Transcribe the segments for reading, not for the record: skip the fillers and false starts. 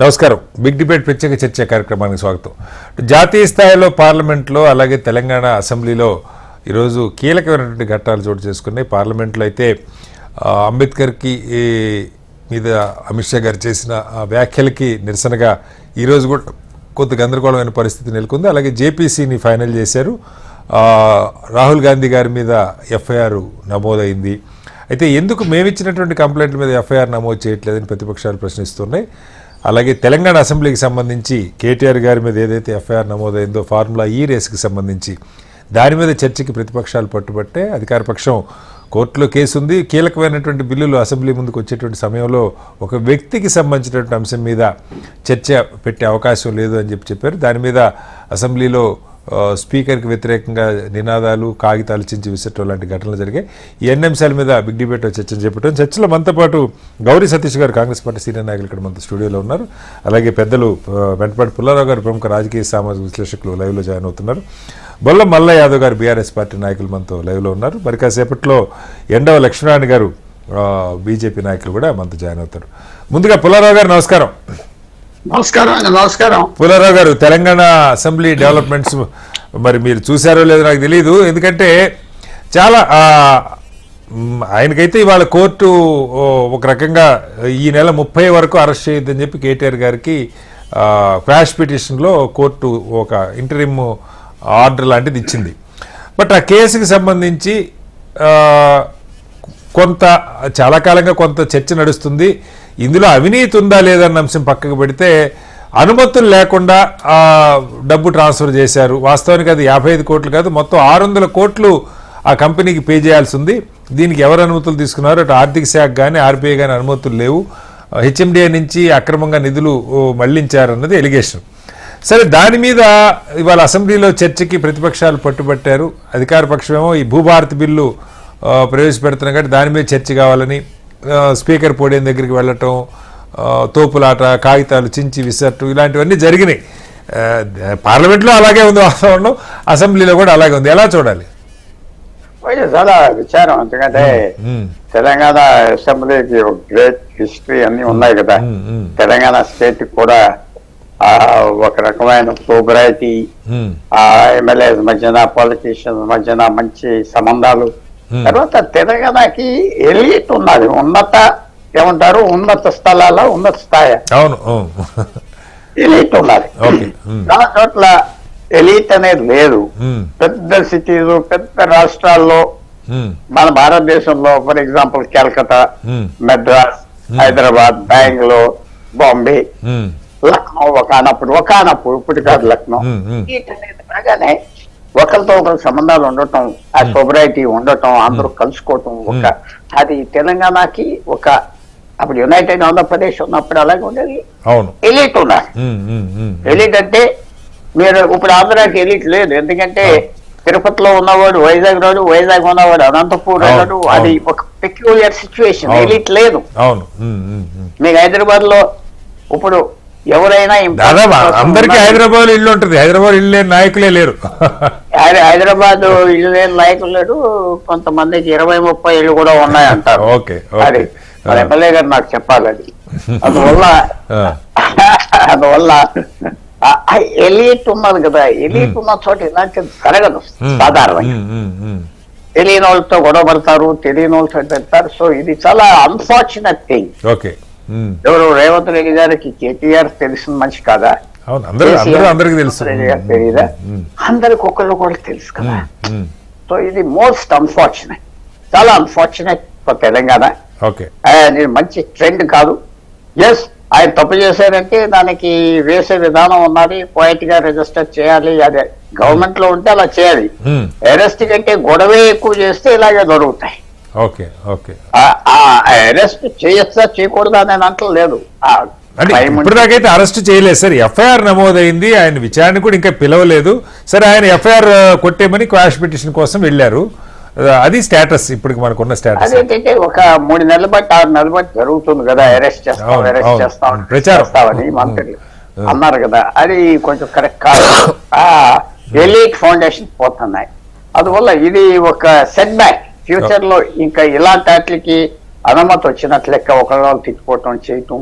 నమస్కారం. Big debate ప్రత్యేక చర్చ కార్యక్రమానికి స్వాగతం. జాతీయ స్థాయిలో పార్లమెంట్లో అలాగే తెలంగాణ అసెంబ్లీలో ఈరోజు కీలకమైనటువంటి ఘట్టాలు చోటు చేసుకున్నాయి. పార్లమెంట్లో అయితే అంబేద్కర్కి మీద అమిత్ షా గారు చేసిన వ్యాఖ్యలకి నిరసనగా ఈరోజు కూడా కొంత గందరగోళమైన పరిస్థితి నెలకొంది. అలాగే జేపీసీని ఫైనల్ చేశారు. రాహుల్ గాంధీ గారి మీద ఎఫ్ఐఆర్ నమోదైంది. అయితే ఎందుకు మేమిచ్చినటువంటి కంప్లైంట్ల మీద ఎఫ్ఐఆర్ నమోదు చేయట్లేదని ప్రతిపక్షాలు ప్రశ్నిస్తున్నాయి. అలాగే తెలంగాణ అసెంబ్లీకి సంబంధించి కేటీఆర్ గారి మీద ఏదైతే ఎఫ్ఐఆర్ నమోదైందో ఫార్ములా ఈ రేసుకి సంబంధించి దాని మీద చర్చకి ప్రతిపక్షాలు పట్టుబట్టే అధికార పక్షం కోర్టులో కేసు ఉంది. కీలకమైనటువంటి బిల్లులు అసెంబ్లీ ముందుకు వచ్చేటువంటి సమయంలో ఒక వ్యక్తికి సంబంధించినటువంటి అంశం మీద చర్చ పెట్టే అవకాశం లేదు అని చెప్పారు. దాని మీద అసెంబ్లీలో స్పీకర్కి వ్యతిరేకంగా నినాదాలు కాగితాలు చించి విసరటం లాంటి ఘటనలు జరిగాయి. ఈ అన్ని అంశాల మీద బిగ్ డిబేట్ చర్చను చేపట్టాం. చర్చలో మనతో పాటు గౌరీ సతీష్ గారు కాంగ్రెస్ పార్టీ సీనియర్ నాయకులు ఇక్కడ మన స్టూడియోలో ఉన్నారు. అలాగే పెద్దలు వెంటపాటి పుల్లారావు గారు ప్రముఖ రాజకీయ సామాజిక విశ్లేషకులు లైవ్లో జాయిన్ అవుతున్నారు. బొల్ల మల్ల యాదవ్ గారు బీఆర్ఎస్ పార్టీ నాయకులు మనతో లైవ్లో ఉన్నారు. మరి కాసేపట్లో ఎండవ లక్ష్మణారాయణ గారు బీజేపీ నాయకులు కూడా మనతో జాయిన్ అవుతారు. ముందుగా పుల్లారావు గారు నమస్కారం. నమస్కారం పుల్లారావు గారు, తెలంగాణ అసెంబ్లీ డెవలప్మెంట్స్ మరి మీరు చూసారో లేదో నాకు తెలియదు. ఎందుకంటే చాలా ఆయనకైతే ఇవాళ కోర్టు ఒక రకంగా ఈ నెల 30 వరకు అరెస్ట్ చేయొద్దని చెప్పి కేటీఆర్ గారికి క్వాష్ పిటిషన్లో కోర్టు ఒక ఇంటరిమ్ ఆర్డర్ లాంటిది ఇచ్చింది. బట్ ఆ కేసుకి సంబంధించి చాలా కాలంగా కొంత చర్చ నడుస్తుంది. ఇందులో అవినీతి ఉందా లేదన్న అంశం పక్కకు పెడితే అనుమతులు లేకుండా డబ్బు ట్రాన్స్ఫర్ చేశారు. వాస్తవానికి అది 55 కోట్లు కాదు, మొత్తం 600 కోట్లు ఆ కంపెనీకి పే చేయాల్సి ఉంది. దీనికి ఎవరు అనుమతులు తీసుకున్నారు? అటు ఆర్థిక శాఖ కానీ ఆర్బీఐ కానీ అనుమతులు లేవు. హెచ్ఎండిఏ నుంచి అక్రమంగా నిధులు మళ్లించారన్నది ఎలిగేషన్. సరే, దాని మీద ఇవాళ అసెంబ్లీలో చర్చకి ప్రతిపక్షాలు పట్టుబట్టారు. అధికార పక్షమేమో ఈ భూభారతి బిల్లు ప్రవేశపెడుతున్నాం కాబట్టి దాని మీద చర్చ కావాలని స్పీకర్ పోడియం దగ్గరికి వెళ్ళటం, తోపులాట, కాగితాలు చించి విసరటం ఇలాంటివన్నీ జరిగినాయి. పార్లమెంట్లో అలాగే ఉంది వాస్తవంలో, అసెంబ్లీలో కూడా అలాగే ఉంది. ఎలా చూడాలి? చాలా విచారం. ఎందుకంటే తెలంగాణ అసెంబ్లీకి గ్రేట్ హిస్టరీ అన్ని ఉన్నాయి కదా. తెలంగాణ స్టేట్ కూడా ఒక రకమైన సోబరైటీ, ఎమ్మెల్యేస్ మధ్యన పొలిటీషియన్స్ మధ్యన మంచి సంబంధాలు. తర్వాత తెలంగాణకి ఎలిట్ ఉన్నది, ఏమంటారు ఉన్నత స్థలాల ఉన్నత స్థాయి ఎలిట్ ఉన్నది. చాలా చోట్ల ఎలిట్ అనేది లేదు. పెద్ద సిటీలు పెద్ద రాష్ట్రాల్లో మన భారతదేశంలో ఫర్ ఎగ్జాంపుల్ కలకత్తా, మెడ్రాస్, హైదరాబాద్, బెంగళూరు, బాంబే, లక్నో ఒకనప్పుడు ఇప్పుడు కాదు లక్నో, అనేది బాగానే ఒకరితో ఒకరు సంబంధాలు ఉండటం, ఆ సొబరైటీ ఉండటం, అందరూ కలుసుకోవటం, అది తెలంగాణకి ఒక అప్పుడు యునైటెడ్ ఆంధ్రప్రదేశ్ ఉన్నప్పుడు అలాగే ఉండేది. ఎలిట్ ఉన్నారు. ఎలిట్ అంటే మీరు ఇప్పుడు ఆంధ్రాకి ఎలిట్ లేదు. ఎందుకంటే తిరుపతిలో ఉన్నవాడు వైజాగ్ రాడు, వైజాగ్ ఉన్నవాడు అనంతపూర్ రాడు. అది ఒక పెక్యులియర్ సిచ్యువేషన్. ఎలిట్ లేదు. మీకు హైదరాబాద్ లో ఇప్పుడు ఎవరైనా అందరికీ హైదరాబాద్ ఇల్లు ఉంటుంది. హైదరాబాద్ ఇల్లు లేని నాయకులే లేరు. హైదరాబాద్ ఇల్లు లేని నాయకులు లేరు. కొంతమందికి 20-30 ఇళ్ళు కూడా ఉన్నాయంటారు. అది మన ఎమ్మెల్యే గారు నాకు చెప్పాలి. అది అందువల్ల ఎలిట్ ఉన్నది కదా. ఎలిట్ ఉన్న చోట ఇలాంటిది జరగదు సాధారణంగా. తెలియని వాళ్ళతో గొడవ పడతారు, తెలియని వాళ్ళతో పెడతారు. సో ఇది చాలా అన్ఫార్చునేట్ థింగ్. ఎవరు రేవంత్ రెడ్డి గారికి కేటీఆర్ తెలిసిన మనిషి కాదా? తెలీదా? అందరికి ఒకళ్ళు కూడా తెలుసు కదా. సో ఇది మోస్ట్ అన్ఫార్చునేట్, చాలా అన్ఫార్చునేట్ ఫర్ తెలంగాణ. ఇది మంచి ట్రెండ్ కాదు. ఎస్, ఆయన తప్పు చేశారంటే దానికి వేసే విధానం ఉన్నది. పోయిట్ గా రిజిస్టర్ చేయాలి. అదే గవర్నమెంట్ లో ఉంటే అలా చేయాలి. అరెస్ట్ కంటే గొడవే ఎక్కువ చేస్తే ఇలాగే జరుగుతాయి. అరెస్ట్ చేయొచ్చా చేయకూడదా అని అంటలేదు. ఇప్పటిదాకైతే అరెస్ట్ చేయలేదు సార్. ఎఫ్ఐఆర్ నమోదైంది. ఆయన విచారణ కూడా ఇంకా పిలవలేదు. సరే, ఆయన ఎఫ్ఐఆర్ కొట్టేమని క్వాష్ పిటిషన్ కోసం వెళ్ళారు. అది స్టేటస్ ఇప్పటికి మనకున్న స్టేటస్. అదేంటంటే ఒక 3 నెలల బట్టి 6 నెలల బట్టి జరుగుతుంది కదా. అరెస్ట్ చేస్తామని మంత్రులు అన్నారు కదా. అది కొంచెం కరెక్ట్ కాదు. ఎలీట్ ఫౌండేషన్ పోతున్నాయి. అందువల్ల ఇది ఒక సెట్ బ్యాక్. ఫ్యూచర్ లో ఇంకా ఇలాంటి వాటికి అనుమతి వచ్చినట్లు లెక్క ఒకళ్ళు తిట్టుకోవటం చేయటం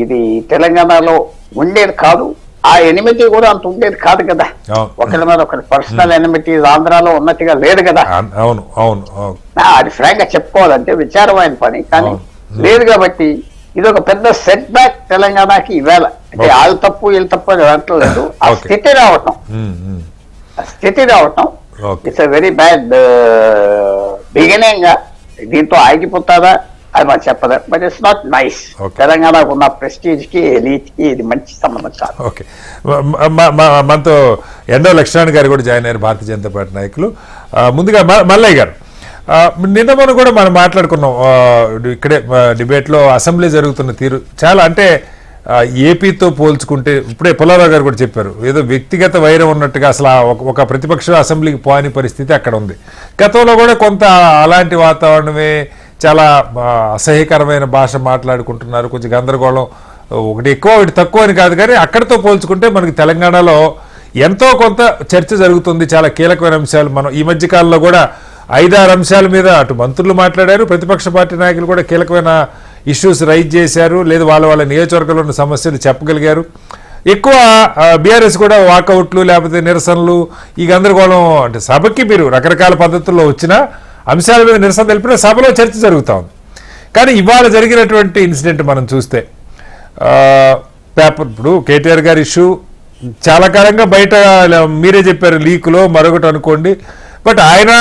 ఇది తెలంగాణలో ఉండేది కాదు. ఆ ఎనిమిది కూడా అంత ఉండేది కాదు కదా. అవును. ఒకరి మీద ఒకరి పర్సనల్ ఎనిమిటీ ఆంధ్రాలో ఉన్నట్టుగా లేదు కదా. అవును అవును అవును అది ఫ్రాంక్ గా చెప్పుకోవాలంటే విచారమైన పని, కానీ లేదు. కాబట్టి ఇది ఒక పెద్ద సెట్ బ్యాక్ తెలంగాణకి ఈవేళ. అంటే వాళ్ళు తప్పు వీళ్ళు తప్పు అని అనట్లేదు. ఆ స్థితి రావటం, it's a very bad beginning. దీంతో ఆగిపోతారా అది మనం చెప్పదు, బట్ ఇట్స్ నాట్ నైస్. తెలంగాణకు ఉన్న ప్రెస్టీజ్ కి ఎలీట్ కి ఇది మంచి సంబంధం కాదు. ఓకే, మనతో ఎండో లక్ష్మణ్ గారు కూడా జాయిన్ అయ్యారు, భారతీయ జనతా పార్టీ నాయకులు. ముందుగా మల్లయ్య గారు, నిన్న మనం కూడా మనం మాట్లాడుకున్నాం ఇక్కడే డిబేట్లో అసెంబ్లీ జరుగుతున్న తీరు చాలా, అంటే ఏపీతో పోల్చుకుంటే ఇప్పుడే పుల్లారావు గారు కూడా చెప్పారు, ఏదో వ్యక్తిగత వైరం ఉన్నట్టుగా అసలు ఒక ప్రతిపక్ష అసెంబ్లీకి పోని పరిస్థితి అక్కడ ఉంది. గతంలో కూడా కొంత అలాంటి వాతావరణమే, చాలా అసహ్యకరమైన భాష మాట్లాడుకుంటున్నారు, కొంచెం గందరగోళం, ఒకటి ఎక్కువ ఒకటి తక్కువ అని కాదు, కానీ అక్కడితో పోల్చుకుంటే మనకి తెలంగాణలో ఎంతో కొంత చర్చ జరుగుతుంది, చాలా కీలకమైన అంశాలు. మనం ఈ మధ్య కాలంలో కూడా 5-6 అంశాల మీద అటు మంత్రులు మాట్లాడారు, ప్రతిపక్ష పార్టీ నాయకులు కూడా కీలకమైన ఇష్యూస్ రైజ్ చేశారు, లేదు వాళ్ళ నియోజకవర్గంలో ఉన్న సమస్యలు చెప్పగలిగారు. ఎక్కువ బీఆర్ఎస్ కూడా వాకౌట్లు లేకపోతే నిరసనలు, ఈ గందరగోళం, అంటే సభకి మీరు రకరకాల పద్ధతుల్లో వచ్చిన అంశాల మీద నిరసన తెలిపిన సభలో చర్చ జరుగుతూ ఉంది. కానీ ఇవాళ జరిగినటువంటి ఇన్సిడెంట్ మనం చూస్తే పేపర్, ఇప్పుడు కేటీఆర్ గారి ఇష్యూ చాలా కాలంగా బయట మీరే చెప్పారు లీకులో మరొకటి అనుకోండి, బట్ ఆయన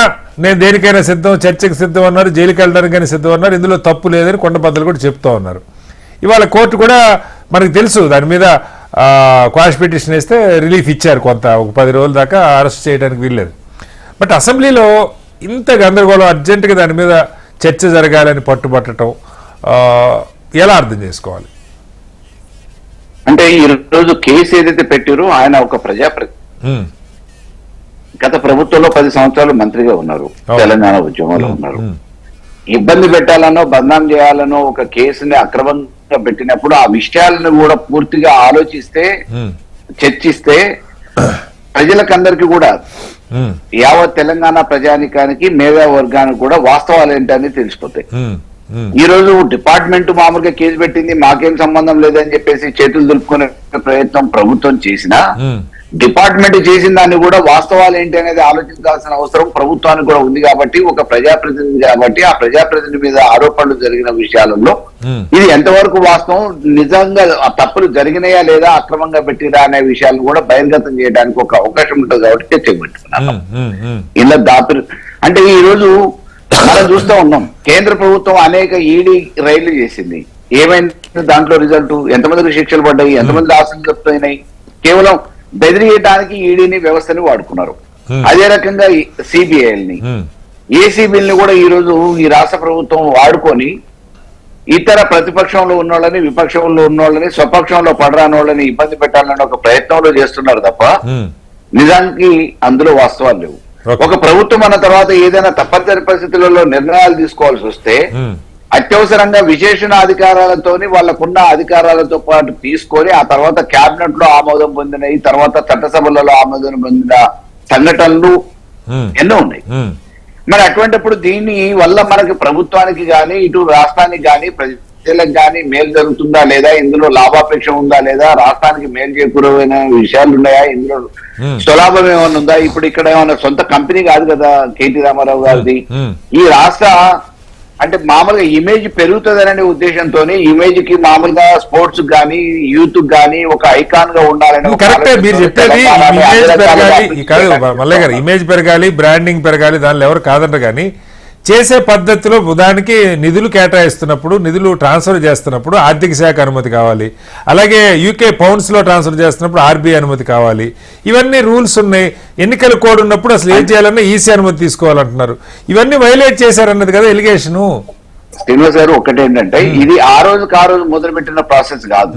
నేను దేనికైనా సిద్ధం, చర్చకి సిద్ధం అన్నారు, జైలుకి వెళ్ళడానికైనా సిద్ధం అన్నారు, ఇందులో తప్పు లేదని కొండబద్దలు కూడా చెప్తూ ఉన్నారు. ఇవాళ కోర్టు కూడా మనకు తెలుసు దాని మీద క్వాష్ పిటిషన్ వేస్తే రిలీఫ్ ఇచ్చారు, కొంత ఒక 10 రోజుల దాకా అరెస్ట్ చేయడానికి వీల్లేదు. బట్ అసెంబ్లీలో ఇంత గందరగోళం, అర్జెంటుగా దాని మీద చర్చ జరగాలని పట్టుబట్టడం ఎలా అర్థం చేసుకోవాలి? అంటే ఈ రోజు కేసు ఏదైతే పెట్టారో ఆయన ఒక ప్రజాప్రతినిధి, గత ప్రభుత్వంలో 10 సంవత్సరాలు మంత్రిగా ఉన్నారు, తెలంగాణ ఉద్యమంలో ఉన్నారు. ఇబ్బంది పెట్టాలనో బదనాం చేయాలనో ఒక కేసుని అక్రమంగా పెట్టినప్పుడు ఆ విషయాలను కూడా పూర్తిగా ఆలోచిస్తే, చర్చిస్తే ప్రజలకందరికీ కూడా, యావత్ తెలంగాణ ప్రజానికానికి, మేధా వర్గానికి కూడా వాస్తవాలు ఏంటని తెలిసిపోతాయి. ఈ రోజు డిపార్ట్మెంట్ మామూలుగా కేసు పెట్టింది, మాకేం సంబంధం లేదని చెప్పేసి చేతులు దులుపుకునే ప్రయత్నం ప్రభుత్వం చేసినా, డిపార్ట్మెంట్ చేసిన దాన్ని కూడా వాస్తవాలు ఏంటి అనేది ఆలోచించాల్సిన అవసరం ప్రభుత్వానికి కూడా ఉంది. కాబట్టి ఒక ప్రజాప్రతినిధి కాబట్టి ఆ ప్రజాప్రతినిధి మీద ఆరోపణలు జరిగిన విషయాలలో ఇది ఎంతవరకు వాస్తవం, నిజంగా ఆ తప్పులు జరిగినాయా లేదా, అక్రమంగా పెట్టిరా అనే విషయాలను కూడా బహిర్గతం చేయడానికి ఒక అవకాశం ఉంటుంది కాబట్టి చర్చకు పెట్టుకున్నాను. ఇలా దాపి అంటే ఈ రోజు మనం చూస్తూ ఉన్నాం, కేంద్ర ప్రభుత్వం అనేక ఈడీ రైళ్లు చేసింది, ఏమైంది దాంట్లో రిజల్ట్, ఎంతమందికి శిక్షలు పడ్డాయి, ఎంతమంది ఆస్తులు జప్తయినాయి, కేవలం బెదిరియడానికి ఈడీని వ్యవస్థని వాడుకున్నారు. అదే రకంగా సిబిఐని, ఏసీబీని కూడా ఈ రోజు ఈ రాష్ట్ర ప్రభుత్వం వాడుకొని ఇతర ప్రతిపక్షంలో ఉన్నోళ్ళని, విపక్షంలో ఉన్నోళ్ళని, స్వపక్షంలో పడరానోళ్ళని ఇబ్బంది పెట్టాలని ఒక ప్రయత్నంలో చేస్తున్నారు తప్ప నిజానికి అందులో వాస్తవాలు లేవు. ఒక ప్రభుత్వం అన్న తర్వాత ఏదైనా తప్పనిసరి పరిస్థితులలో నిర్ణయాలు తీసుకోవాల్సి వస్తే అత్యవసరంగా విశేషణ అధికారాలతోని వాళ్ళకున్న అధికారాలతో పాటు తీసుకొని ఆ తర్వాత క్యాబినెట్ లో ఆమోదం పొందినవి, తర్వాత చట్టసభలలో ఆమోదం పొందిన సంఘటనలు ఎన్నో ఉన్నాయి. మరి అటువంటిప్పుడు దీని వల్ల మనకి ప్రభుత్వానికి గాని, ఇటు రాష్ట్రానికి గాని, ప్రజలకు గాని మేలు జరుగుతుందా లేదా, ఇందులో లాభాపేక్ష ఉందా లేదా, రాష్ట్రానికి మేలు చేకూరమైన విషయాలు ఉన్నాయా, ఇందులో స్వలాభం ఏమైనా ఉందా? ఇప్పుడు ఇక్కడ ఏమైనా సొంత కంపెనీ కాదు కదా కేటీ రామారావు గారిది. ఈ రాష్ట్ర అంటే మామూలుగా ఇమేజ్ పెరుగుతుందనే ఉద్దేశంతో, ఇమేజ్ కి మామూలుగా స్పోర్ట్స్ గానీ, యూత్ గానీ ఒక ఐకాన్ గా ఉండాలని. కరెక్టే మీరు చెప్పేది, మల్లయ్య గారు, ఇమేజ్ పెరగాలి, బ్రాండింగ్ పెరగాలి, దానిలో ఎవరు కాదంటారు. కానీ చేసే పద్ధతిలో దానికి నిధులు కేటాయిస్తున్నప్పుడు, నిధులు ట్రాన్స్ఫర్ చేస్తున్నప్పుడు ఆర్థిక శాఖ అనుమతి కావాలి, అలాగే యూకే పౌండ్స్ లో ట్రాన్స్ఫర్ చేస్తున్నప్పుడు ఆర్బీఐ అనుమతి కావాలి, ఇవన్నీ రూల్స్ ఉన్నాయి. ఎన్నికల కోడ్ ఉన్నప్పుడు అసలు ఏం చేయాలన్నా ఈసీ అనుమతి తీసుకోవాలంటున్నారు. ఇవన్నీ వైలేట్ చేశారన్నది కదా ఎలిగేషన్. శ్రీనివాస్ గారు, ఒకటేంటంటే ఇది ఆ రోజు మొదలుపెట్టిన ప్రాసెస్ కాదు,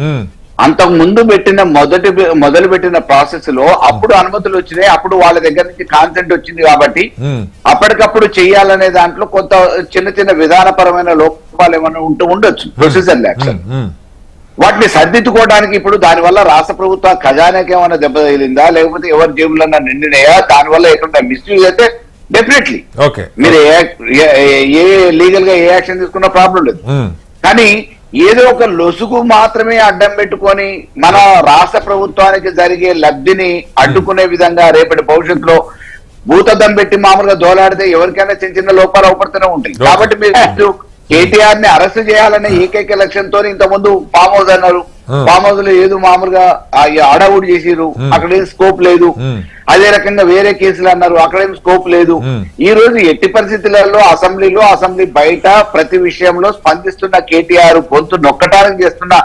అంతకు ముందు మొదలు పెట్టిన ప్రాసెస్ లో అప్పుడు అనుమతులు వచ్చినాయి, అప్పుడు వాళ్ళ దగ్గర నుంచి కాన్సెంట్ వచ్చింది కాబట్టి అప్పటికప్పుడు చెయ్యాలనే దాంట్లో కొంత చిన్న విధానపరమైన లోపాలు ఏమైనా ఉండొచ్చు, ప్రొసీజర్ యాక్షన్. వాటిని సర్దిద్దుకోవడానికి ఇప్పుడు దానివల్ల రాష్ట్ర ప్రభుత్వ ఖజానాకి ఏమైనా దెబ్బ తగిలిందా, లేకపోతే ఎవరి జేబులన్నా నిండినాయా, దానివల్ల ఎక్కడ మిస్యూజ్ అయితే డెఫినెట్లీ మీరు ఏ లీగల్ గా ఏ యాక్షన్ తీసుకున్నా ప్రాబ్లం లేదు. కానీ ఏదో ఒక లొసుగు మాత్రమే అడ్డం పెట్టుకొని మన రాష్ట్ర ప్రభుత్వానికి జరిగే లబ్ధిని అడ్డుకునే విధంగా రేపటి భవిష్యత్తులో భూతద్దం పెట్టి మామూలుగా దోలాడితే ఎవరికైనా చిన్న చిన్న లోపాలు అవపడుతూనే ఉంటాయి. కాబట్టి మీరు కేటీఆర్ ని అరెస్ట్ చేయాలనే ఏకైక లక్ష్యంతో ఇంతకుముందు ఫామ్ హౌస్ అన్నారు, ఫామ్ హౌస్ లో ఏదో మామూలుగా అడవుడు చేసిరు, అక్కడేం స్కోప్ లేదు. అదే రకంగా వేరే కేసులు అన్నారు, అక్కడేం స్కోప్ లేదు. ఈ రోజు ఎట్టి పరిస్థితులలో అసెంబ్లీలో, అసెంబ్లీ బయట ప్రతి విషయంలో స్పందిస్తున్న కేటీఆర్ గొంతు నొక్కటానికి చేస్తున్న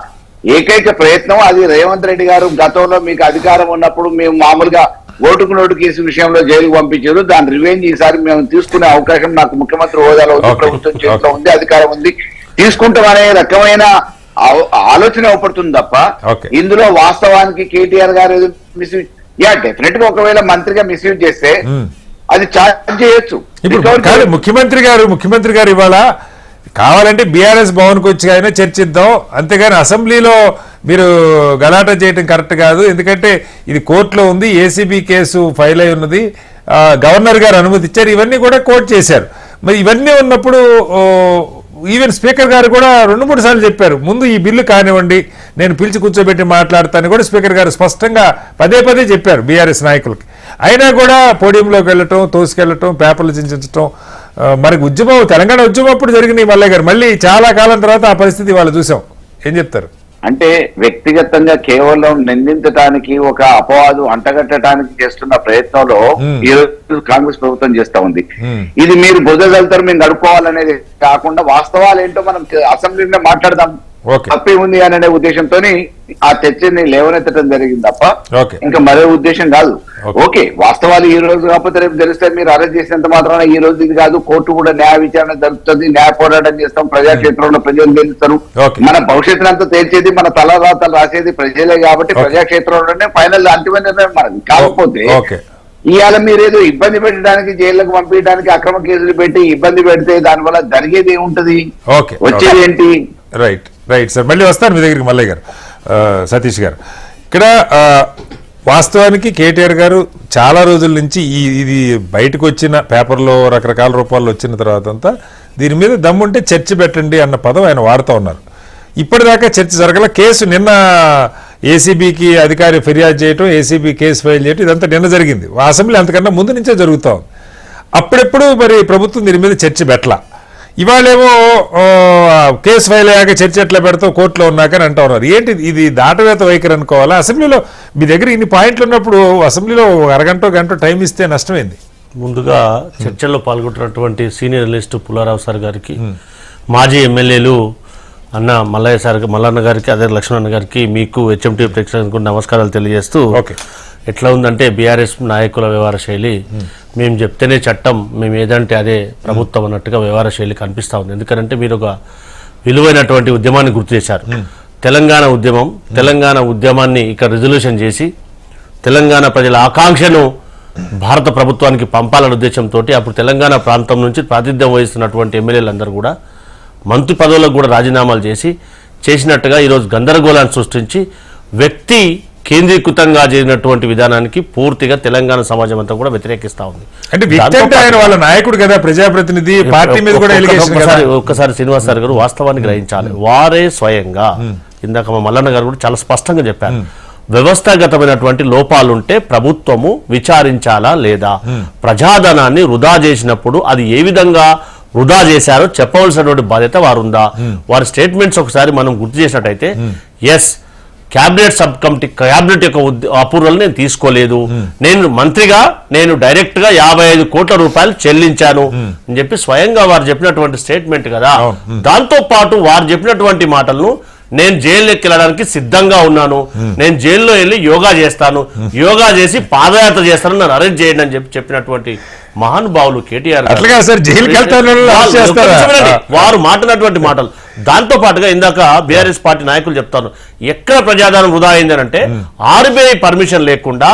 ఏకైక ప్రయత్నం అది రేవంత్ రెడ్డి గారు గతంలో మీకు అధికారం ఉన్నప్పుడు మేము మామూలుగా ఓటుకు నోటు కేసు విషయంలో జైలుకు పంపించారు. దాని రివెంజ్ ఈసారి మేము తీసుకునే అవకాశం నాకు ముఖ్యమంత్రి హోదాలో ఉంది, ప్రభుత్వం చేతిలో ఉంది, అధికారం ఉంది, తీసుకుంటాం అనే రకమైన ఆలోచన అవపడుతుంది తప్ప ఇందులో వాస్తవానికి కేటీఆర్ గారు ఏదో మిస్యూజ్ డెఫినెట్ గా ఒకవేళ మంత్రిగా మిస్యూజ్ చేస్తే అది ఛార్జ్ చేయొచ్చు. ముఖ్యమంత్రి గారు ఇవాళ కావాలంటే బీఆర్ఎస్ భవన్కి వచ్చి అయినా చర్చిద్దాం, అంతేగాని అసెంబ్లీలో మీరు గలాటా చేయడం కరెక్ట్ కాదు, ఎందుకంటే ఇది కోర్టులో ఉంది, ఏసీబీ కేసు ఫైల్ అయి ఉన్నది, గవర్నర్ గారు అనుమతి ఇచ్చారు, ఇవన్నీ కూడా కోర్టు చేశారు. మరి ఇవన్నీ ఉన్నప్పుడు ఈవెన్ స్పీకర్ గారు కూడా 2-3 సార్లు చెప్పారు, ముందు ఈ బిల్లు కానివ్వండి, నేను పిలిచి కూర్చోబెట్టి మాట్లాడతాను కూడా స్పీకర్ గారు స్పష్టంగా పదే చెప్పారు బీఆర్ఎస్ నాయకులకి. అయినా కూడా పోడియంలోకి వెళ్ళటం, తోసుకెళ్ళటం, పేపర్లు చించడం, మనకి ఉద్యమం తెలంగాణ ఉద్యమం అప్పుడు జరిగినాయి మల్లయ్య గారు, మళ్ళీ చాలా కాలం తర్వాత ఆ పరిస్థితి వాళ్ళు చూసాం. ఏం చెప్తారు? అంటే వ్యక్తిగతంగా కేవలం నిందించడానికి, ఒక అపవాదు అంటగట్టడానికి చేస్తున్న ప్రయత్నంలో ఈ రోజు కాంగ్రెస్ ప్రభుత్వం చేస్తా ఉంది. ఇది మీరు బుద్ధగలుగుతారు, మేము గడుపుకోవాలనేది కాకుండా వాస్తవాలు ఏంటో మనం అసెంబ్లీలో మాట్లాడదాం, తప్పే ఉంది అనే ఉద్దేశంతో ఆ చర్చని లేవనెత్తడం జరిగింది తప్ప ఇంకా మరో ఉద్దేశం కాదు. ఓకే, వాస్తవాలు ఈ రోజు కాకపోతే రేపు తెలిస్తే మీరు అరెస్ట్ చేసినంత మాత్రాన ఈ రోజు ఇది కాదు, కోర్టు కూడా న్యాయ విచారణ జరుగుతుంది, న్యాయ పోరాటం చేస్తాం, ప్రజాక్షేత్రంలో ప్రజలు గెలుస్తారు, మన భవిష్యత్తును అంతా తేల్చేది, మన తలరాతలు రాసేది ప్రజలే కాబట్టి ప్రజాక్షేత్రంలోనే ఫైనల్ అంతిమ నిర్ణయం మనది. కాకపోతే ఇవాళ మీరేదో ఇబ్బంది పెట్టడానికి, జైళ్లకు పంపించడానికి అక్రమ కేసులు పెట్టి ఇబ్బంది పెడితే దానివల్ల జరిగేది ఏముంటది, వచ్చేది ఏంటి? రైట్ సార్, మళ్ళీ వస్తాను మీ దగ్గరికి మల్లయ్య గారు. సతీష్ గారు, ఇక్కడ వాస్తవానికి కేటీఆర్ గారు చాలా రోజుల నుంచి ఇది బయటకు వచ్చిన పేపర్లో రకరకాల రూపాల్లో వచ్చిన తర్వాత అంతా దీని మీద దమ్ముంటే చర్చ పెట్టండి అన్న పదం ఆయన వాడుతూ ఉన్నారు. ఇప్పటిదాకా చర్చ జరగల. కేసు నిన్న ఏసీబీకి అధికారి ఫిర్యాదు చేయటం, ఏసీబీ కేసు ఫైల్ చేయటం, ఇదంతా నిన్న జరిగింది. అసెంబ్లీ అంతకన్నా ముందు నుంచే జరుగుతూ ఉంది. అప్పుడెప్పుడు మరి ప్రభుత్వం దీని మీద చర్చ పెట్టలా. ఇవాళేమో కేసు ఫైల్ అయ్యాక చర్చ ఎట్లా పెడతావు, కోర్టులో ఉన్నాకని అంటూ ఉన్నారు. ఏంటి ఇది దాటవేత వైఖరి అనుకోవాలా? అసెంబ్లీలో మీ దగ్గర ఇన్ని పాయింట్లు ఉన్నప్పుడు అసెంబ్లీలో గంట టైం ఇస్తే నష్టమైంది. ముందుగా చర్చల్లో పాల్గొంటున్నటువంటి సీనియర్ అనలిస్ట్ పుల్లారావు సార్ గారికి, మాజీ ఎమ్మెల్యేలు అన్న మల్లన్న గారికి, అదే లక్ష్మణ్ గారికి, మీకు హెచ్ఎంటీ ప్రేక్షకులకు నమస్కారాలు తెలియజేస్తూ, ఎట్లా ఉందంటే బీఆర్ఎస్ నాయకుల వ్యవహార శైలి, మేము చెప్తేనే చట్టం, మేము ఏదంటే అదే ప్రభుత్వం అన్నట్టుగా వ్యవహార శైలి కనిపిస్తూ ఉంది. ఎందుకంటే మీరు ఒక విలువైనటువంటి ఉద్యమాన్ని గుర్తు చేశారు. తెలంగాణ ఉద్యమాన్ని ఇక్కడ రిజల్యూషన్ చేసి తెలంగాణ ప్రజల ఆకాంక్షను భారత ప్రభుత్వానికి పంపాలనే ఉద్దేశంతో అప్పుడు తెలంగాణ ప్రాంతం నుంచి ప్రాతినిధ్యం వహిస్తున్నటువంటి ఎమ్మెల్యేలందరూ కూడా మంత్రి పదవులకు కూడా రాజీనామాలు చేసినట్టుగా ఈరోజు గందరగోళాన్ని సృష్టించి వ్యక్తి కేంద్రీకృతంగా జరిగినటువంటి విధానానికి పూర్తిగా తెలంగాణ సమాజం అంతా కూడా వ్యతిరేకిస్తా ఉంది. వాళ్ళ నాయకుడు కదా, ప్రజాప్రతినిధి, పార్టీ మీద కూడా ఒక్కసారి శ్రీనివాస్ సార్ గారు వాస్తవాన్ని గ్రహించాలి. వారే స్వయంగా ఇందాక మా మల్లన్న గారు కూడా చాలా స్పష్టంగా చెప్పారు, వ్యవస్థాగతమైనటువంటి లోపాలుంటే ప్రభుత్వము విచారించాలా లేదా, ప్రజాధనాన్ని వృధా చేసినప్పుడు అది ఏ విధంగా వృధా చేశారో చెప్పవలసినటువంటి బాధ్యత వారుందా. వారి స్టేట్మెంట్స్ ఒకసారి మనం గుర్తు చేసినట్టయితే, yes cabinet sub committee, cabinet యొక్క అప్రూవల్ నేను తీసుకోలేదు, నేను మంత్రిగా నేను డైరెక్ట్ గా 55 కోట్ల రూపాయలు చెల్లించాను అని చెప్పి స్వయంగా వారు చెప్పినటువంటి స్టేట్మెంట్ కదా. దాంతో పాటు వారు చెప్పినటువంటి మాటలను, నేను జైల్లోకి వెళ్ళడానికి సిద్ధంగా ఉన్నాను, నేను జైల్లో వెళ్ళి యోగా చేస్తాను, యోగా చేసి పాదయాత్ర చేస్తాను, నన్ను అరెస్ట్ చేయండి అని చెప్పినటువంటి మహానుభావులు కేటీఆర్ వారు మాట్లాడినటువంటి మాటలు. దాంతో పాటుగా ఇందాక బీఆర్ఎస్ పార్టీ నాయకులు చెప్తాను, ఎక్కడ ప్రజాధనం వృధా అయిందని అంటే ఆర్బీఐ పర్మిషన్ లేకుండా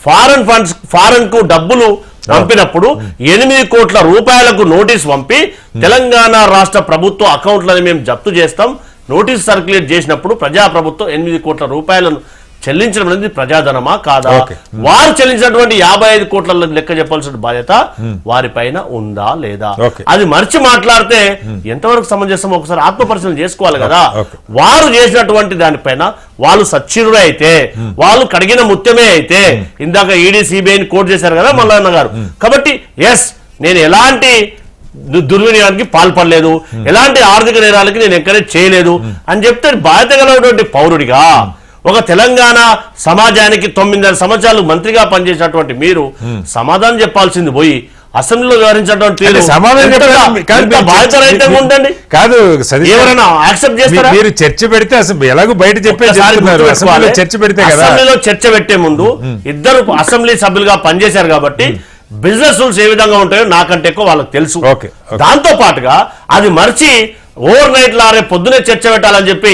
ఫారెన్ కు డబ్బులు పంపినప్పుడు 8 కోట్ల రూపాయలకు నోటీస్ పంపి తెలంగాణ రాష్ట్ర ప్రభుత్వ అకౌంట్లను మేము జప్తు చేస్తాం, నోటీస్ సర్క్యులేట్ చేసినప్పుడు ప్రజాప్రభుత్వం 8 కోట్ల రూపాయలను చెల్లించడం అనేది ప్రజాధనమా కాదా, Okay. వారు చెల్లించినటువంటి 55 కోట్ల లెక్క చెప్పాల్సిన బాధ్యత వారిపైన ఉందా లేదా, Okay. అది మర్చి మాట్లాడితే ఎంతవరకు సమంజసం ఒకసారి ఆత్మపరిశీలన చేసుకోవాలి కదా. Okay. వారు చేసినటువంటి దానిపైన వాళ్ళు సచ్చిరుడే అయితే, వాళ్ళు కడిగిన ముత్యమే అయితే, ఇందాక ఈడీ సిబిఐని కోర్టు చేశారు కదా మల్లన్న గారు, కాబట్టి ఎస్ నేను ఎలాంటి దుర్వినియోగానికి పాల్పడలేదు, ఎలాంటి ఆర్థిక నేరాలకి నేను ఎంకరేజ్ చేయలేదు అని చెప్తే బాధ్యత కలిగినటువంటి పౌరుడిగా ఒక తెలంగాణ సమాజానికి 9.5 సంవత్సరాలు మంత్రిగా పనిచేసినటువంటి మీరు సమాధానం చెప్పాల్సింది పోయి అసెంబ్లీలో వ్యవహరించినటువంటి అంటే సమాధానం చెప్పాలి. కాదు, ఎంత బాధ్యతారహితంగా ఉండండి. కాదు సతీష్ గారు, ఎవరైనా యాక్సెప్ట్ చేస్తారా? మీరు చర్చ పెడితే అసలు ఎలాగో బయట చెప్పే ఒక్కసారి చెప్తున్నారు, గుర్తుపెట్టుకోవాలి. అసెంబ్లీలో చర్చ పెడితే కదా. అసెంబ్లీలో చర్చ పెట్టే ముందు ఇద్దరు అసెంబ్లీ సభ్యులుగా పనిచేశారు కాబట్టి బిజినెస్ రూల్స్ ఏ విధంగా ఉంటాయో నాకంటే ఎక్కువ వాళ్ళకి తెలుసు. Okay, okay. దాంతో పాటుగా అది మర్చి ఓవర్ నైట్ లారే పొద్దునే చర్చ పెట్టాలని చెప్పి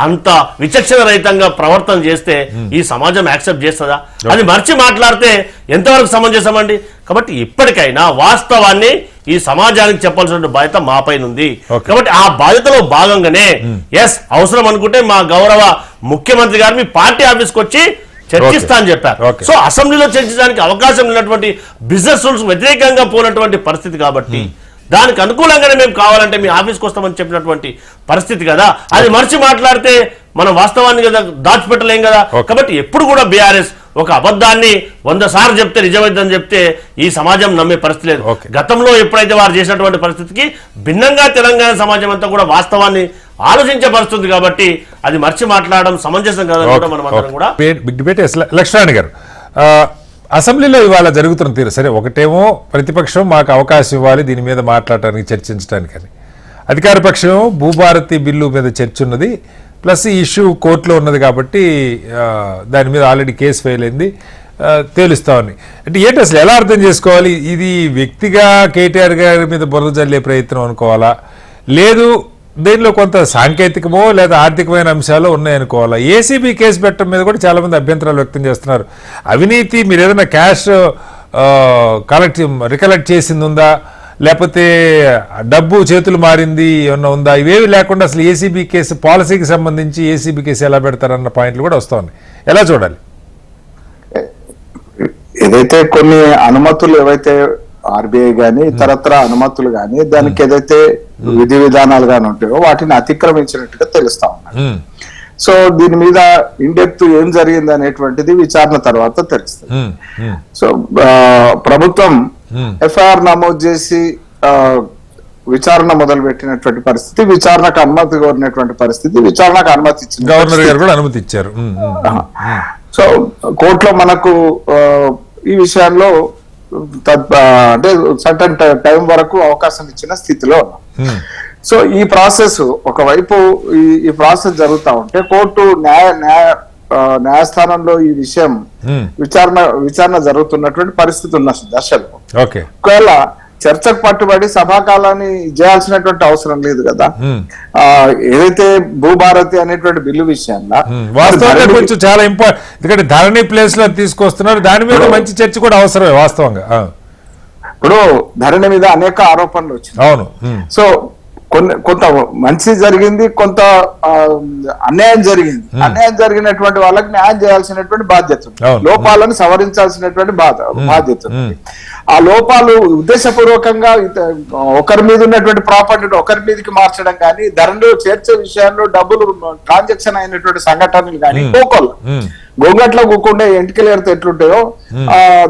అంత విచక్షణ రహితంగా ప్రవర్తన చేస్తే ఈ సమాజం యాక్సెప్ట్ చేస్తుందా? అది మర్చి మాట్లాడితే ఎంతవరకు సమంజసమండి? కాబట్టి ఇప్పటికైనా వాస్తవాన్ని ఈ సమాజానికి చెప్పాల్సిన బాధ్యత మా పైన ఉంది. Okay. కాబట్టి ఆ బాధ్యతలో భాగంగానే ఎస్ అవసరం అనుకుంటే మా గౌరవ ముఖ్యమంత్రి గారు మీ పార్టీ ఆఫీస్కి వచ్చి చర్చిస్తా అని చెప్పారు. Okay. సో అసెంబ్లీలో చర్చించడానికి అవకాశం లేనటువంటి బిజినెస్ రూల్స్ వ్యతిరేకంగా పోయినటువంటి పరిస్థితి కాబట్టి దానికి అనుకూలంగానే మేము కావాలంటే మీ ఆఫీస్కి వస్తామని చెప్పినటువంటి పరిస్థితి కదా. అది మర్చి మాట్లాడితే మనం వాస్తవాన్ని కదా దాచిపెట్టలేం కదా. Okay. కాబట్టి ఎప్పుడు కూడా బీఆర్ఎస్ ఒక అబద్ధాన్ని 100 సార్లు చెప్తే నిజమైందని చెప్తే ఈ సమాజం నమ్మే పరిస్థితి లేదు. Okay. గతంలో ఎప్పుడైతే వారు చేసినటువంటి పరిస్థితికి భిన్నంగా తెలంగాణ సమాజం అంతా కూడా వాస్తవాన్ని ఆలోచించే పరిస్థితి కాబట్టి అది మర్చి మాట్లాడడం సమంజసం కాదని కూడా మనం అందరం కూడా బిగ్ డిబేట్. లక్ష్మణ్ గారు, అసెంబ్లీలో ఇవాళ జరుగుతున్న తీరు సరే, ఒకటేమో ప్రతిపక్షం మాకు అవకాశం ఇవ్వాలి దీని మీద మాట్లాడటానికి చర్చించడానికి అని, అధికార పక్షం భూభారతి బిల్లు మీద చర్చ ఉన్నది, ప్లస్ ఈ ఇష్యూ కోర్టులో ఉన్నది కాబట్టి దాని మీద ఆల్రెడీ కేసు ఫైల్ అయింది, తేలుస్తామని. అంటే ఏంటి అసలు ఎలా అర్థం చేసుకోవాలి? ఇది వ్యక్తిగా కేటీఆర్ గారి మీద బురద జల్లే ప్రయత్నం అనుకోవాలా, లేదు దీనిలో కొంత సాంకేతికమో లేదా ఆర్థికమైన అంశాలు ఉన్నాయనుకోవాలా? ఏసీబీ కేసు పెట్టడం మీద కూడా చాలా మంది అభ్యంతరాలు వ్యక్తం చేస్తున్నారు. అవినీతి మీరు ఏదైనా క్యాష్ రికలెక్ట్ చేసింది ఉందా, లేకపోతే డబ్బు చేతులు మారింది ఏమన్నా ఉందా, ఇవేవి లేకుండా అసలు ఏసీబీ కేసు పాలసీకి సంబంధించి ఏసీబీ కేసు ఎలా పెడతారన్న పాయింట్లు కూడా వస్తూ ఉన్నాయి. ఎలా చూడాలి? ఏదైతే కొన్ని అనుమతులు ఏవైతే ఆర్బీఐ గాని ఇతరత్ర అనుమతులు గాని దానికి ఏదైతే విధి విధానాలు గాని ఉంటాయో వాటిని అతిక్రమించినట్టుగా తెలుస్తా ఉన్నారు. సో దీని మీద ఇండెప్త్ ఏం జరిగింది అనేటువంటిది విచారణ తర్వాత తెలుస్తుంది. సో ప్రభుత్వం ఎఫ్ఐఆర్ నమోదు చేసి విచారణ మొదలు పెట్టినటువంటి పరిస్థితి, విచారణకు అనుమతి కోరినటువంటి పరిస్థితి, విచారణకు అనుమతి ఇచ్చింది, గవర్నర్ గారు కూడా అనుమతి ఇచ్చారు. సో కోర్టులో మనకు ఈ విషయాల్లో అంటే సర్టన్ టైం వరకు అవకాశం ఇచ్చిన స్థితిలో ఉన్నాం. సో ఈ ప్రాసెస్ ఒకవైపు ఈ ప్రాసెస్ జరుగుతా ఉంటే కోర్టు న్యాయస్థానంలో ఈ విషయం విచారణ జరుగుతున్నటువంటి పరిస్థితి ఉన్న దశలో ఒకవేళ చర్చకు పట్టుబడి సభాకాలాన్ని చేయాల్సినటువంటి అవసరం లేదు కదా. ఏదైతే భూభారతి అనేటువంటి బిల్లు విషయంలో వాస్తవంగా కొంచెం చాలా ఇంపార్టెంట్, ఎందుకంటే ధరణి ప్లేస్ లో తీసుకొస్తున్నారు, దాని మీద మంచి చర్చ కూడా అవసరమే వాస్తవంగా. ఇప్పుడు ధరణి మీద అనేక ఆరోపణలు వచ్చినాయి. అవును. సో కొంత మంచి జరిగింది, కొంత అన్యాయం జరిగింది. అన్యాయం జరిగినటువంటి వాళ్ళకి న్యాయం చేయాల్సినటువంటి బాధ్యత ఉంది, లోపాలను సవరించాల్సినటువంటి బాధ్యత ఉంది. ఆ లోపాలు ఉద్దేశపూర్వకంగా ఒకరి మీద ఉన్నటువంటి ప్రాపర్టీని ఒకరి మీదకి మార్చడం కానీ, ధరలో చేర్చే విషయాల్లో డబ్బులు ట్రాన్సాక్షన్ అయినటువంటి సంఘటనలు కానీ పోకోళ్ళు గొంగట్లో కూకుండా ఎంటికలు ఎడితే ఎట్లుంటాయో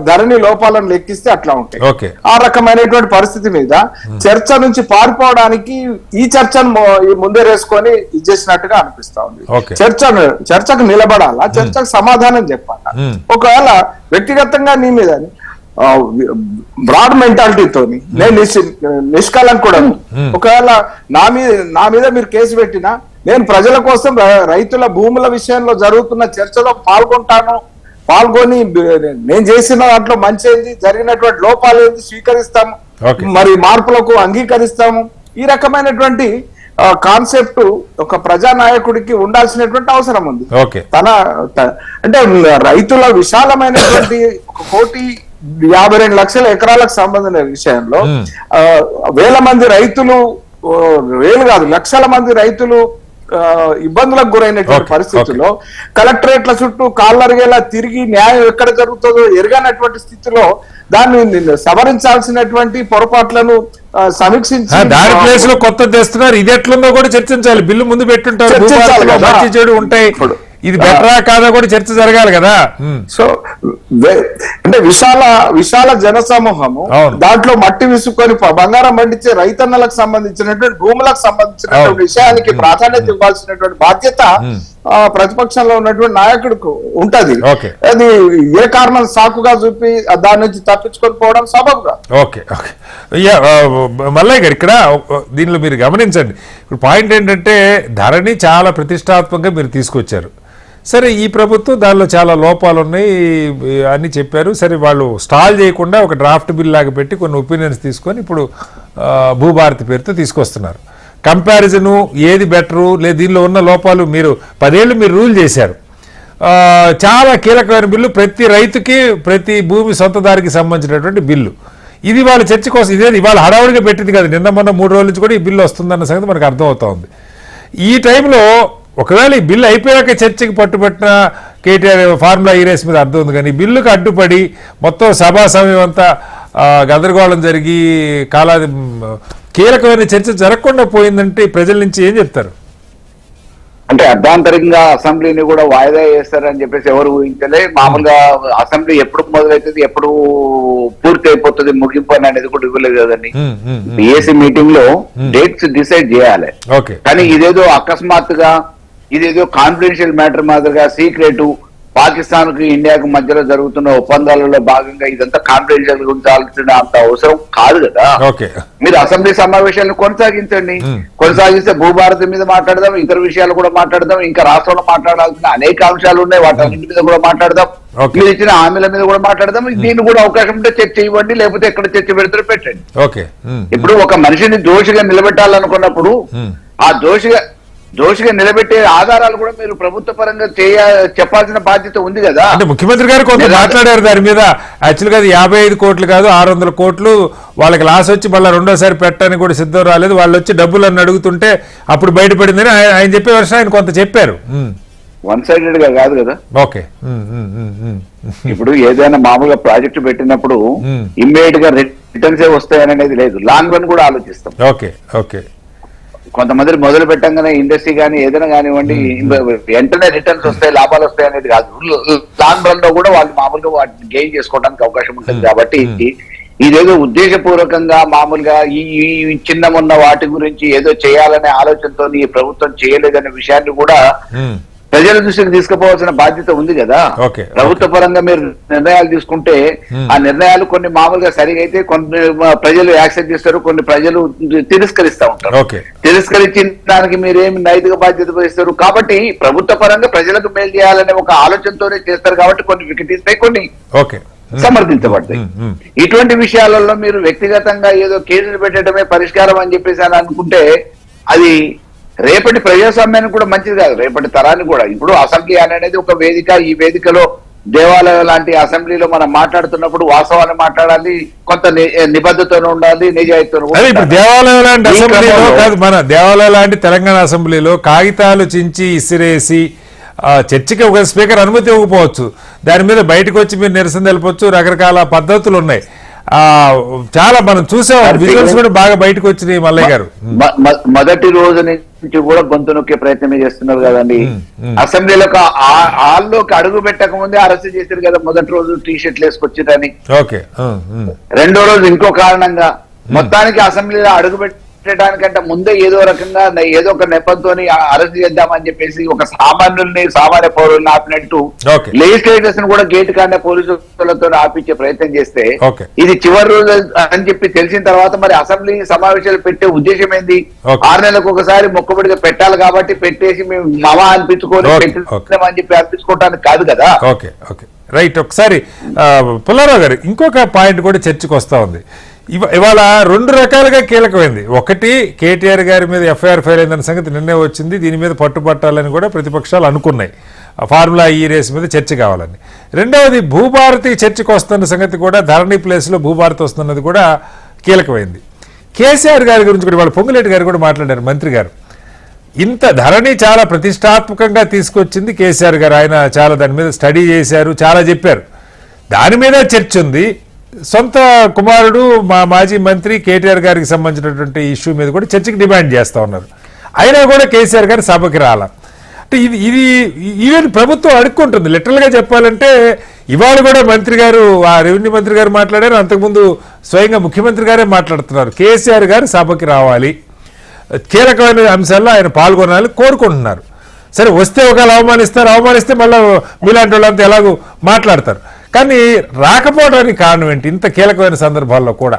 ధరణి లోపాలను లెక్కిస్తే అట్లా ఉంటాయి. ఆ రకమైనటువంటి పరిస్థితి మీద చర్చ నుంచి పారిపోవడానికి ఈ చర్చను ముందే వేసుకొని ఇచ్చేసినట్టుగా అనిపిస్తా ఉంది. చర్చకు నిలబడాలా, చర్చకు సమాధానం చెప్పాలా. ఒకవేళ వ్యక్తిగతంగా నీ మీద బ్రాడ్ మెంటాలిటీతో నేను నిష్కలంకుడను, ఒకవేళ నా మీద మీరు కేసు పెట్టినా నేను ప్రజల కోసం రైతుల భూముల విషయంలో జరుగుతున్న చర్చలో పాల్గొని నేను చేసిన దాంట్లో మంచి ఏంది, జరిగినటువంటి లోపాలు ఏంది స్వీకరిస్తాము, మరి మార్పులకు అంగీకరిస్తాము. ఈ రకమైనటువంటి కాన్సెప్ట్ ఒక ప్రజానాయకుడికి ఉండాల్సినటువంటి అవసరం ఉంది. అంటే రైతుల విశాలమైనటువంటి 1,52,00,000 ఎకరాలకు సంబంధించిన విషయంలో వేల మంది రైతులు, వేలు కాదు లక్షల మంది రైతులు ఇబ్బందులకు గురైనటువంటి Okay, పరిస్థితుల్లో కలెక్టరేట్ల చుట్టూ కాళ్ళరిగేలా తిరిగి న్యాయం ఎక్కడ జరుగుతుందో ఎరగనటువంటి స్థితిలో దాన్ని సవరించాల్సినటువంటి పొరపాట్లను సమీక్షించి దాని ప్లేస్ లో కొత్త తెస్తున్నారు, ఇది ఎట్లుందో కూడా చర్చించాలి. బిల్లు ముందు పెట్టుంటారు, చర్చించాలి భూభారతిలో కదా. మంచి చెడు ఉంటాయి, ఇప్పుడు ఇది బెటరా కాదా కూడా చర్చ జరగాలి కదా. సో అంటే విశాల జన సమూహము అవును. దాంట్లో మట్టి విసుకొని బంగారం పండించే రైతన్నలకు సంబంధించినటువంటి భూములకు సంబంధించినటువంటి అవును. విషయానికి ప్రాధాన్యత ఇవ్వాల్సినటువంటి బాధ్యత ప్రతిపక్షంలో ఉన్నటువంటి నాయకుడికి ఉంటది. ఓకే. అది ఏ కారణం సాకుగా చూపి దాని నుంచి తప్పించుకొని పోవడం సబబుగా. ఓకే ఓకే మల్లయ్య గారు, ఇక్కడ దీనిలో మీరు గమనించండి. ఇప్పుడు పాయింట్ ఏంటంటే ధరణి చాలా ప్రతిష్టాత్మకంగా మీరు తీసుకొచ్చారు. సరే, ఈ ప్రభుత్వం దానిలో చాలా లోపాలు ఉన్నాయి అని చెప్పారు. సరే, వాళ్ళు స్టాల్ చేయకుండా ఒక డ్రాఫ్ట్ బిల్ లాగా పెట్టి కొన్ని ఒపీనియన్స్ తీసుకొని ఇప్పుడు భూభారతి పేరుతో తీసుకొస్తున్నారు. కంపారిజను ఏది బెటరు లేదు, దీనిలో ఉన్న లోపాలు మీరు 10 ఏళ్ళు మీరు రూల్ చేశారు. చాలా కీలకమైన బిల్లు, ప్రతి రైతుకి ప్రతి భూమి సొంతదారికి సంబంధించినటువంటి బిల్లు. ఇది వాళ్ళ చర్చ కోసం, ఇదే ఇవాళ హడావుడిగా పెట్టింది కదా, నిన్న మొన్న 3 రోజుల నుంచి కూడా ఈ బిల్లు వస్తుందన్న సంగతి మనకు అర్థమవుతా ఉంది. ఈ టైంలో ఒకవేళ ఈ బిల్లు అయిపోయాక చర్చకి పట్టుబట్టిన కేటీఆర్ ఫార్ములా ఈ రేస్ మీద అర్థం ఉంది, కానీ బిల్లుకు అడ్డుపడి మొత్తం సభా సమయం అంతా గందరగోళం జరిగి కీలకమైన చర్చ జరగకుండా పోయిందంటే ప్రజల నుంచి ఏం చెప్తారు? అంటే అర్ధాంతరంగా అసెంబ్లీని కూడా వాయిదా వేస్తారని చెప్పేసి ఎవరు ఊహించలే. మామూలుగా అసెంబ్లీ ఎప్పుడు మొదలవుతుంది, ఎప్పుడు పూర్తి అయిపోతుంది, ముగింపు అనేది కూడా ఇవ్వలేదు కదండి. ఏసీ మీటింగ్ లో డేట్స్ డిసైడ్ చేయాలి. ఓకే. కానీ ఇదేదో అకస్మాత్తుగా, ఇదేదో కాన్ఫిడెన్షియల్ మ్యాటర్ మాదిరిగా సీక్రెట్ పాకిస్తాన్ కు ఇండియాకు మధ్యలో జరుగుతున్న ఒప్పందాలలో భాగంగా ఇదంతా కాన్ఫిడెన్షియల్ గా ఉంచాల్సిన అంత అవసరం కాదు కదా. మీరు అసెంబ్లీ సమావేశాలను కొనసాగించండి. కొనసాగిస్తే భూభారతి మీద మాట్లాడదాం, ఇతర విషయాలు కూడా మాట్లాడదాం, ఇంకా రాష్ట్రంలో మాట్లాడాల్సిన అనేక అంశాలు ఉన్నాయి, వాటన్నింటి మీద కూడా మాట్లాడదాం, మీరు ఇచ్చిన హామీల మీద కూడా మాట్లాడదాం. దీన్ని కూడా అవకాశం ఉంటే చర్చ ఇవ్వండి, లేకపోతే ఎక్కడ చర్చ పెడతారో పెట్టండి. ఇప్పుడు ఒక మనిషిని దోషిగా నిలబెట్టాలనుకున్నప్పుడు ఆ దోషిగా నిలబెట్టే ఆధారాలు కూడా మీరు ప్రభుత్వ పరంగా చెప్పాల్సిన బాధ్యత ఉంది కదా. అంటే ముఖ్యమంత్రి గారు కొంత మాట్లాడారు దాని మీద. యాక్చువల్ గా 55 కోట్లు కాదు 600 కోట్లు వాళ్ళకి లాస్ వచ్చి మళ్ళీ రెండోసారి పెట్టడానికి కూడా సిద్ధం రాలేదు, వాళ్ళు వచ్చి డబ్బులు అని అడుగుతుంటే అప్పుడు బయటపడిందని ఆయన చెప్పే వర్షం ఆయన కొంత చెప్పారు. వన్ సైడెడ్ గా కాదు కదా. ఓకే. ఇప్పుడు ఏదైనా మామూలుగా ప్రాజెక్టు పెట్టినప్పుడు ఇమ్మీడియట్ గా రిటర్న్స్ వస్తాయనేది లేదు, లాంగ్ రన్ కూడా ఆలోచిస్తాం. Okay okay. కొంతమంది మొదలు పెట్టంగానే ఇండస్ట్రీ కానీ ఏదైనా కానివ్వండి వెంటనే రిటర్న్స్ వస్తాయి, లాభాలు వస్తాయి అనేది కాదు. లాంగ్ రన్ లో కూడా వాళ్ళు మామూలుగా వాటిని గెయిన్ చేసుకోవడానికి అవకాశం ఉంటుంది. కాబట్టి ఇదేదో ఉద్దేశపూర్వకంగా మామూలుగా ఈ చిన్న ఉన్న వాటి గురించి ఏదో చేయాలనే ఆలోచనతో ఈ ప్రభుత్వం చేయలేదనే విషయాన్ని కూడా ప్రజల దృష్టికి తీసుకుపోవాల్సిన బాధ్యత ఉంది కదా. ప్రభుత్వ పరంగా మీరు నిర్ణయాలు తీసుకుంటే ఆ నిర్ణయాలు కొన్ని మామూలుగా సరిగా అయితే కొన్ని ప్రజలు యాక్సెప్ట్ చేస్తారు, కొన్ని ప్రజలు తిరస్కరిస్తా ఉంటారు. తిరస్కరించిన దానికి మీరేమి నైతిక బాధ్యత వహిస్తారు. కాబట్టి ప్రభుత్వ పరంగా ప్రజలకు మేలు చేయాలనే ఒక ఆలోచనతోనే చేస్తారు. కాబట్టి కొన్ని వికటిస్తాయి, కొన్ని సమర్థించబడతాయి. ఇటువంటి విషయాలలో మీరు వ్యక్తిగతంగా ఏదో కేసులు పెట్టడమే పరిష్కారం అని చెప్పేసి అని అనుకుంటే అది రేపటి ప్రజాస్వామ్యానికి కూడా మంచిది కాదు, రేపటి తరానికి కూడా. ఇప్పుడు అసెంబ్లీ అనేది ఒక వేదిక, ఈ వేదికలో దేవాలయం లాంటి అసెంబ్లీలో మనం మాట్లాడుతున్నప్పుడు వాస్తవాన్ని మాట్లాడాలి, కొంత నిబద్ధతతో ఉండాలి, నిజాయితీతో ఉండాలి. ఇప్పుడు దేవాలయం లాంటి అసెంబ్లీలో కాదు, మన దేవాలయం లాంటి తెలంగాణ అసెంబ్లీలో కాగితాలు చించి ఇసిరేసి చర్చకి ఒక స్పీకర్ అనుమతి ఇవ్వకపోవచ్చు, దాని మీద బయటకు వచ్చి మీరు నిరసన తెలపొచ్చు, రకరకాల పద్ధతులు ఉన్నాయి. చాలా మనం చూసాం, విజువల్స్ కూడా బాగా బయటకు వచ్చినాయి. మల్లయ్య గారు మొదటి రోజు నుంచి కూడా గొంతు నొక్కే ప్రయత్నమే చేస్తున్నారు కదండి. అసెంబ్లీలోకి హాల్లోకి అడుగు పెట్టక ముందే అరెస్ట్ చేశారు కదా మొదటి రోజు టీ-షర్ట్లు వేసుకొచ్చిరని. రెండో రోజు ఇంకో కారణంగా మొత్తానికి అసెంబ్లీలో అడుగు పెట్టడానికంటే ముందే ఏదో రకంగా ఏదో ఒక నెపంతో అరెస్ట్ చేద్దామని చెప్పేసి ఒక సామాన్య పౌరుల్ని ఆపినట్టు లెజిస్లేటర్స్ ని కూడా గేట్ కానే పోలీసులతో ఆపించే ప్రయత్నం చేస్తే ఇది చివరి రోజు అని చెప్పి తెలిసిన తర్వాత మరి అసెంబ్లీ సమావేశాలు పెట్టే ఉద్దేశం ఏంది? 6 నెలలకు ఒకసారి మొక్కబడిగా పెట్టాలి కాబట్టి పెట్టేసి మేము మమ అనిపించుకొని పెట్టినామని చెప్పి అనిపించుకోవడానికి కాదు కదా. Okay okay right. ఒకసారి పుల్లారావు గారు, ఇంకొక పాయింట్ కూడా చర్చకు వస్తా ఉంది. ఇవాళ 2 రకాలుగా కీలకమైంది. ఒకటి, కేటీఆర్ గారి మీద ఎఫ్ఐఆర్ ఫైల్ అయిందన్న సంగతి నిన్నే వచ్చింది, దీని మీద పట్టుబట్టాలని కూడా ప్రతిపక్షాలు అనుకున్నాయి, ఫార్ములా ఈ రేస్ మీద చర్చ కావాలని. రెండవది, భూభారతి చర్చకు వస్తున్న సంగతి కూడా, ధరణి ప్లేస్లో భూభారతి వస్తున్నది కూడా కీలకమైంది. కేసీఆర్ గారి గురించి కూడా వాళ్ళ పొంగులేటి గారు కూడా మాట్లాడారు, మంత్రి గారు. ఇంత ధరణి చాలా ప్రతిష్టాత్మకంగా తీసుకొచ్చింది కేసీఆర్ గారు. ఆయన చాలా దాని మీద స్టడీ చేశారు, చాలా చెప్పారు. దాని మీద చర్చ ఉంది. సొంత కుమారుడు మా మాజీ మంత్రి కేటీఆర్ గారికి సంబంధించినటువంటి ఇష్యూ మీద కూడా చర్చకి డిమాండ్ చేస్తూ ఉన్నారు. అయినా కూడా కేసీఆర్ గారు సభకి రాల. అంటే ఇది ఈవెన్ ప్రభుత్వం అడుక్కుంటుంది. లిటరల్గా చెప్పాలంటే ఇవాళ కూడా మంత్రి గారు, ఆ రెవెన్యూ మంత్రి గారు మాట్లాడారు, అంతకుముందు స్వయంగా ముఖ్యమంత్రి గారే మాట్లాడుతున్నారు. కేసీఆర్ గారు సభకి రావాలి, కీలకమైన అంశాల్లో ఆయన పాల్గొనాలని కోరుకుంటున్నారు. సరే, వస్తే ఒకవేళ అవమానిస్తే మళ్ళీ మీలాంటి వాళ్ళంతా ఎలాగో మాట్లాడతారు. కానీ రాకపోవడానికి కారణం ఏంటి ఇంత కీలకమైన సందర్భాల్లో కూడా?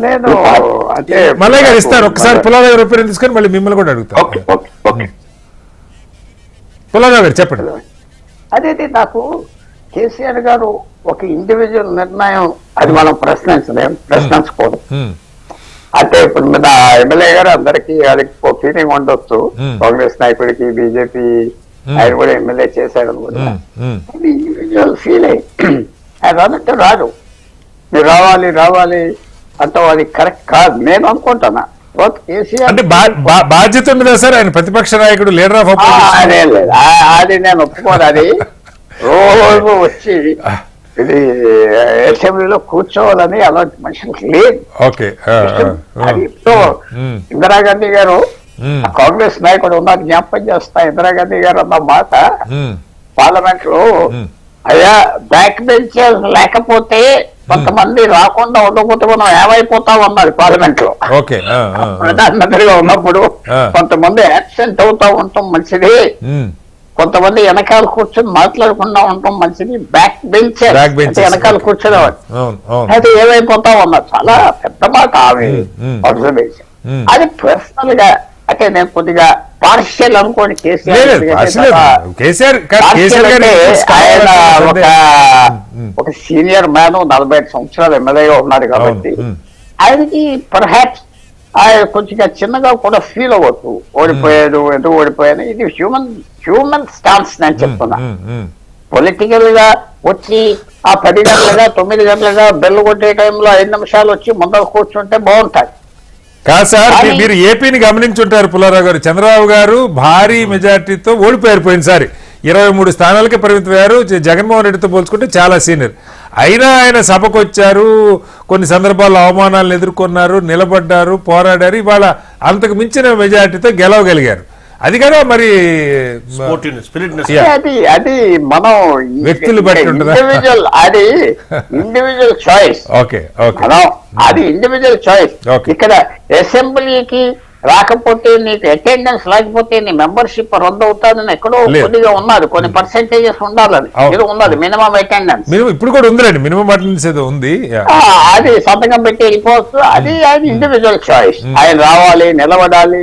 నేను అంటే మల్లయ్య గారు ఇస్తారు, ఒక్కసారి పుల్లారావు గారు ఒపీనియన్ తీసుకొని మళ్ళీ మిమ్మల్ని కూడా అడుగుతారు. పుల్లారావు గారు చెప్పండి. అదే నాకు కేసీఆర్ గారు ఒక ఇండివిజువల్ నిర్ణయం అది మనం ప్రశ్నించకూడదు. అంటే ఇప్పుడు మీద ఎమ్మెల్యే గారు అందరికీ అది ఫీలింగ్ ఉండొచ్చు, కాంగ్రెస్ నాయకుడికి, బీజేపీ ఆయన కూడా ఎమ్మెల్యే చేశాడు అనుకుంటా. ఇండివిజువల్ ఫీల్ ఆయన రానంటే రాడు, మీరు రావాలి అంటూ అది కరెక్ట్ కాదు నేను అనుకుంటున్నా. అంటే బాధ్యత ఉండదా సార్? ఆయన ప్రతిపక్ష నాయకుడు, లీడర్ ఆఫ్ అదే లేదు, అది నేను ఒప్పుకోను. అది రోజు వచ్చి ఇది అసెంబ్లీలో కూర్చోవాలని అలాంటి మనుషులకు లేదు. ఇందిరాగాంధీ గారు కాంగ్రెస్ నాయకుడు ఉన్నారు, జ్ఞాపకం చేస్తా. ఇందిరాగాంధీ గారు అన్న మాట పార్లమెంట్ లో, అయ్యా బ్యాక్ బెంచర్స్ లేకపోతే కొంతమంది రాకుండా ఉండకపోతే మనం ఏమైపోతాం అన్నారు పార్లమెంట్ లో. ప్రధానమంత్రిగా ఉన్నప్పుడు కొంతమంది యాబ్సెంట్ అవుతా ఉంటాం మంచిది, కొంతమంది వెనకాల కూర్చొని మాట్లాడకుండా ఉండటం మంచిది, బ్యాక్ బెంచర్ వెనకాల కూర్చునేవాడు, అయితే ఏమైపోతాం అన్నారు. చాలా పెద్ద మాట ఆమె అబ్జర్వేషన్. అది పర్సనల్ గా అంటే నేను కొద్దిగా పార్షియల్ అనుకోండి. ఆయన ఒక సీనియర్ మ్యాన్, 45 సంవత్సరాలు ఎమ్మెల్యేగా ఉన్నాడు కాబట్టి ఆయనకి పర్హాప్స్ ఆయన కొంచెం చిన్నగా కూడా ఫీల్ అవ్వచ్చు, ఓడిపోయాడు, ఎందుకు ఓడిపోయాను. ఇది హ్యూమన్ స్టాన్స్ నేను చెప్తున్నా. పొలిటికల్ గా వచ్చి ఆ 10 గంటలుగా 9 గంటలుగా బెల్ కొట్టే టైంలో 5 నిమిషాలు వచ్చి ముందర కూర్చుంటే బాగుంటాయి. కాదు సార్, మీరు ఏపీని గమనించుంటారు పుల్లారావు గారు. చంద్రబాబు గారు భారీ మెజార్టీతో ఓడిపోయారు పోయినసారి, 23 స్థానాలకే పరిమితమయ్యారు. జగన్మోహన్ రెడ్డితో పోల్చుకుంటే చాలా సీనియర్. అయినా ఆయన సభకు వచ్చారు, కొన్ని సందర్భాల్లో అవమానాలను ఎదుర్కొన్నారు, నిలబడ్డారు, పోరాడారు. ఇవాళ అంతకు మించిన మెజార్టీతో గెలవగలిగారు. అది కదా మరి అది మనం వ్యక్తులు బట్టి ఉంటుందా? అది ఇండివిజువల్ చాయిస్. అది ఇండివిజువల్ చాయిస్. ఇక్కడ అసెంబ్లీకి రాకపోతే నీకు అటెండెన్స్ లేకపోతే నీ మెంబర్షిప్ రద్దు అవుతాదని ఎక్కడో కొద్దిగా ఉన్నది, కొన్ని పర్సెంటేజెస్ ఉండాలని ఇది ఉన్నది, మినిమం అటెండెన్స్. ఇప్పుడు కూడా ఉందండి, మినిమం అటెండెన్స్ ఏదో ఉంది, అది సంతకం పెట్టి వెళ్ళిపోవచ్చు. అది ఆయన ఇండివిజువల్ చాయిస్. ఆయన రావాలి, నిలబడాలి.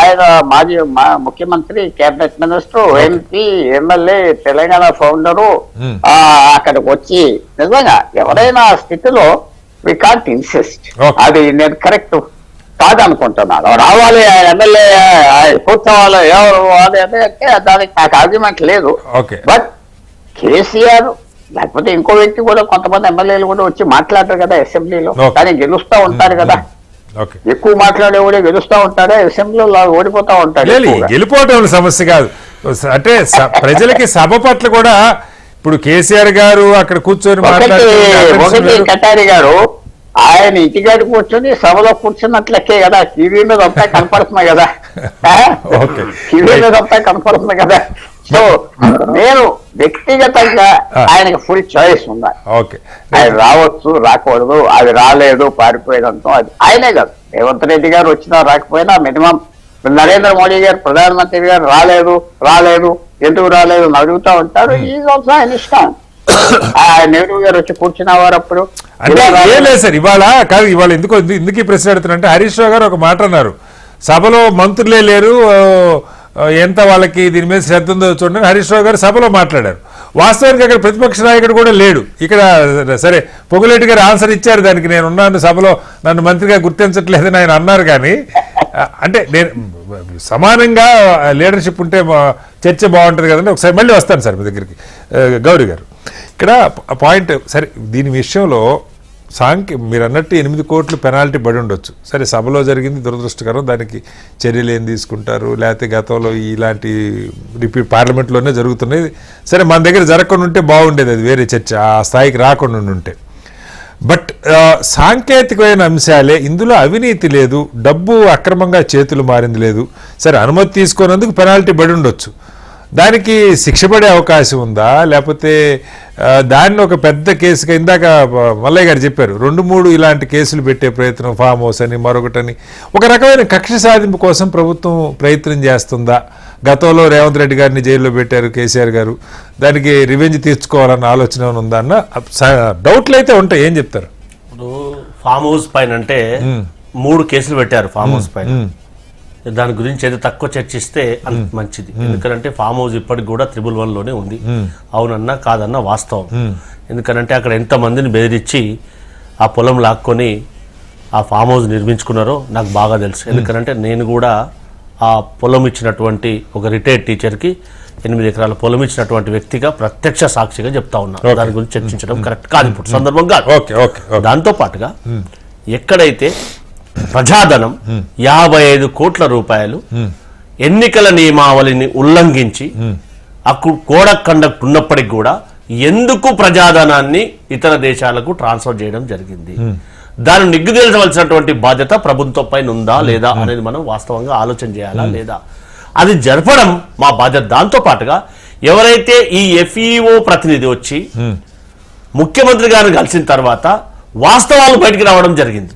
ఆయన మాజీ ముఖ్యమంత్రి, cabinet minister, MP, MLA, Telangana founder, అక్కడికి వచ్చి నిజంగా ఎవరైనా స్థితిలో వి కాంట్ ఇన్సిస్ట్. అది నేను కరెక్ట్ కాదనుకుంటున్నాను. రావాలి, ఎమ్మెల్యే కూర్చోవాలి, ఎవరు అంటే దానికి నాకు ఆర్గ్యుమెంట్ లేదు. బట్ కేసీఆర్ లేకపోతే ఇంకో వ్యక్తి కూడా, కొంతమంది ఎమ్మెల్యేలు కూడా వచ్చి మాట్లాడరు కదా అసెంబ్లీలో, కానీ గెలుస్తూ ఉంటారు కదా. ఎక్కువ మాట్లాడే కూడా గెలుస్తూ ఉంటారే, అసెంబ్లీలో ఓడిపోతా ఉంటాడు. గెలిపోవటం సమస్య కాదు. అంటే ప్రజలకి సభ పట్ల కూడా ఇప్పుడు కేసీఆర్ గారు అక్కడ కూర్చొని మాట్లాడుతూ, కటారి గారు ఆయన ఇంటికాడ కూర్చొని సభలో కూర్చున్నట్లకే కదా, టీవీ మీద అంతా కనపడుతున్నాయి కదా, టీవీ మీద అంతా కనపడుతున్నాయి కదా. సో నేను వ్యక్తిగతంగా ఆయనకి ఫుల్ చాయిస్ ఉందా. ఆయన రావచ్చు, రాకూడదు, అది రాలేదు, పారిపోయేదంతా అది ఆయనే కాదు. రేవంత్ రెడ్డి గారు వచ్చినా రాకపోయినా మినిమం నరేంద్ర మోడీ గారు, ప్రధానమంత్రి గారు రాలేదు ఎందుకు రాలేదు అని అడుగుతా ఉంటారు. ఈ ఆల్సో ఆయన ఇష్టం. నెహ్రూ గారు వచ్చి కూర్చున్నవారు అప్పుడు. అంటే ఏం లేదు సార్, ఇవాళ ఎందుకు ఈ ప్రశ్న అడుగుతున్నా, హరీష్ రావు గారు ఒక మాట అన్నారు, సభలో మంత్రులే లేరు, ఎంత వాళ్ళకి దీని మీద శ్రద్ధ ఉందో చూడండి. హరీష్ రావు గారు సభలో మాట్లాడారు. వాస్తవానికి అక్కడ ప్రతిపక్ష నాయకుడు కూడా లేడు. ఇక్కడ సరే పొంగులేటి గారు ఆన్సర్ ఇచ్చారు దానికి, నేను ఉన్నాను సభలో, నన్ను మంత్రిగా గుర్తించట్లేదని ఆయన అన్నారు. కానీ అంటే నేను సమానంగా లీడర్షిప్ ఉంటే చర్చ బాగుంటుంది కదండి. ఒకసారి మళ్ళీ వస్తాను సార్ మీ దగ్గరికి. గౌరీ గారు, ఇక్కడ పాయింట్ సరే, దీని విషయంలో మీరు అన్నట్టు 8 కోట్లు పెనాల్టీ పడి ఉండొచ్చు. సరే, సభలో జరిగింది దురదృష్టకరం, దానికి చర్యలు ఏం తీసుకుంటారు, లేకపోతే గతంలో ఇలాంటి రిపీట్ పార్లమెంట్లోనే జరుగుతున్నాయి. సరే, మన దగ్గర జరగకుండా ఉంటే బాగుండేది, అది వేరే చర్చ, ఆ స్థాయికి రాకుండా ఉంటే. బట్ సాంకేతికమైన అంశాలే, ఇందులో అవినీతి లేదు, డబ్బు అక్రమంగా చేతులు మారింది లేదు. సరే, అనుమతి తీసుకున్నందుకు పెనాల్టీ పడి ఉండొచ్చు, దానికి శిక్ష పడే అవకాశం ఉందా, లేకపోతే దాన్ని ఒక పెద్ద కేసుగా, ఇందాక మల్లయ్య గారు చెప్పారు 2-3 ఇలాంటి కేసులు పెట్టే ప్రయత్నం, ఫామ్ హౌస్ అని మరొకటని, ఒక రకమైన కక్ష సాధింపు కోసం ప్రభుత్వం ప్రయత్నం చేస్తుందా? గతంలో రేవంత్ రెడ్డి గారిని జైల్లో పెట్టారు కేసీఆర్ గారు, దానికి రివెంజ్ తీర్చుకోవాలన్న ఆలోచన ఉందా అన్న డౌట్లు అయితే ఉంటాయి. ఏం చెప్తారు? ఇప్పుడు ఫామ్ హౌస్ పైన అంటే 3 కేసులు పెట్టారు ఫామ్ హౌస్ పైన. దాని గురించి ఏదో తక్కువ చర్చిస్తే అంత మంచిది. ఎందుకంటే ఫామ్ హౌస్ ఇప్పటికి కూడా 111లోనే ఉంది. అవునన్నా కాదన్నా వాస్తవం. ఎందుకంటే అక్కడ ఎంతమందిని బెదిరించి ఆ పొలం లాక్కొని ఆ ఫామ్ హౌస్ నిర్మించుకున్నారో నాకు బాగా తెలుసు. ఎందుకంటే నేను కూడా ఆ పొలం ఇచ్చినటువంటి ఒక రిటైర్డ్ టీచర్కి 8 ఎకరాల పొలం ఇచ్చినటువంటి వ్యక్తిగా ప్రత్యక్ష సాక్షిగా చెప్తా ఉన్నా. దాని గురించి చర్చించడం కరెక్ట్ కాదు ఇప్పుడు సందర్భం కాదు. దాంతో పాటుగా ఎక్కడైతే ప్రజాధనం 55 కోట్ల రూపాయలు ఎన్నికల నియమావళిని ఉల్లంఘించి కోడ్ ఆఫ్ కండక్ట్ ఉన్నప్పటికీ కూడా ఎందుకు ప్రజాధనాన్ని ఇతర దేశాలకు ట్రాన్స్ఫర్ చేయడం జరిగింది, దాన్ని నిగ్గుదేల్చవలసినటువంటి బాధ్యత ప్రభుత్వం పైన ఉందా లేదా అనేది మనం వాస్తవంగా ఆలోచన చేయాలా లేదా, అది జరపడం మా బాధ్యత. దాంతో పాటుగా ఎవరైతే ఈ FEO ప్రతినిధి వచ్చి ముఖ్యమంత్రి గారిని కలిసిన తర్వాత వాస్తవాలు బయటికి రావడం జరిగింది,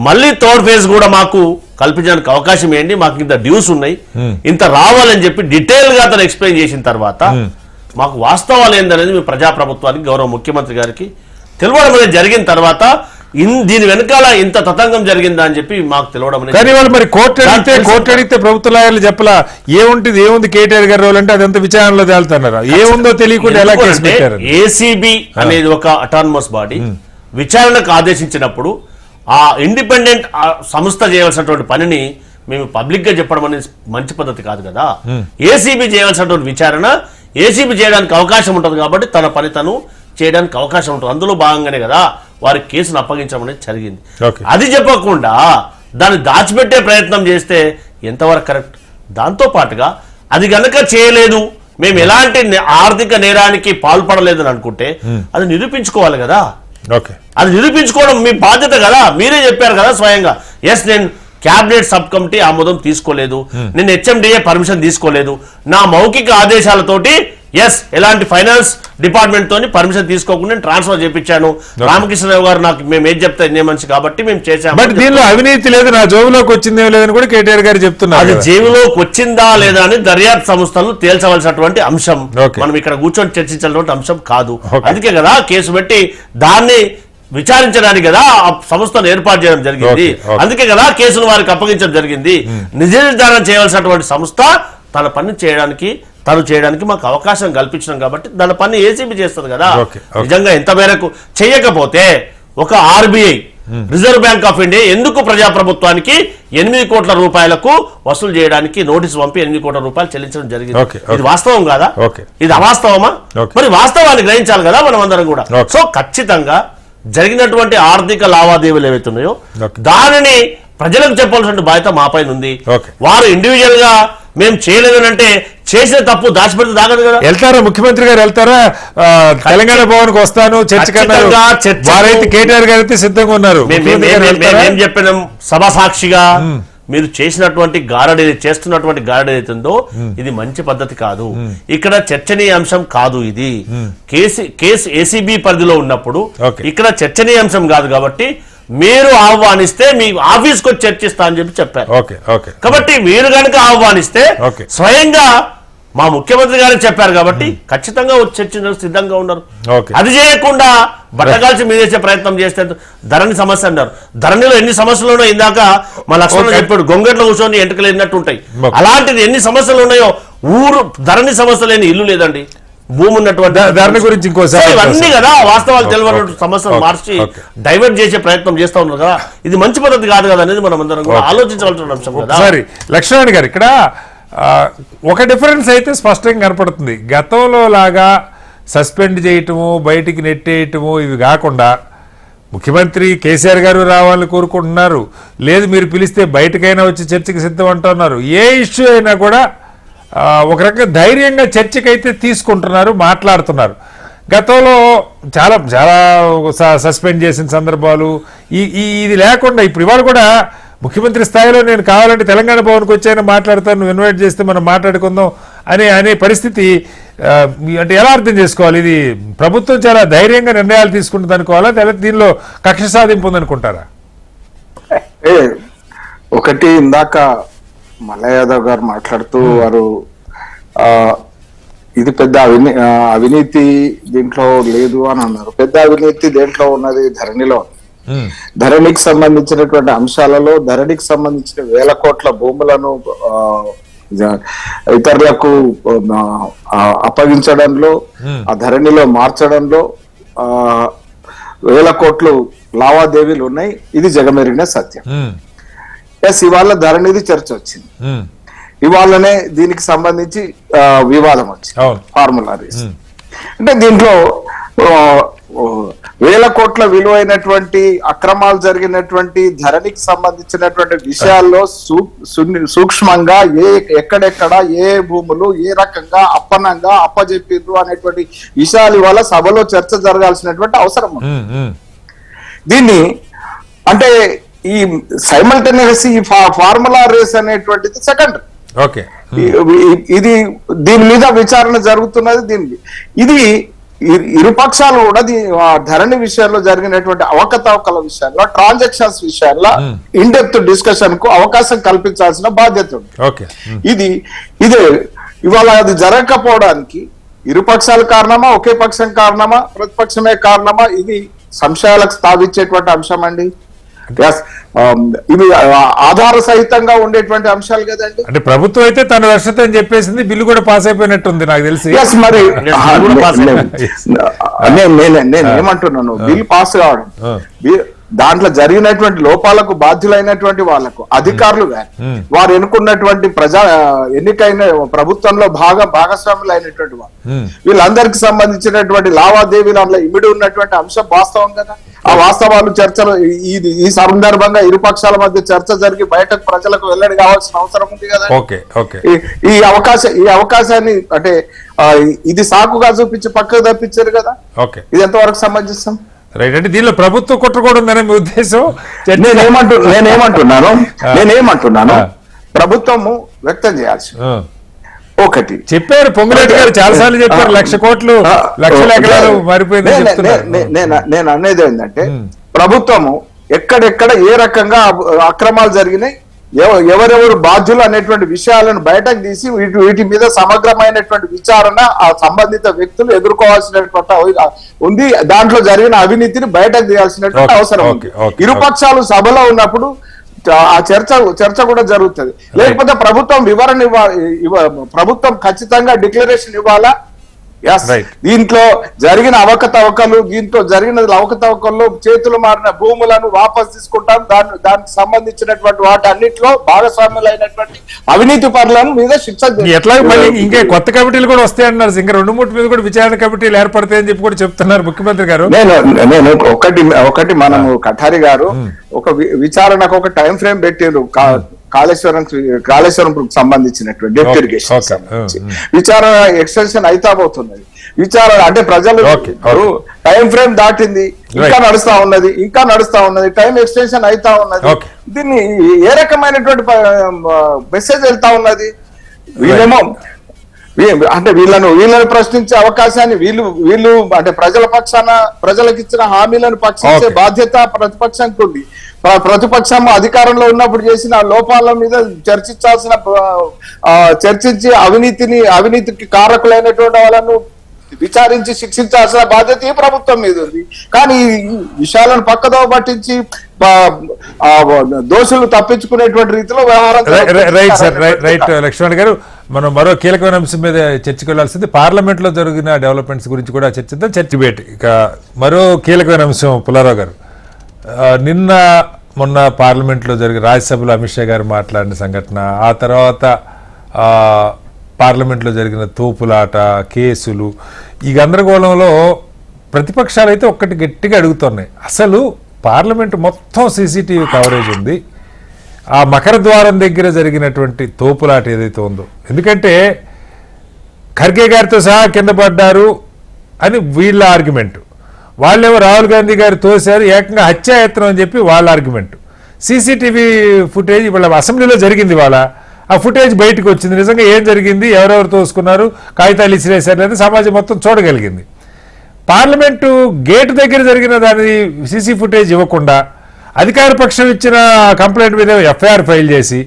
మళ్ళీ థర్డ్ ఫేజ్ కూడా మాకు కల్పించడానికి అవకాశం ఏంటి, మాకు ఇంత డ్యూస్ ఉన్నాయి, ఇంత రావాలని చెప్పి డీటెయిల్ గా అతను ఎక్స్ప్లెయిన్ చేసిన తర్వాత మాకు వాస్తవాలు ఏందనేది మీ ప్రజాప్రభుత్వానికి గౌరవ ముఖ్యమంత్రి గారికి తెలవడం అనేది జరిగిన తర్వాత దీని వెనకాల ఇంత తతంగం జరిగిందా అని చెప్పి మాకు తెలవడం అనేది. మరి కోర్టు అడిగితే ప్రభుత్వ లాయర్లు చెప్పలా ఏముంది కేటీఆర్ గారు రోల్ అంటే అదంతా విచారణలో తేలుతున్నారు, ఏముందో తెలియకుండా ఎలా కేసు పెట్టారు? ఏసీబీ అనేది ఒక అటానమస్ బాడీ విచారణకు ఆదేశించినప్పుడు ఆ ఇండిపెండెంట్ సంస్థ చేయవలసినటువంటి పనిని మేము పబ్లిక్ గా చెప్పడం అనేది మంచి పద్ధతి కాదు కదా. ఏసీబీ చేయవలసినటువంటి విచారణ ఏసీబీ చేయడానికి అవకాశం ఉంటుంది కాబట్టి తన పని తను చేయడానికి అవకాశం ఉంటుంది. అందులో భాగంగానే కదా వారి కేసును అప్పగించడం అనేది జరిగింది. అది చెప్పకుండా దాన్ని దాచిపెట్టే ప్రయత్నం చేస్తే ఎంతవరకు కరెక్ట్? దాంతో పాటుగా అది గనక చేయలేదు, మేము ఎలాంటి ఆర్థిక నేరానికి పాల్పడలేదని అనుకుంటే అది నిరూపించుకోవాలి కదా. అది నిరూపించుకోవడం మీ బాధ్యత కదా. మీరే చెప్పారు కదా స్వయంగా, ఎస్ నేను క్యాబినెట్ సబ్ కమిటీ ఆమోదం తీసుకోలేదు, నేను HMDA పర్మిషన్ తీసుకోలేదు, నా మౌఖిక ఆదేశాలతోటి ఎస్ ఎలాంటి ఫైనాన్స్ డిపార్ట్మెంట్ తోని పర్మిషన్ తీసుకోకుండా ట్రాన్స్ఫర్ చేయించాను. రామకృష్ణరావు గారు నాకు మేము ఏం చెప్తా ఇన్నే మనిషి కాబట్టి మేము చేసాము. బట్ దీనిలో అవినీతి లేదు, నా జోబులోకి వచ్చిందే లేదని కూడా కేటీఆర్ గారు చెప్తున్నారు. అది జేబులోకి వచ్చిందా లేదా అని దర్యాప్తు సంస్థలు తేల్చవలసినటువంటి అంశం, మనం ఇక్కడ కూర్చొని చర్చించాల్సినటువంటి అంశం కాదు. అందుకే కదా కేసు పెట్టి దాన్ని విచారించడానికి కదా ఆ సంస్థను ఏర్పాటు చేయడం జరిగింది. అందుకే కదా కేసును వారికి అప్పగించడం జరిగింది. నిజ నిర్ధారణ చేయవలసినటువంటి సంస్థ తన పని చేయడానికి మాకు అవకాశం కల్పించడం కాబట్టి దాని పని ఏసీబీ చేస్తుంది కదా. నిజంగా ఎంత మేరకు చేయకపోతే ఒక RBI reserve bank of India ఎందుకు ప్రజాప్రభుత్వానికి 8 కోట్ల రూపాయలకు వసూలు చేయడానికి నోటీసు పంపి 8 కోట్ల రూపాయలు చెల్లించడం జరిగింది. ఇది వాస్తవం కాదా? ఇది అవాస్తవమా? మరి వాస్తవాన్ని గ్రహించాలి కదా మనం అందరం కూడా. సో ఖచ్చితంగా జరిగినటువంటి ఆర్థిక లావాదేవీలు ఏవైతే ఉన్నాయో దానిని ప్రజలకు చెప్పాల్సిన బాధ్యత మా పైన ఉంది. వారు ఇండివిజువల్ గా మేము చేయలేదని అంటే చేసిన తప్పు దాచిపెడితే దాగదు కదా. వెళ్తారా ముఖ్యమంత్రి గారు? వెళ్తారా? తెలంగాణ భవన్కి వస్తాను చర్చకైతే కేటీఆర్ గారు అయితే సిద్ధంగా ఉన్నారు. మేము చెప్పినాం సభ సాక్షిగా, మీరు చేస్తున్నటువంటి గారడీ ఏదైతుందో ఇది మంచి పద్ధతి కాదు, ఇక్కడ చర్చనీయాంశం కాదు. ఇది కేసు ఏసీబీ పరిధిలో ఉన్నప్పుడు ఇక్కడ చర్చనీయాంశం కాదు కాబట్టి మీరు ఆహ్వానిస్తే మీ ఆఫీస్కి వచ్చి చర్చిస్తా అని చెప్పారు. కాబట్టి మీరు కనుక ఆహ్వానిస్తే స్వయంగా మా ముఖ్యమంత్రి గారు చెప్పారు కాబట్టి ఖచ్చితంగా వచ్చి చర్చించడానికి సిద్ధంగా ఉన్నారు. అది చేయకుండా బట్టగాల్చి మీదేసే ప్రయత్నం చేస్తే ధరణి సమస్య అన్నారు. ధరణిలో ఎన్ని సమస్యలు ఉన్నాయో ఇందాక మా లక్ష్మణ్ చెప్పాడు, గొంగట్లో కూర్చొని ఎంటకలు ఎన్నట్టు ఉంటాయి. అలాంటిది ఎన్ని సమస్యలు ఉన్నాయో ధరణి సమస్య లేని ఇల్లు లేదండి. భూమి ఉన్నటువంటి ధరణి గురించి ఇంకోసారి ఇవన్నీ కదా వాస్తవాలు తెలియని సమస్యలు మార్చి డైవర్ట్ చేసే ప్రయత్నం చేస్తా ఉన్నారు కదా. ఇది మంచి పద్ధతి కాదు కదా అనేది మనం అందరం కూడా ఆలోచించవలసిన అంశం కదా. సరే లక్ష్మణ్ గారు, ఇక్కడ ఒక డిఫరెన్స్ అయితే స్పష్టంగా కనపడుతుంది. గతంలో లాగా సస్పెండ్ చేయటము, బయటికి నెట్టేయటము ఇవి కాకుండా ముఖ్యమంత్రి కేసీఆర్ గారు రావాలని కోరుకుంటున్నారు, లేదు మీరు పిలిస్తే బయటకైనా వచ్చి చర్చకి సిద్ధం అంటున్నారు. ఏ ఇష్యూ అయినా కూడా ఒక రకంగా ధైర్యంగా చర్చకైతే తీసుకుంటున్నారు, మాట్లాడుతున్నారు. గతంలో చాలా చాలా సస్పెండ్ చేసిన సందర్భాలు ఇది లేకుండా ఇప్పుడు ఇవాళ కూడా ముఖ్యమంత్రి స్థాయిలో నేను కావాలంటే తెలంగాణ భవన్కి వచ్చాయని మాట్లాడతాను, నువ్వు ఇన్వైట్ చేస్తే మనం మాట్లాడుకుందాం అనే పరిస్థితి అంటే ఎలా అర్థం చేసుకోవాలి? ఇది ప్రభుత్వం చాలా ధైర్యంగా నిర్ణయాలు తీసుకుంటుంది అనుకోవాలా, లేదా దీనిలో కక్ష సాధింపు ఉందనుకుంటారా? ఒకటి ఇందాక మల్లయ్య యాదవ్ గారు మాట్లాడుతూ వారు ఇది పెద్ద అవినీతి దీంట్లో లేదు అని అన్నారు. పెద్ద అవినీతి దేంట్లో ఉన్నది? ధరణిలో. ధరణికి సంబంధించినటువంటి అంశాలలో ధరణికి సంబంధించిన 1000 కోట్ల భూములను ఇతరులకు అప్పగించడంలో, ఆ ధరణిలో మార్చడంలో 1000 కోట్లు లావాదేవీలు ఉన్నాయి. ఇది జగమెరిగిన సత్యం. ఎస్, ఇవాళ ధరణిది చర్చ వచ్చింది. ఇవాళనే దీనికి సంబంధించి వివాదం వచ్చింది, ఫార్ములా రేస్. అంటే దీంట్లో 1000 కోట్ల విలువైనటువంటి అక్రమాలు జరిగినటువంటి ధరణికి సంబంధించినటువంటి విషయాల్లో సూక్ష్మంగా ఎక్కడెక్కడ ఏ భూములు ఏ రకంగా అప్పనంగా అప్పజెప్పిండ్రు అనేటువంటి విషయాలు ఇవాళ సభలో చర్చ జరగాల్సినటువంటి అవసరం ఉంది. దీన్ని అంటే ఈ సైమల్టేనియస్ ఈ ఫార్ములా రేస్ అనేటువంటిది సెకండరీ. ఓకే, ఇది దీని మీద విచారణ జరుగుతున్నది. దీనికి ఇది ఇరుపక్షాలు కూడా ధరణి విషయంలో జరిగినటువంటి అవకతవకల విషయాల్లో, ట్రాన్సాక్షన్స్ విషయాల్లో ఇన్ డెప్త్ డిస్కషన్ కు అవకాశం కల్పించాల్సిన బాధ్యత ఉంది. ఇదే ఇవాళ అది జరగకపోవడానికి ఇరుపక్షాల కారణమా, ఒకే పక్షం కారణమా, ప్రతిపక్షమే కారణమా? ఇది సంశయాలకు స్థాపించేటువంటి అంశం అండి. ఇవి ఆధార సహితంగా ఉండేటువంటి అంశాలు కదండి. అంటే ప్రభుత్వం అయితే తన వర్షత అని చెప్పేసింది, బిల్లు కూడా పాస్ అయిపోయినట్టుంది నాకు తెలిసి. మరి నేను ఏమంటున్నాను, బిల్ పాస్ కావడం, దాంట్లో జరిగినటువంటి లోపాలకు బాధ్యులైనటువంటి వాళ్లకు అధికారులు వారు ఎన్నుకున్నటువంటి ఎన్నికైన ప్రభుత్వంలో భాగస్వాములు అయినటువంటి వాళ్ళు, వీళ్ళందరికి సంబంధించినటువంటి లావాదేవీలు అందులో ఇమిడి ఉన్నటువంటి అంశం వాస్తవం కదా. ఆ వాస్తవాలు చర్చలు ఈ సందర్భంగా ఇరుపక్షాల మధ్య చర్చ జరిగి బయటకు ప్రజలకు వెల్లడి కావాల్సిన అవసరం ఉంది కదా. ఈ అవకాశాన్ని అంటే ఇది సాకుగా చూపించి పక్కకు తప్పించారు కదా. ఇది ఎంతవరకు సమంజసం? రైట్. అంటే దీనిలో ప్రభుత్వం కుట్రకూడదనే మీ ఉద్దేశం? నేనేమంటున్నాను ప్రభుత్వము వ్యక్తం చేయాల్సి ఒకటి చెప్పారు. పొంగులేటి గారు చాలా సార్లు చెప్పారు, 1,00,000 కోట్లు 1,00,000 ఎకరాలు మారిపోయింది. నేను అనేది ఏంటంటే ప్రభుత్వము ఎక్కడెక్కడ ఏ రకంగా అక్రమాలు జరిగినాయి, ఎవరెవరు బాధ్యులు అనేటువంటి విషయాలను బయటకు తీసి వీటి మీద సమగ్రమైనటువంటి విచారణ ఆ సంబంధిత వ్యక్తులు ఎదుర్కోవాల్సినటువంటి ఉంది. దాంట్లో జరిగిన అవినీతిని బయటకు తీయాల్సినటువంటి అవసరం ఉంది. ఇరుపక్షాలు సభలో ఉన్నప్పుడు ఆ చర్చ కూడా జరుగుతుంది. లేకపోతే ప్రభుత్వం వివరణ ప్రభుత్వం ఖచ్చితంగా డిక్లరేషన్ ఇవ్వాలా. దీంట్లో జరిగిన అవకతవకల్లో చేతులు మారిన భూములను వాపస్ తీసుకుంటాం, దానికి సంబంధించినటువంటి వాటి అన్నింటిలో భాగస్వాములైనటువంటి అవినీతి పరులను మీద శిక్ష. ఎట్లా ఇంకా కొత్త కమిటీలు కూడా వస్తాయన్నారు, ఇంకా 2-3 మీద కూడా విచారణ కమిటీలు ఏర్పడతాయని చెప్పి కూడా చెప్తున్నారు ముఖ్యమంత్రి గారు. నేను ఒకటి మనము కఠారి గారు ఒక విచారణకు ఒక టైం ఫ్రేమ్ పెట్టారు. కాళేశ్వరం సంబంధించినటువంటి డెప్త్ ఇరిగేషన్ విచారణ ఎక్స్టెన్షన్ అయితా పోతున్నది. విచారణ అంటే ప్రజలు టైం ఫ్రేమ్ దాటింది, ఇంకా నడుస్తా ఉన్నది, టైం ఎక్స్టెన్షన్ అయితా ఉన్నది. దీన్ని ఏ రకమైనటువంటి మెసేజ్ వెళ్తా ఉన్నది? వీళ్ళేమో అంటే వీళ్ళని ప్రశ్నించే అవకాశాన్ని వీళ్ళు అంటే ప్రజలకు ఇచ్చిన హామీలను పక్షించే బాధ్యత ప్రతిపక్షానికి ఉంది. ప్రతిపక్షం అధికారంలో ఉన్నప్పుడు చేసిన లోపాల మీద చర్చించి అవినీతికి కారకులైనటువంటి వాళ్ళను విచారించి శిక్షించాల్సిన బాధ్యత ఈ ప్రభుత్వం మీద ఉంది. కానీ ఈ విషయాలను పక్కదో పట్టించి దోషులు తప్పించుకునేటువంటి రీతిలో వ్యవహారం. రైట్ లక్ష్మణ్ గారు, మనం మరో కీలకమైన అంశం మీద చర్చకు వెళ్లాల్సింది పార్లమెంట్ లో జరిగిన డెవలప్మెంట్స్ గురించి కూడా చర్చిద్దాం. డిబేట్. ఇక మరో కీలకమైన అంశం పుల్లారావు గారు, మొన్న పార్లమెంట్లో జరిగిన రాజ్యసభలో అమిత్ షా గారు మాట్లాడిన సంఘటన, ఆ తర్వాత పార్లమెంట్లో జరిగిన తోపులాట, కేసులు, ఈ గందరగోళంలో ప్రతిపక్షాలు అయితే ఒక్కటి గట్టిగా అడుగుతున్నాయి, అసలు పార్లమెంట్ మొత్తం సీసీటీవీ కవరేజ్ ఉంది. ఆ మకర ద్వారం దగ్గర జరిగినటువంటి తోపులాట ఏదైతే ఉందో, ఎందుకంటే ఖర్గే గారితో సహా కింద పడ్డారు అని వీళ్ళ ఆర్గ్యుమెంట్, వాళ్ళేమో రాహుల్ గాంధీ గారు తోశారు ఏకంగా హత్యాయత్నం అని చెప్పి వాళ్ళ ఆర్గ్యుమెంట్. సీసీటీవీ ఫుటేజ్ వాళ్ళ అసెంబ్లీలో జరిగింది, వాళ్ళ ఆ ఫుటేజ్ బయటకు వచ్చింది. నిజంగా ఏం జరిగింది, ఎవరెవరు తోసుకున్నారు, కాగితాలు ఇసిరేశారు లేదా సమాజం మొత్తం చూడగలిగింది. పార్లమెంటు గేటు దగ్గర జరిగిన దాని సీసీ ఫుటేజ్ ఇవ్వకుండా అధికార పక్షం ఇచ్చిన కంప్లైంట్ మీద ఎఫ్ఐఆర్ ఫైల్ చేసి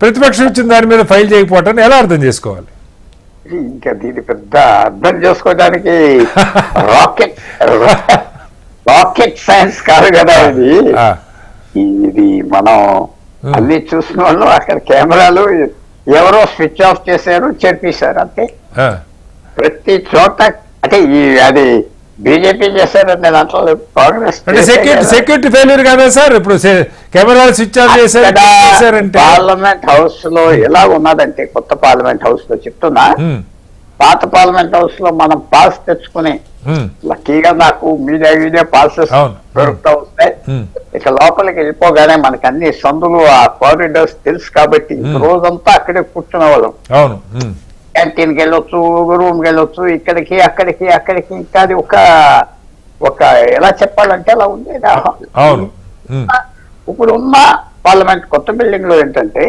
ప్రతిపక్షం ఇచ్చిన దాని మీద ఫైల్ చేయకపోవటాన్ని ఎలా అర్థం చేసుకోవాలి? ఇంకా దీన్ని పెద్ద అర్థం చేసుకోవడానికి రాకెట్ సైన్స్ కాదు కదా ఇది. ఇది మనం అన్ని చూసిన వాళ్ళు అక్కడ కెమెరాలు ఎవరో స్విచ్ ఆఫ్ చేశారు, చెప్పేశారు అంతే. ప్రతి చోట అంటే అది బీజేపీ చేశారంటే దాంట్లో కాంగ్రెస్ సెక్యూరిటీ ఫెయిల్యూర్ కదా సార్. ఇప్పుడు కెమెరాలు స్విచ్ ఆఫ్ చేశారంటే పార్లమెంట్ హౌస్ లో ఎలా ఉన్నదంటే, కొత్త పార్లమెంట్ హౌస్ లో చెప్తున్నా, పాత పార్లమెంట్ హౌస్ లో మనం పాస్ తెచ్చుకుని లక్కీగా నాకు మీడియా పాసెస్ దొరుకుతూ వస్తాయి. ఇక లోపలికి వెళ్ళిపోగానే మనకి అన్ని సందులు ఆ కారిడార్స్ తెలుసు కాబట్టి రోజంతా అక్కడే కూర్చునే వాళ్ళం. క్యాంటీన్కి వెళ్ళొచ్చు, రూమ్కి వెళ్ళొచ్చు, ఇక్కడికి అక్కడికి ఇంకా అది ఒక ఎలా చెప్పాలంటే అలా ఉండేది. ఇప్పుడు ఉన్న పార్లమెంట్ కొత్త బిల్డింగ్ లో ఏంటంటే,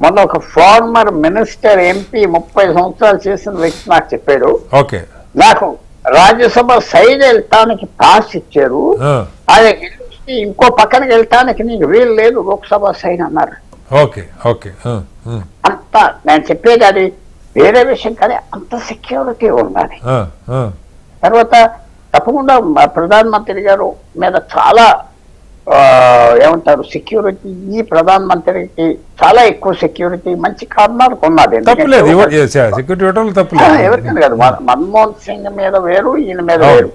మొన్న ఒక ఫార్మర్ మినిస్టర్ ఎంపీ 30 సంవత్సరాలు చేసిన వ్యక్తి నాకు చెప్పాడు, నాకు రాజ్యసభ సైడ్ వెళ్తానికి పాస్ ఇచ్చారు, అది ఇంకో పక్కనకి వెళ్తానికి నీకు వీలు లేదు లోక్సభ సైడ్ అన్నారు. అంత నేను చెప్పేది అది వేరే విషయం కానీ అంత సెక్యూరిటీ ఉన్నది. తర్వాత తప్పకుండా ప్రధానమంత్రి గారు మీద చాలా ఏమంటారు సెక్యూరిటీ, ఈ ప్రధానమంత్రికి చాలా ఎక్కువ సెక్యూరిటీ మంచి కారణాలకు ఉన్నది. ఎవరికైనా కాదు, మన్మోహన్ సింగ్ మీద వేరు, ఈయన మీద వేరు,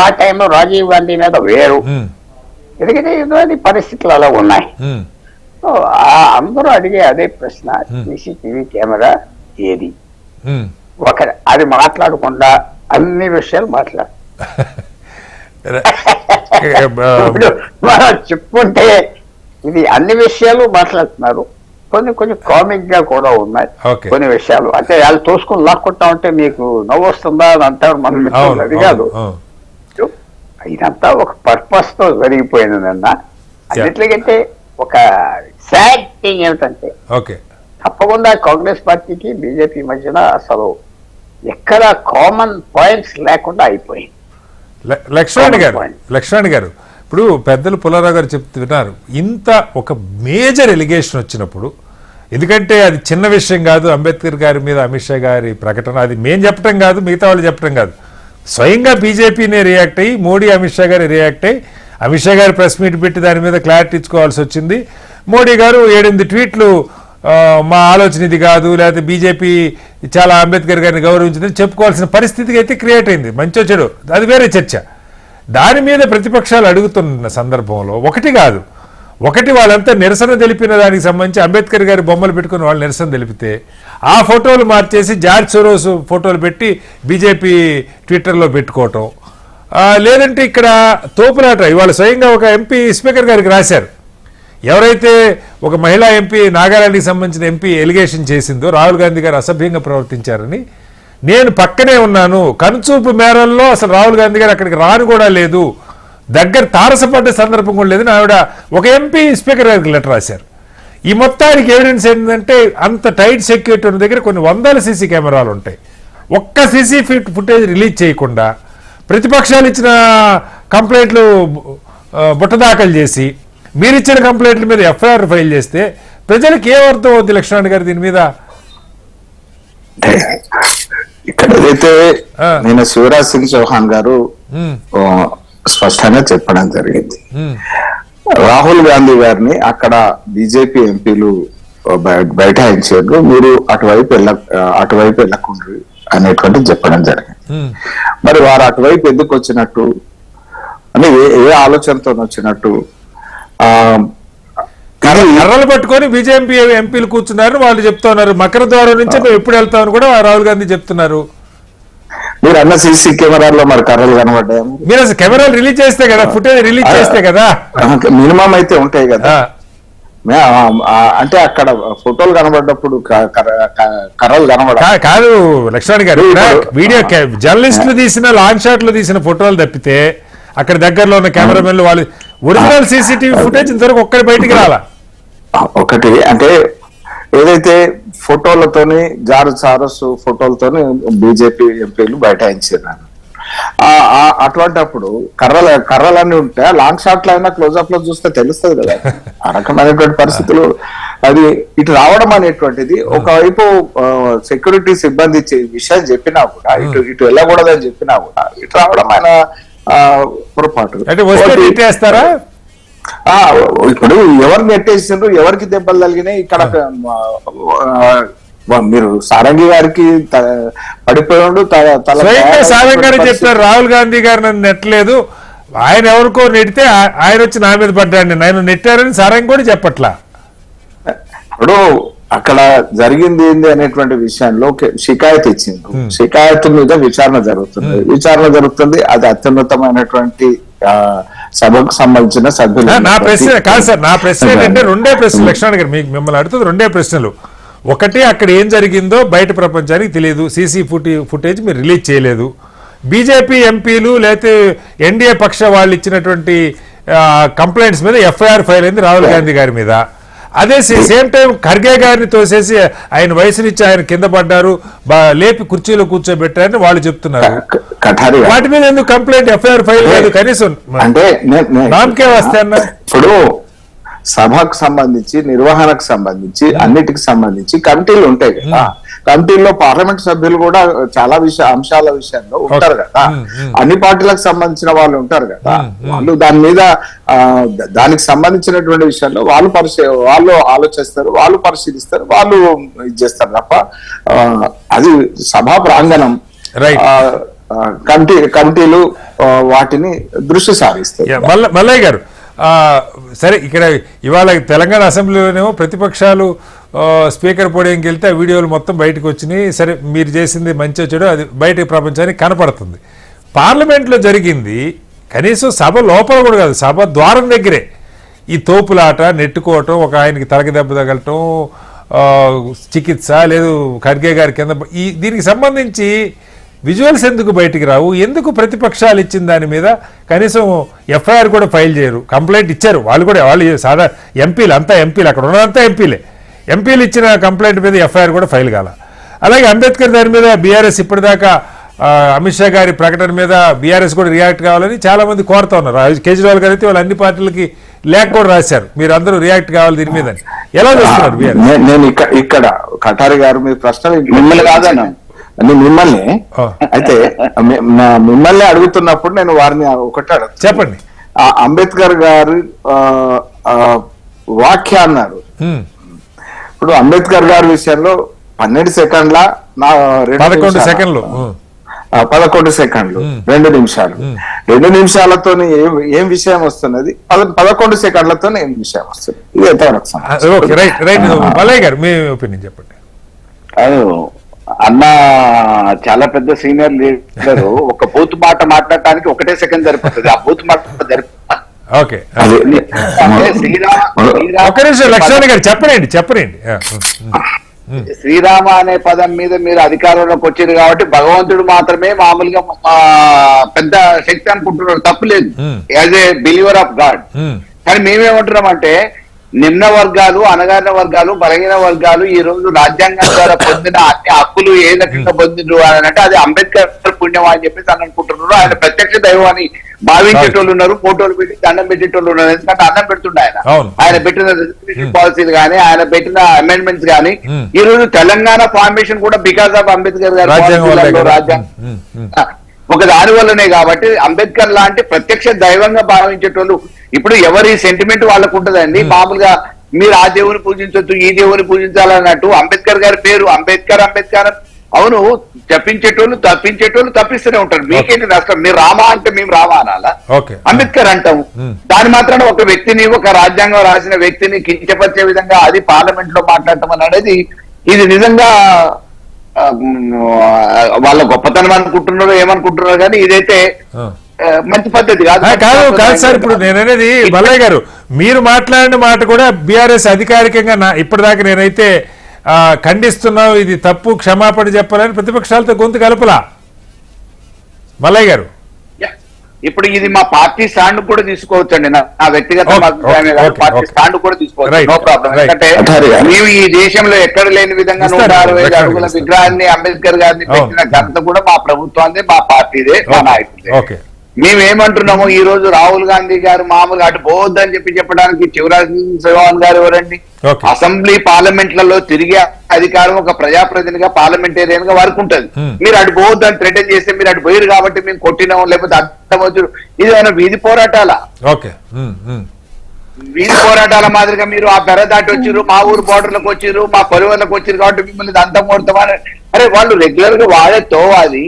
ఆ టైంలో రాజీవ్ గాంధీ మీద వేరు, ఎందుకంటే అది పరిస్థితులు అలా ఉన్నాయి. అందరూ అడిగే అదే ప్రశ్న, సీసీటీవీ కెమెరా ఏది? అది మాట్లాడకుండా అన్ని విషయాలు మాట్లాడు మనం చెప్పుకుంటే ఇది అన్ని విషయాలు మాట్లాడుతున్నారు. కొన్ని కామిక్ గా కూడా ఉన్నాయి కొన్ని విషయాలు. అంటే వాళ్ళు తోసుకుని లాక్కుంటా ఉంటే మీకు నవ్వు వస్తుందా అని అంటారు మన మిత్రులు, అది కాదు. ఇదంతా ఒక పర్పస్ తో జరిగిపోయింది నిన్న. అన్నిట్లకంటే ఒక సాడ్ థింగ్ ఏమిటంటే, తప్పకుండా కాంగ్రెస్ పార్టీకి బీజేపీ మధ్యన అసలు ఎక్కడ కామన్ పాయింట్స్ లేకుండా అయిపోయింది. లక్ష్మణ్ గారు, ఇప్పుడు పెద్దలు పుల్లారావు గారు చెప్తున్నారు, ఇంత ఒక మేజర్ ఎలిగేషన్ వచ్చినప్పుడు, ఎందుకంటే అది చిన్న విషయం కాదు, అంబేద్కర్ గారి మీద అమిత్ షా గారి ప్రకటన, అది మేం చెప్పడం కాదు, మిగతా వాళ్ళు చెప్పడం కాదు, స్వయంగా బీజేపీనే రియాక్ట్ అయ్యి, మోడీ అమిత్ షా గారు రియాక్ట్ అయ్యి, అమిత్ షా గారు ప్రెస్ మీట్ పెట్టి దాని మీద క్లారిటీ ఇచ్చుకోవాల్సి వచ్చింది. మోడీ గారు 7-8 ట్వీట్లు మా ఆలోచన ఇది కాదు, లేకపోతే బీజేపీ చాలా అంబేద్కర్ గారిని గౌరవించిందని చెప్పుకోవాల్సిన పరిస్థితికి అయితే క్రియేట్ అయింది. మంచో చెడు అది వేరే చర్చ. దాని మీద ప్రతిపక్షాలు అడుగుతున్న సందర్భంలో ఒకటి వాళ్ళంతా నిరసన తెలిపిన దానికి సంబంధించి అంబేద్కర్ గారి బొమ్మలు పెట్టుకుని వాళ్ళు నిరసన తెలిపితే ఆ ఫోటోలు మార్చేసి జార్జ్ సోరోస్ ఫోటోలు పెట్టి బీజేపీ ట్విట్టర్లో పెట్టుకోవటం, లేదంటే ఇక్కడ తోపులాట. ఇవాళ స్వయంగా ఒక ఎంపీ స్పీకర్ గారికి రాశారు, ఎవరైతే ఒక మహిళా ఎంపీ నాగాలాండ్కి సంబంధించిన ఎంపీ ఎలిగేషన్ చేసిందో రాహుల్ గాంధీ గారు అసభ్యంగా ప్రవర్తించారని, నేను పక్కనే ఉన్నాను, కనుచూపు మేరల్లో అసలు రాహుల్ గాంధీ గారు అక్కడికి రాను కూడా లేదు, దగ్గర తారసపడ్డ సందర్భం కూడా లేదని ఆవిడ ఒక ఎంపీ స్పీకర్ గారికి లెటర్ రాశారు. ఈ మొత్తానికి ఎవిడెన్స్ ఏంటంటే, అంత టైట్ సెక్యూరిటీ ఉన్న దగ్గర కొన్ని 100 సీసీ కెమెరాలు ఉంటాయి. ఒక్క సీసీ ఫుటేజ్ రిలీజ్ చేయకుండా ప్రతిపక్షాలు ఇచ్చిన కంప్లైంట్లు బుట్టదాఖలు చేసి మీరిచ్చిన కంప్లైంట్ల మీద ఎఫ్ఐఆర్ ఫైల్ చేస్తే ప్రజలకు ఏమర్థం అవుద్ది లక్ష్మణ్ గారు దీని మీద? ఇక్కడ ఏదైతే నేను శివరాజ్ సింగ్ చౌహాన్ గారు స్పష్టంగా చెప్పడం జరిగింది, రాహుల్ గాంధీ గారిని అక్కడ బీజేపీ ఎంపీలు బైఠాయించారు, మీరు అటువైపు వెళ్ళకుండ్రి అనేటువంటి చెప్పడం జరిగింది. మరి వారు అటువైపు ఎందుకు వచ్చినట్టు, అంటే ఏ ఆలోచనతో వచ్చినట్టు? కర్రలు పట్టుకొని బీజేపీ ఎంపీలు కూర్చున్నారు, వాళ్ళు చెప్తున్నారు మకర ద్వారం నుంచి మేము ఎప్పుడు వెళ్తామని కూడా రాహుల్ గాంధీ చెప్తున్నారు. మీరు అన్న సీసీ కెమెరాల్లో మరి కర్రలు కనబడ్డాయి. మీరు అసలు కెమెరాలు రిలీజ్ చేస్తే కదా, ఫుటేజ్ రిలీజ్ చేస్తే కదా మినిమం అయితే ఉంటాయి కదా. అంటే అక్కడ ఫోటోలు కనబడ్డప్పుడు కర్రలు కనబడ కాదు లక్ష్మణ్ గారు, వీడియో జర్నలిస్టులు తీసిన లాంగ్ షాట్లు తీసిన ఫోటోలు తప్పితే అక్కడ దగ్గరలో ఉన్న కెమెరామెన్లు వాళ్ళు ఒరిజినల్ సీసీటీవీ ఫుటేజ్ ఇంతవరకు ఒక్కడి బయటికి రాలా. ఒకటి అంటే ఏదైతే ఫోటోలతోని సారస్ ఫోటోలతోని బీజేపీ ఎంపీలు బైఠాయించారు. అటువంటిప్పుడు కర్రలన్నీ ఉంటే లాంగ్ షాట్లు అయినా క్లోజ్అప్ లో చూస్తే తెలుస్తుంది కదా ఆ రకమైనటువంటి పరిస్థితులు. అది ఇటు రావడం అనేటువంటిది ఒకవైపు సెక్యూరిటీ సిబ్బంది విషయం చెప్పినా కూడా ఇటు వెళ్ళకూడదని చెప్పినా కూడా ఇటు రావడం ఆయన పొరపాటు. ఇప్పుడు ఎవరు నెట్టేసిండ్రు, ఎవరికి దెబ్బలు తగిలినాయి ఇక్కడ మీరు సారంగి గారికి పడిపోయాడు సారంగి గారు చెప్పారు, రాహుల్ గాంధీ గారు నన్ను నెట్టలేదు, ఆయన ఎవరికో నెడితే ఆయన వచ్చి నా మీద పడ్డాడు, నేను నెట్టారని సారంగి కూడా చెప్పట్లా. ఇప్పుడు అక్కడ జరిగింది ఏంది అనేటువంటి విషయంలో షికాయత్ ఇచ్చింది, షికాయత్ మీద విచారణ జరుగుతుంది. అది అత్యున్నతమైనటువంటి సభకు సంబంధించిన సభ్యులు. నా ప్రశ్న కాదు సార్, నా ప్రశ్న ఏంటంటే రెండే ప్రశ్నలు లక్ష్మణ్ గారు, మీకు మిమ్మల్ని అడుగుతుంది రెండే ప్రశ్నలు. ఒకటి, అక్కడ ఏం జరిగిందో బయట ప్రపంచానికి తెలియదు, సీసీ ఫుటేజ్ మీరు రిలీజ్ చేయలేదు. బీజేపీ ఎంపీలు లేకపోతే ఎన్డీఏ పక్ష వాళ్ళు ఇచ్చినటువంటి కంప్లైంట్స్ మీద ఎఫ్ఐఆర్ ఫైల్ అయింది రాహుల్ గాంధీ గారి మీద. అదే సేమ్ టైం ఖర్గే గారిని తోసేసి ఆయన వయసునిచ్చి ఆయన కింద పడ్డారు, లేపి కుర్చీలో కూర్చోబెట్టారని వాళ్ళు చెప్తున్నారు. వాటి మీద ఎందుకు కంప్లైంట్ ఎఫ్ఐఆర్ ఫైల్ లేదు కనీసం? అంటే నామకే వస్తే అన్న ఇప్పుడు సభకు సంబంధించి నిర్వహణకు సంబంధించి అన్నిటికి సంబంధించి కమిటీలు ఉంటాయి కదా. కమిటీల్లో పార్లమెంట్ సభ్యులు కూడా చాలా అంశాల విషయంలో ఉంటారు కదా, అన్ని పార్టీలకు సంబంధించిన వాళ్ళు ఉంటారు కదా. వాళ్ళు దాని మీద దానికి సంబంధించినటువంటి విషయంలో వాళ్ళు ఆలోచిస్తారు, వాళ్ళు పరిశీలిస్తారు, వాళ్ళు ఇది చేస్తారు తప్ప అది సభా ప్రాంగణం కమిటీలు వాటిని దృష్టి సారిస్తాయి. మల్లయ్య గారు, సరే ఇక్కడ ఇవాళ తెలంగాణ అసెంబ్లీలోనేమో ప్రతిపక్షాలు స్పీకర్ పోడియంకి వెళ్తే ఆ వీడియోలు మొత్తం బయటకు వచ్చినాయి. సరే మీరు చేసింది మంచి చెడు అది బయట ప్రపంచానికి కనపడుతుంది. పార్లమెంట్లో జరిగింది కనీసం సభ లోపల కూడా కాదు, సభ ద్వారం దగ్గరే ఈ తోపులాట నెట్టుకోవటం, ఒక ఆయనకి తలకి దెబ్బ తగలటం, చికిత్స లేదు ఖర్గే గారి కింద, దీనికి సంబంధించి విజువల్స్ ఎందుకు బయటికి రావు? ఎందుకు ప్రతిపక్షాలు ఇచ్చిన దాని మీద కనీసం ఎఫ్ఐఆర్ కూడా ఫైల్ చేయరు? కంప్లైంట్ ఇచ్చారు వాళ్ళు కూడా, వాళ్ళు ఎంపీలు అంతా ఎంపీలు, అక్కడ ఉన్నదంతా ఎంపీలు ఇచ్చిన కంప్లైంట్ మీద ఎఫ్ఐఆర్ కూడా ఫైల్ కాల. అలాగే అంబేద్కర్ దాని మీద బీఆర్ఎస్ ఇప్పటిదాకా అమిత్ షా గారి ప్రకటన మీద బీఆర్ఎస్ కూడా రియాక్ట్ కావాలని చాలా మంది కోరుతా ఉన్నారు. కేజ్రీవాల్ గారు అయితే వాళ్ళు అన్ని పార్టీలకి లేఖ కూడా రాశారు, మీరు అందరూ రియాక్ట్ కావాలి దీని మీద. ఎలా చేస్తున్నారు బీఆర్ఎస్? నేను ఇక్కడ కటారి గారు మీ ప్రశ్న మిమ్మల్ని కాదన్నా, మిమ్మల్ని అయితే మిమ్మల్ని అడుగుతున్నప్పుడు నేను వారిని ఒకటి అడుగుతాను, చెప్పండి. అంబేద్కర్ గారు వాక్య అన్నారు. ఇప్పుడు అంబేద్కర్ గారి విషయంలో 12 సెకండ్ల 11 సెకండ్లు 2 నిమిషాలు 2 నిమిషాలతో ఏం విషయం వస్తున్నది, 11 సెకండ్లతో ఏం విషయం వస్తుంది, ఇది ఎంతవరకు? మల్లయ్య గారు మీ ఒపీనియన్ చెప్పండి. అన్న చాలా పెద్ద సీనియర్ లీడర్, ఒక బూత్ మాట మాట్లాడటానికి 1 సెకండ్ సరిపోతుంది, ఆ బూత్ మాట చెప్పండి. శ్రీరామ అనే పదం మీద మీరు అధికారంలోకి వచ్చారు కాబట్టి భగవంతుడు మాత్రమే మామూలుగా పెద్ద శక్తి అనుకుంటున్నారు, తప్పులేదు, as a believer of God. కానీ మేమేమంటున్నాం అంటే నిమ్న వర్గాలు, అణగారిన వర్గాలు, బలహీన వర్గాలు ఈ రోజు రాజ్యాంగం ద్వారా పొందిన అన్ని హక్కులు ఏ రకంగా పొందిండ్రు అని అంటే అది అంబేద్కర్ పుణ్యం అని చెప్పేసి అని అనుకుంటున్నారు. ఆయన ప్రత్యక్ష దైవాన్ని భావించేటోళ్ళు ఉన్నారు, ఫోటోలు పెట్టి దండం పెట్టేటోళ్ళు ఉన్నారు. ఎందుకంటే అన్నం పెడుతుండే ఆయన పెట్టిన రిజర్వేషన్ పాలసీలు కానీ ఆయన పెట్టిన అమెండ్మెంట్స్ కానీ ఈ రోజు తెలంగాణ ఫార్మేషన్ కూడా బికాస్ ఆఫ్ అంబేద్కర్ గారి రాజ్యాంగం ఒక దాని వల్లనే. కాబట్టి అంబేద్కర్ లాంటి ప్రత్యక్ష దైవంగా భావించేటోళ్ళు ఇప్పుడు ఎవరి సెంటిమెంట్ వాళ్ళకు ఉంటదండి. మామూలుగా మీరు ఆ దేవుని పూజించొద్దు, ఈ దేవుని పూజించాలన్నట్టు అంబేద్కర్ గారి పేరు అంబేద్కర్ అవును, తప్పించేటోళ్ళు తప్పిస్తూనే ఉంటారు. మీకేంటి నష్టం? మీరు రామా అంటే మేము రామా అనాలా? అంబేద్కర్ అంటాము. దాని మాత్రాన ఒక వ్యక్తిని, ఒక రాజ్యాంగం రాసిన వ్యక్తిని కించపరిచే విధంగా అది పార్లమెంట్ లో మాట్లాడటం అనేది ఇది నిజంగా వాళ్ళ గొప్పతనం అనుకుంటున్నారో ఏమనుకుంటున్నారో కానీ ఇదైతే మంచి పద్ధతి కాదు కాదు సార్. ఇప్పుడు నేననేది మల్లయ్య గారు, మీరు మాట్లాడిన మాట కూడా బీఆర్ఎస్ అధికారికంగా ఇప్పటిదాకా నేనైతే ఖండిస్తున్నావు, ఇది తప్పు, క్షమాపణ చెప్పాలని ప్రతిపక్షాలతో గొంతు కలపలా మల్లయ్య గారు. ఇప్పుడు ఇది మా పార్టీ స్టాండ్ కూడా తీసుకోవచ్చు అండి, నా వ్యక్తిగత పార్టీ స్టాండ్ కూడా తీసుకోవచ్చు, నో ప్రాబ్లం. ఎందుకంటే మేము ఈ దేశంలో ఎక్కడ లేని విధంగా 165 అడుగుల విగ్రహాన్ని అంబేద్కర్ గారిని పెట్టిన ఘనత కూడా మా ప్రభుత్వాన్ని, మా పార్టీదే, మా నాయకుడే. మేమేమంటున్నాము, ఈ రోజు రాహుల్ గాంధీ గారు మామూలుగా అటు పోవద్దని చెప్పడానికి శివరాజ్ సింగ్ చౌహాన్ గారు ఎవరండి? అసెంబ్లీ పార్లమెంట్లలో తిరిగే అధికారం ఒక ప్రజాప్రతినిధిగా, పార్లమెంటేరియన్ గా వారికి ఉంటది. మీరు అటు పోవద్దని థ్రెటన్ చేస్తే మీరు అటు పోయారు కాబట్టి మేము కొట్టినాం, లేకపోతే అర్థం వచ్చారు. ఇది ఏమైనా వీధి పోరాటాల? వీధి పోరాటాల మాదిరిగా మీరు ఆ పెర దాటి వచ్చిర్రు, మా ఊరు బోర్డర్లకు వచ్చిర్రు, మా పొలివర్లకు వచ్చిర్రు కాబట్టి మిమ్మల్ని అంతం కొడతామని. అరే వాళ్ళు రెగ్యులర్ గా వాడే తోవాలి,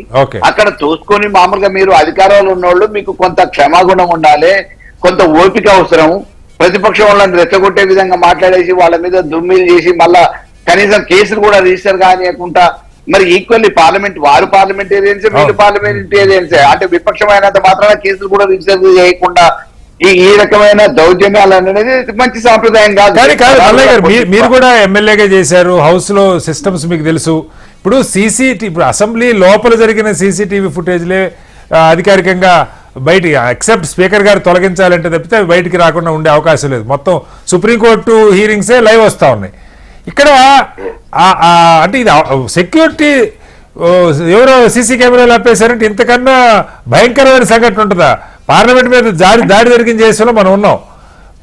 అక్కడ తోసుకొని మామూలుగా మీరు అధికారంలో ఉన్నోళ్ళు మీకు కొంత క్షమాగుణం ఉండాలి, కొంత ఓపిక అవసరం. ప్రతిపక్షం వాళ్ళని రెచ్చగొట్టే విధంగా మాట్లాడేసి వాళ్ళ మీద దుమ్మిలు చేసి మళ్ళా కనీసం కేసులు కూడా రిజిస్టర్ కానియకుండా, మరి ఈక్వల్లీ వారు పార్లమెంటేరియన్స్, వీళ్ళు పార్లమెంటేరియన్స్, అంటే విపక్షమైనంత మాత్రాన కేసులు కూడా రిజిస్టర్ చేయకుండా ఈ రకమైన దౌర్జన్యాలు అనేది మంచి సాంప్రదాయం కాదు. మీరు కూడా ఎమ్మెల్యేగా చేశారు, హౌస్ లో సిస్టమ్స్ మీకు తెలుసు. ఇప్పుడు ఇప్పుడు అసెంబ్లీ లోపల జరిగిన సీసీటీవీ ఫుటేజ్లే అధికారికంగా బయటికి, ఎక్సెప్ట్ స్పీకర్ గారు తొలగించాలంటే తప్పితే బయటికి రాకుండా ఉండే అవకాశం లేదు. మొత్తం సుప్రీంకోర్టు హీరింగ్సే లైవ్ వస్తూ ఉన్నాయి. ఇక్కడ అంటే ఇది సెక్యూరిటీ ఎవరో సీసీ కెమెరాలు ఆపేశారంటే ఇంతకన్నా భయంకరమైన సంఘటన ఉంటుందా? పార్లమెంట్ మీద దాడి జరిగిన చేసేలో మనం ఉన్నాం.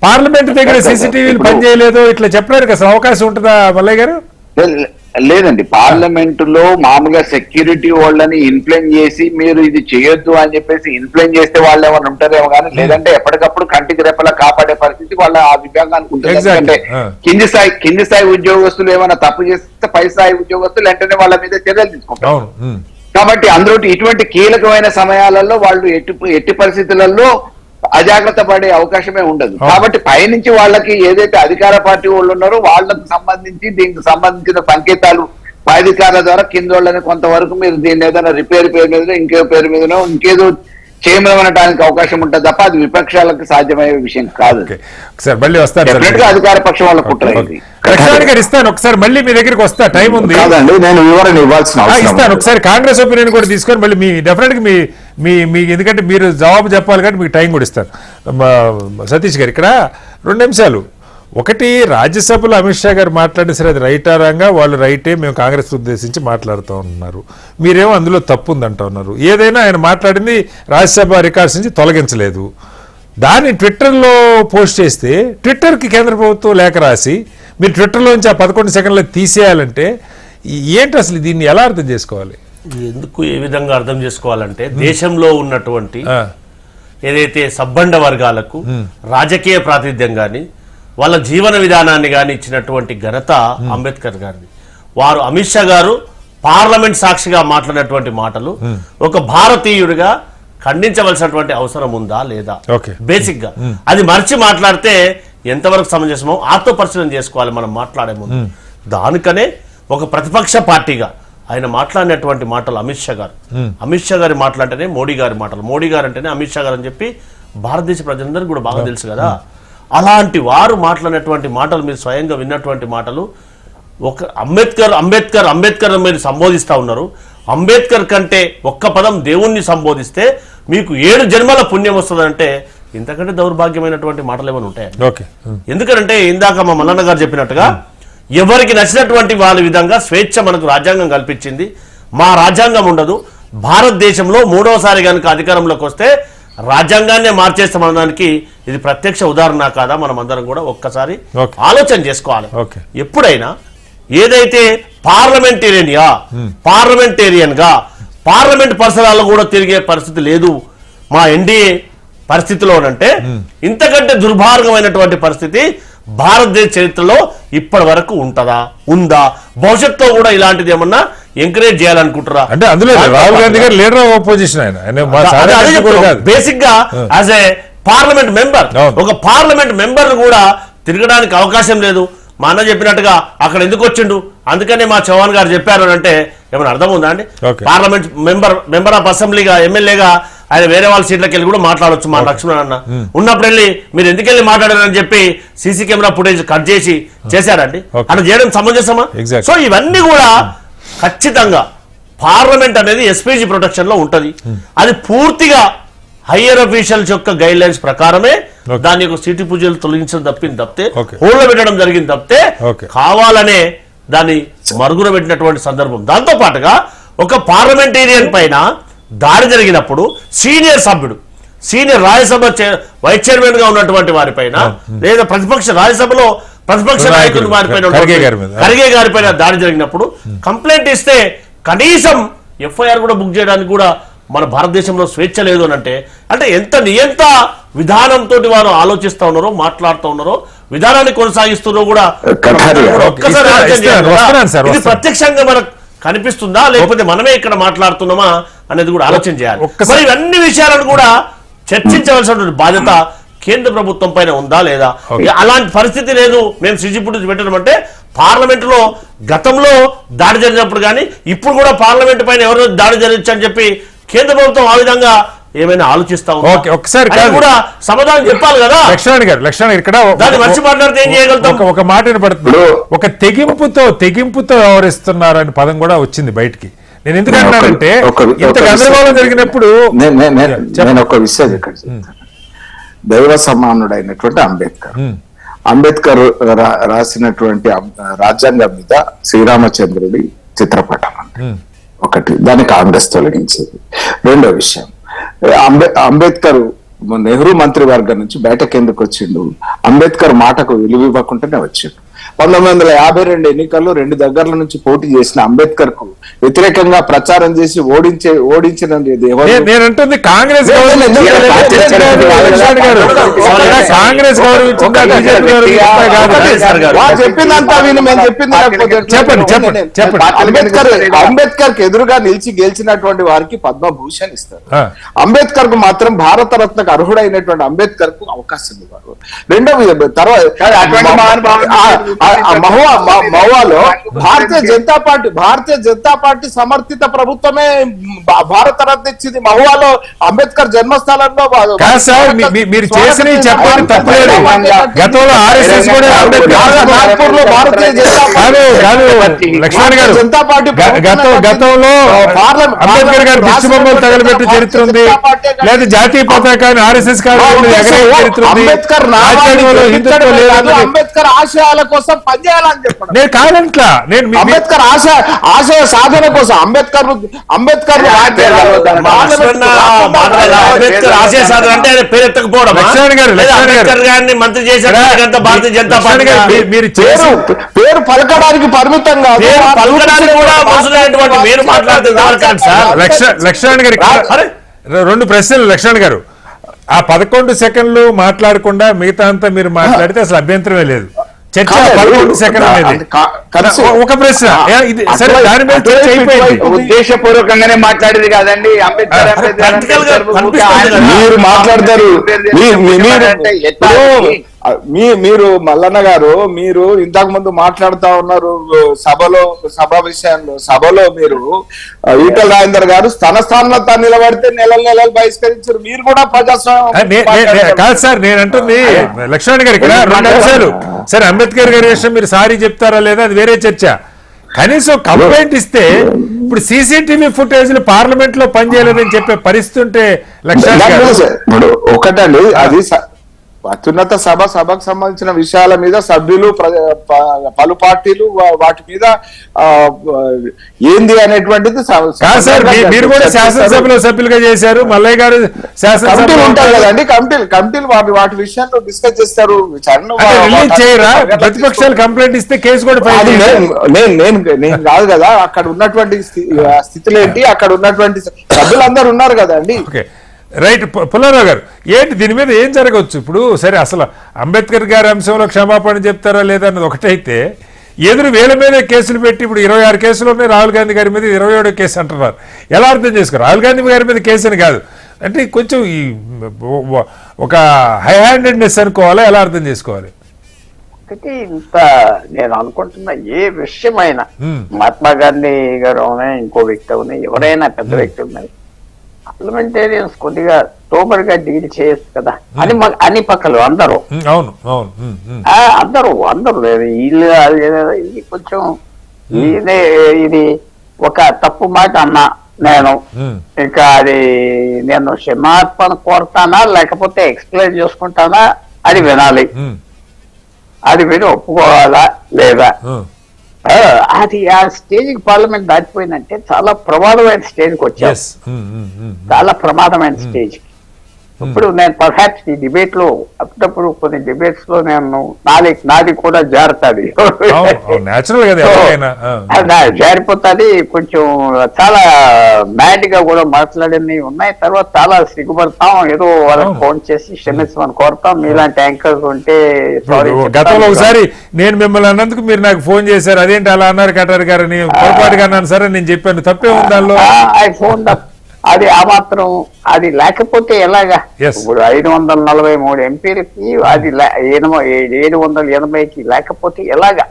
పార్లమెంట్ దగ్గర సీసీటీవీలు పనిచేయలేదు, ఇట్లా చెప్పడానికి అసలు అవకాశం ఉంటుందా మల్లయ్య గారు? లేదండి, పార్లమెంట్ లో మామూలుగా సెక్యూరిటీ వాళ్ళని ఇన్ఫ్లుయెన్స్ చేసి మీరు ఇది చేయొద్దు అని చెప్పేసి ఇన్ఫ్లుయెన్స్ చేస్తే వాళ్ళు ఏమైనా ఉంటారేమో కానీ, లేదంటే ఎప్పటికప్పుడు కంటికి రెప్పలా కాపాడే పరిస్థితి వాళ్ళ ఆ విభాగానికి ఉంటుంది. ఎందుకంటే కింది స్థాయి ఉద్యోగస్తులు ఏమైనా తప్పు చేస్తే పై స్థాయి ఉద్యోగస్తులు వెంటనే వాళ్ళ మీద చర్యలు తీసుకుంటారు. కాబట్టి అందరూ ఇటువంటి కీలకమైన సమయాలలో వాళ్ళు ఎట్టి పరిస్థితులలో అజాగ్రత్త పడే అవకాశమే ఉండదు. కాబట్టి పైనుంచి వాళ్ళకి ఏదైతే అధికార పార్టీ వాళ్ళు ఉన్నారో వాళ్ళకు సంబంధించి దీనికి సంబంధించిన సంకేతాలు పై అధికారుల ద్వారా కింద వాళ్ళని కొంతవరకు మీరు దీన్ని ఏదైనా రిపేర్ పేరు మీద ఇంకో పేరు మీదనో ఇంకేదో చేయమనడానికి అవకాశం ఉంటుంది తప్ప అది విపక్షాలకు సాధ్యమయ్యే విషయం కాదు. అధికార పక్షం వాళ్ళ కుట్ర ఇస్తాను. ఒకసారి మళ్ళీ మీ దగ్గరికి వస్తా, టైం ఉంది, నేను వివరణ ఇవ్వాల్సిన ఇస్తాను. ఒకసారి కాంగ్రెస్ ఒపీనియన్ కూడా తీసుకొని మళ్ళీ మీ డెఫినెట్ గా మీ ఎందుకంటే మీరు జవాబు చెప్పాలి కాబట్టి మీకు టైం కూడా ఇస్తాను. సతీష్ గారు ఇక్కడ 2 నిమిషాలు. ఒకటి, రాజ్యసభలో అమిత్ షా గారు మాట్లాడిన సరే అది రైటా రాంగా, వాళ్ళు రైటే, మేము కాంగ్రెస్ ఉద్దేశించి మాట్లాడుతూ ఉన్నారు, మీరేమో అందులో తప్పు ఉందంటూ ఉన్నారు. ఏదైనా ఆయన మాట్లాడింది రాజ్యసభ రికార్డ్స్ నుంచి తొలగించలేదు. దాన్ని ట్విట్టర్లో పోస్ట్ చేస్తే ట్విట్టర్కి కేంద్ర ప్రభుత్వం లేఖ రాసి మీరు ట్విట్టర్లోంచి ఆ 11 సెకండ్లు తీసేయాలంటే ఏంటి అసలు? దీన్ని ఎలా అర్థం చేసుకోవాలి? ఎందుకు ఏ విధంగా అర్థం చేసుకోవాలంటే, దేశంలో ఉన్నటువంటి ఏదైతే సబ్బండ వర్గాలకు రాజకీయ ప్రాతినిధ్యం కానీ వాళ్ళ జీవన విధానాన్ని కానీ ఇచ్చినటువంటి ఘనత అంబేద్కర్ గారిది. వారు అమిత్ షా గారు పార్లమెంట్ సాక్షిగా మాట్లాడినటువంటి మాటలు ఒక భారతీయుడిగా ఖండించవలసినటువంటి అవసరం ఉందా లేదా? బేసిక్ గా అది మర్చి మాట్లాడితే ఎంతవరకు సమంజసమో ఆత్మ పరిశీలన చేసుకోవాలి మనం మాట్లాడే ముందు. దానికనే ఒక ప్రతిపక్ష పార్టీగా ఆయన మాట్లాడినటువంటి మాటలు అమిత్ షా గారి మాట్లాడితేనే మోడీ గారి మాటలు, మోడీ గారు అంటేనే అమిత్ షా గారు అని చెప్పి భారతదేశ ప్రజలందరికీ కూడా బాగా తెలుసు కదా. అలాంటి వారు మాట్లాడినటువంటి మాటలు, మీరు స్వయంగా విన్నటువంటి మాటలు, ఒక అంబేద్కర్ మీరు సంబోధిస్తా ఉన్నారు. అంబేద్కర్ కంటే ఒక్క పదం దేవుణ్ణి సంబోధిస్తే మీకు 7 జన్మల పుణ్యం వస్తుందంటే ఇంతకంటే దౌర్భాగ్యమైనటువంటి మాటలు ఏమైనా ఉంటాయి? ఎందుకంటే ఇందాక మా మల్లన్న గారు చెప్పినట్టుగా ఎవరికి నచ్చినటువంటి వాళ్ళ విధంగా స్వేచ్ఛ మనకు రాజ్యాంగం కల్పించింది. మా రాజ్యాంగం ఉండదు. భారతదేశంలో 3వసారి కనుక అధికారంలోకి వస్తే రాజ్యాంగాన్నే మార్చేస్తామనడానికి ఇది ప్రత్యక్ష ఉదాహరణ కాదా? మనం అందరం కూడా ఒక్కసారి ఆలోచన చేసుకోవాలి. ఎప్పుడైనా ఏదైతే పార్లమెంటేరియన్ గా పార్లమెంట్ పరిసరాల్లో కూడా తిరిగే పరిస్థితి లేదు మా ఎన్డీఏ పరిస్థితిలోనంటే, ఇంతకంటే దుర్భార్గమైనటువంటి పరిస్థితి భారతదేశ చరిత్రలో ఇప్పటి వరకు ఉందా? భవిష్యత్తులో కూడా ఇలాంటిది ఏమన్నా ఎంకరేజ్ చేయాలనుకుంటారా? అంటే అందులో రాహుల్ గాంధీ గారు లీడర్ ఆఫ్ అపోజిషన్, బేసిక్ గా యాజ్ ఏ పార్లమెంట్ మెంబర్, ఒక పార్లమెంట్ మెంబర్ కూడా తిరగడానికి అవకాశం లేదు. మా అన్న చెప్పినట్టుగా అక్కడ ఎందుకు వచ్చిండు, అందుకనే మా చౌహాన్ గారు చెప్పారు అని అంటే ఏమైనా అర్థం ఉందా అండి? Okay. పార్లమెంట్ మెంబర్ ఆఫ్ అసెంబ్లీగా ఎమ్మెల్యేగా ఆయన వేరే వాళ్ళ సీట్లకి వెళ్ళి కూడా మాట్లాడొచ్చు మా లక్ష్మణ్ అన్న. ఉన్నప్పుడు వెళ్ళి మీరు ఎందుకు వెళ్ళి మాట్లాడారని చెప్పి సీసీ కెమెరా ఫుటేజ్ కట్ చేసి చేశారండి. అలా చేయడం సమంజసమా? Exactly. సో ఇవన్నీ కూడా ఖచ్చితంగా పార్లమెంట్ అనేది ఎస్పీజీ ప్రొటెక్షన్ లో ఉంటది. అది పూర్తిగా హయ్యర్ అఫీషియల్స్ యొక్క గైడ్ లైన్స్ ప్రకారమే దాని యొక్క సిటీ పూజలు తొలగించడం తప్పితే Okay. హోల్డ్ పెట్టడం జరిగింది తప్పితే Okay. కావాలనే దాన్ని మరుగున పెట్టినటువంటి సందర్భం. దాంతో పాటుగా ఒక పార్లమెంటేరియన్ పైన దాడి జరిగినప్పుడు సీనియర్ రాజ్యసభ వైస్ చైర్మన్ గా ఉన్నటువంటి వారిపైన లేదా రాజ్యసభలో ప్రతిపక్ష నాయకులు వారిపైన ఖర్గే గారిపైన దాడి జరిగినప్పుడు కంప్లైంట్ ఇస్తే కనీసం ఎఫ్ఐఆర్ కూడా బుక్ చేయడానికి కూడా మన భారతదేశంలో స్వేచ్ఛ లేదు అని అంటే ఎంత నియంత విధానంతో వారు ఆలోచిస్తా ఉన్నారో మాట్లాడుతూ ఉన్నారో విధానాన్ని కొనసాగిస్తున్నారో కూడా ఒక్కసారి ఆలోచన చేయాలి కదా. ఇది ప్రత్యక్షంగా మనకు కనిపిస్తుందా లేకపోతే మనమే ఇక్కడ మాట్లాడుతున్నామా అనేది కూడా ఆలోచన చేయాలి. మరి ఇవన్నీ విషయాలను కూడా చర్చించవలసినటువంటి బాధ్యత కేంద్ర ప్రభుత్వం పైన ఉందా లేదా? అలాంటి పరిస్థితి లేదు. మేము సిజిపుడు పెట్టడం అంటే పార్లమెంట్ లో గతంలో దాడి జరిగినప్పుడు కానీ ఇప్పుడు కూడా పార్లమెంట్ పైన ఎవరు దాడి జరగచ్చు అని చెప్పి కేంద్ర ప్రభుత్వం ఆ విధంగా ఏమైనా ఆలోచిస్తా ఒకసారి కూడా సమాధానం చెప్పాలి కదా. లక్ష్మణ్ ఇక్కడ దాన్ని మంచి మాట్లాడితే ఏం చేయగలుగుతాం? ఒక మాట వినపడుతుంది, ఒక తెగింపుతో వ్యవహరిస్తున్నారు అనే పదం కూడా వచ్చింది బయటికి. నేను ఎందుకంటానంటే ఇంత గందరగోళం జరిగినప్పుడు నేను ఒక విషయం ఇక్కడ దైవ సమానుడైనటువంటి అంబేద్కర్ రాసినటువంటి రాజ్యాంగం మీద శ్రీరామచంద్రుడి చిత్రపటం ఒకటి, దాన్ని కాంగ్రెస్ తొలగించేది. రెండో విషయం, అంబేద్కర్ నెహ్రూ మంత్రివర్గం నుంచి బయటకు ఎందుకు వచ్చిండు? అంబేద్కర్ మాటకు విలువ ఇవ్వకుండానే వచ్చిండు. 1952 ఎన్నికల్లో 2 దగ్గరల నుంచి పోటీ చేసిన అంబేద్కర్ కు వ్యతిరేకంగా ప్రచారం చేసి ఓడించిన నేనంటుంది కాంగ్రెస్ చెప్పిందంతా విని మేము చెప్పింది అంబేద్కర్ కు ఎదురుగా నిలిచి గెలిచినటువంటి వారికి పద్మభూషణ్ ఇస్తారు. అంబేద్కర్ కు మాత్రం భారత రత్నకు అర్హుడైనటువంటి అంబేద్కర్ కు అవకాశం ఇవ్వరు. రెండవ తర్వాత మహువాలో భారతీయ జనతా పార్టీ సమర్థిత ప్రభుత్వమే భారత రత్న ఇచ్చింది. మహువాలో అంబేద్కర్ జన్మస్థలంలో మీరు చేసిన చెప్పండి తప్పలేదు. గతంలో ఆర్ఎస్ఎస్ కూడా నాగ్పూర్ లో భారతీయ జనతా పార్టీ గతంలో అంబేద్కర్ గారు దిష్టిబొమ్మలు తగలబెట్టే చరిత్ర ఉంది, లేదా జాతీయ పతాకాన్ని ఆర్ఎస్ఎస్ చరిత్ర ఉంది. అంబేద్కర్ ఆశయాల కోసం పనిచేయాలని చెప్పండి. నేను కాదంట్లా, నేను అంబేద్కర్ ఆశయ సాధన కోసం అంబేద్కర్ ఆశయ సాధన అంటే ఆయన పేరు ఎత్తకపోవడం మంత్రి చేశారు భారతీయ జనతా పార్టీ మీరు పేరు పలకడానికి పరిమితంగా పలకడానికి కూడా మోసమైనటువంటి మీరు మాట్లాడుతున్నారు సార్. లక్ష్మణ్ గారు 2 ప్రశ్నలు. లక్ష్మణ్ గారు, ఆ 11 సెకండ్లు మాట్లాడకుండా మిగతా అంతా మీరు మాట్లాడితే అసలు అభ్యంతరమే లేదు. చర్చ 11 సెకండ్ల మీద ఒక ప్రశ్న, సరే దాని మీద చర్చ అయిపోయింది. ఉద్దేశపూర్వకంగానే మాట్లాడేది కాదండి. మీరు మాట్లాడతారు. మీరు మల్లన్న గారు, మీరు ఇంతకు ముందు మాట్లాడుతా ఉన్నారు సభ విషయంలో. సభలో మీరు ఈటల రాజేందర్ గారు తన స్థానంలో తాను నిలబడితే నెలలు బహిష్కరించారు. మీరు కూడా ప్రజాస్వామ్యం కాదు సార్. నేను అంటుంది లక్ష్మణ్ గారు ఇక్కడ 2 అంశాలు. సరే, అంబేద్కర్ గారి విషయం మీరు సారీ చెప్తారా లేదా అది వేరే చర్చ. కనీసం కంప్లైంట్ ఇస్తే ఇప్పుడు సీసీటీవీ ఫుటేజ్లు పార్లమెంట్ లో పనిచేయలేదని చెప్పే పరిస్థితి ఉంటే లక్ష్మణ్ గారు ఒకటండి, అది అత్యున్నత సభకు సంబంధించిన విషయాల మీద సభ్యులు పలు పార్టీలు వాటి మీద ఏంది అనేటువంటిది సార్. మీరు కూడా శాసనసభలో సభ్యులుగా చేశారు, మల్లయ్య గారు కమిటీలు ఉంటాయి కదండి. కమిటీలు వాటి విషయాల్లో డిస్కస్ చేస్తారు. రిలీజ్ చేయరా? ప్రతిపక్షాలు కంప్లైంట్ ఇస్తే కేసు కూడా నేను కాదు కదా. అక్కడ ఉన్నటువంటి స్థితిలో ఏంటి, అక్కడ ఉన్నటువంటి సభ్యులందరూ ఉన్నారు కదండి. రైట్. పుల్లారావు గారు, ఏంటి దీని మీద ఏం జరగవచ్చు ఇప్పుడు? సరే, అసలు అంబేద్కర్ గారి అంశంలో క్షమాపణ చెప్తారా లేదా అన్నది ఒకటైతే, ఎదురు వేల మీద కేసులు పెట్టి ఇప్పుడు 26 కేసులు ఉన్నాయి. రాహుల్ గాంధీ గారి మీద 27వ కేసు అంటున్నారు. ఎలా అర్థం చేసుకోరు? రాహుల్ గాంధీ గారి మీద కేసు అని కాదు అంటే కొంచెం ఈ ఒక హై హ్యాండెడ్నెస్ అనుకోవాలా, ఎలా అర్థం చేసుకోవాలి? ఒకటి ఇంత నేను అనుకుంటున్నా ఏ విషయమైనా మహాత్మా గాంధీ గారు అవునా ఇంకో వ్యక్తి అవునా ఎవరైనా పెద్ద వ్యక్తి ఉన్నాయి పార్లమెంటేరియన్స్ కొద్దిగా సోబర్ గా డీల్ చేయొచ్చు కదా అని పక్కలు అందరూ అవును అవును అందరూ లేదు వీళ్ళు ఇది కొంచెం ఇది ఒక తప్పు మాట అన్నా నేను ఇంకా అది నేను క్షమార్పణ కోరుతానా లేకపోతే ఎక్స్ప్లెయిన్ చేసుకుంటానా అది వినాలి, అది విని ఒప్పుకోవాలా లేదా. అది ఆ స్టేజ్ కి పార్లమెంట్ దాటిపోయిందంటే చాలా ప్రమాదమైన స్టేజ్కి వచ్చాను, చాలా ప్రమాదమైన స్టేజ్. ఇప్పుడు నేను పర్హాప్స్ ఈ డిబేట్ లో అప్పుడప్పుడు కొన్ని డిబేట్స్ లో నేను నాది కూడా జారుతుంది, జారిపోతుంది. కొంచెం చాలా మ్యాడ్ గా కూడా మాట్లాడింది ఉన్నాయి. తర్వాత చాలా సిగ్గుపడతాం, ఏదో వాళ్ళకి ఫోన్ చేసి క్షమించమని కోరుతాం. మీలాంటి యాంకర్స్ ఉంటే గతంలో ఒకసారి నేను మిమ్మల్ని అన్నందుకు మీరు నాకు ఫోన్ చేశారు, అదేంటి అలా అన్నారు కటారి గారు అని పొరపాటుగా అన్నాను సరే నేను చెప్పాను, తప్పే ఉంది దానిలో. ఫోన్ అది ఆ మాత్రం అది లేకపోతే ఎలాగా? ఇప్పుడు 543 ఎంపీలకి అది 780కి లేకపోతే ఎలాగా?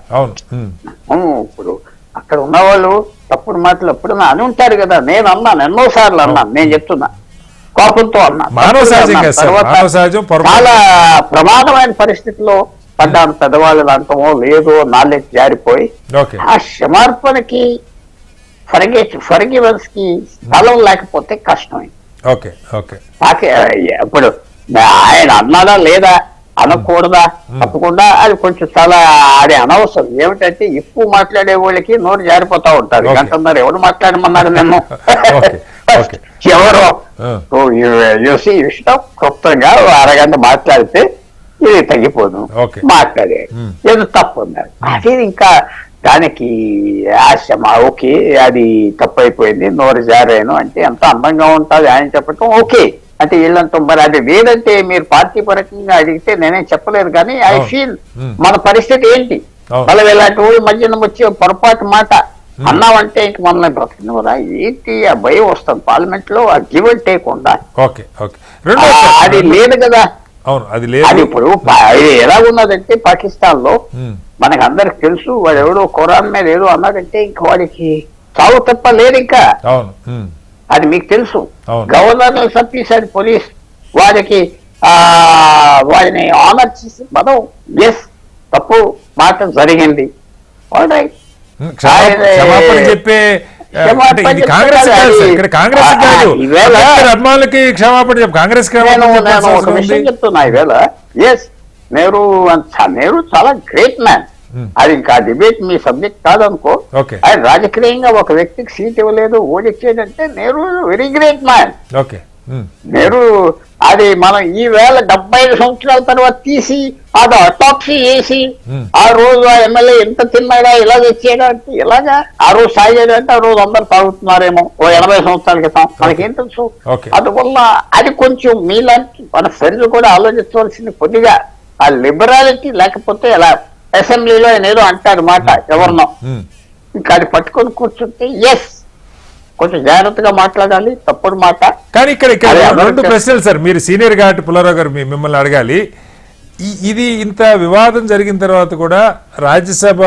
ఇప్పుడు అక్కడ ఉన్న వాళ్ళు తప్పుడు మాటలు ఎప్పుడన్నా అని ఉంటారు కదా. నేను అన్నాను, ఎన్నోసార్లు అన్నాను, నేను చెప్తున్నా కోపంతో అన్నా. చాలా ప్రమాదమైన పరిస్థితిలో పడ్డాను. పెద్దవాళ్ళు అంటమో లేదో నాలెడ్జ్ జారిపోయి ఆ క్షమార్పణకి ఫర్గివెన్స్ కి స్థలం లేకపోతే కష్టమే. ఇప్పుడు ఆయన అన్నాడా లేదా అనకూడదా తప్పకుండా అది కొంచెం చాలా అది అనవసరం. ఏమిటంటే ఎక్కువ మాట్లాడే వాళ్ళకి నోరు జారిపోతా ఉంటారు. గంటన్నర ఎవరు మాట్లాడమన్నారు నన్ను, ఎవరో చూసి ఇష్టం క్లుప్తంగా అరగంట మాట్లాడితే ఇది తగ్గిపోదు, మాట్లాడే ఏదో తప్పు ఉన్నారు. అది ఇంకా దానికి ఆశమా ఓకే అది తప్పైపోయింది నోరు జారాను అంటే ఎంత అందంగా ఉంటుంది ఆయన చెప్పటం ఓకే అంటే వీళ్ళంతా. మరి అది లేదంటే మీరు పార్టీ పరంగా అడిగితే నేనేం చెప్పలేదు, కానీ ఐ ఫీల్ మన పరిస్థితి ఏంటి, మళ్ళీ ఇలాంటి వాళ్ళు మధ్యన వచ్చి పొరపాటు మాట అన్నామంటే ఇంక మనల్ని బ్రతికినవరా ఏంటి ఆ భయం వస్తుంది పార్లమెంట్ లో. ఆ గివ్ అండ్ టేక్ ఉందా, అది లేదు కదా. అది ఇప్పుడు ఎలా ఉన్నదంటే పాకిస్తాన్ లో మనకు అందరికి తెలుసు, వాడు ఎవడో ఖురాన్ మీద ఏదో అన్నాడంటే ఇంకా వాడికి చావు తప్ప లేదు ఇంకా. అది మీకు తెలుసు. గవర్నర్ చంపేశాడు పోలీస్, వాడికి వాడిని ఆనర్ చేసి మనం ఎస్ తప్పు మాట జరిగింది ఆల్ రైట్ చెప్పే కాంగ్రెస్ అభిమానులకి క్షమాపణ చెప్పు. కాంగ్రెస్ ఒక విషయం చెప్తున్నా ఈవేళ. ఎస్ నెహ్రూ చాలా గ్రేట్ మ్యాన్, అది ఇంకా డిబేట్ మీ సబ్జెక్ట్ కాదనుకో. ఆయన రాజకీయంగా ఒక వ్యక్తికి సీట్ ఇవ్వలేదు ఓడిచ్చేదంటే Nehru very great man. Nehru అది మనం ఈవేళ 75 సంవత్సరాల తర్వాత తీసి అది అటాప్సీ చేసి ఆ రోజు ఆ ఎమ్మెల్యే ఎంత తిన్నాడా ఇలా తెచ్చాడా అంటే ఎలాగా? ఆ రోజు సాగాడంటే ఆ రోజు అందరు తాగుతున్నారేమో ఓ 80 సంవత్సరాల క్రితం, మనకేం తెలుసు. అందువల్ల అది కొంచెం మీలాంటి మన ఫ్రెండ్స్ కూడా ఆలోచించవలసింది కొద్దిగా ఆ లిబరాలిటీ లేకపోతే ఎలా అసెంబ్లీలో ఆయన ఏదో అంటారు మాట ఎవరినో, ఇంకా అది పట్టుకొని కూర్చుంటే ఎస్ కొంచెం జాగ్రత్తగా మాట్లాడాలి, తప్పుడు మాట. కానీ ఇక్కడ రెండు ప్రశ్నలు సార్, మీరు సీనియర్ కాబట్టి పుల్లారావు గారు మిమ్మల్ని అడగాలి. ఇది ఇంత వివాదం జరిగిన తర్వాత కూడా రాజ్యసభ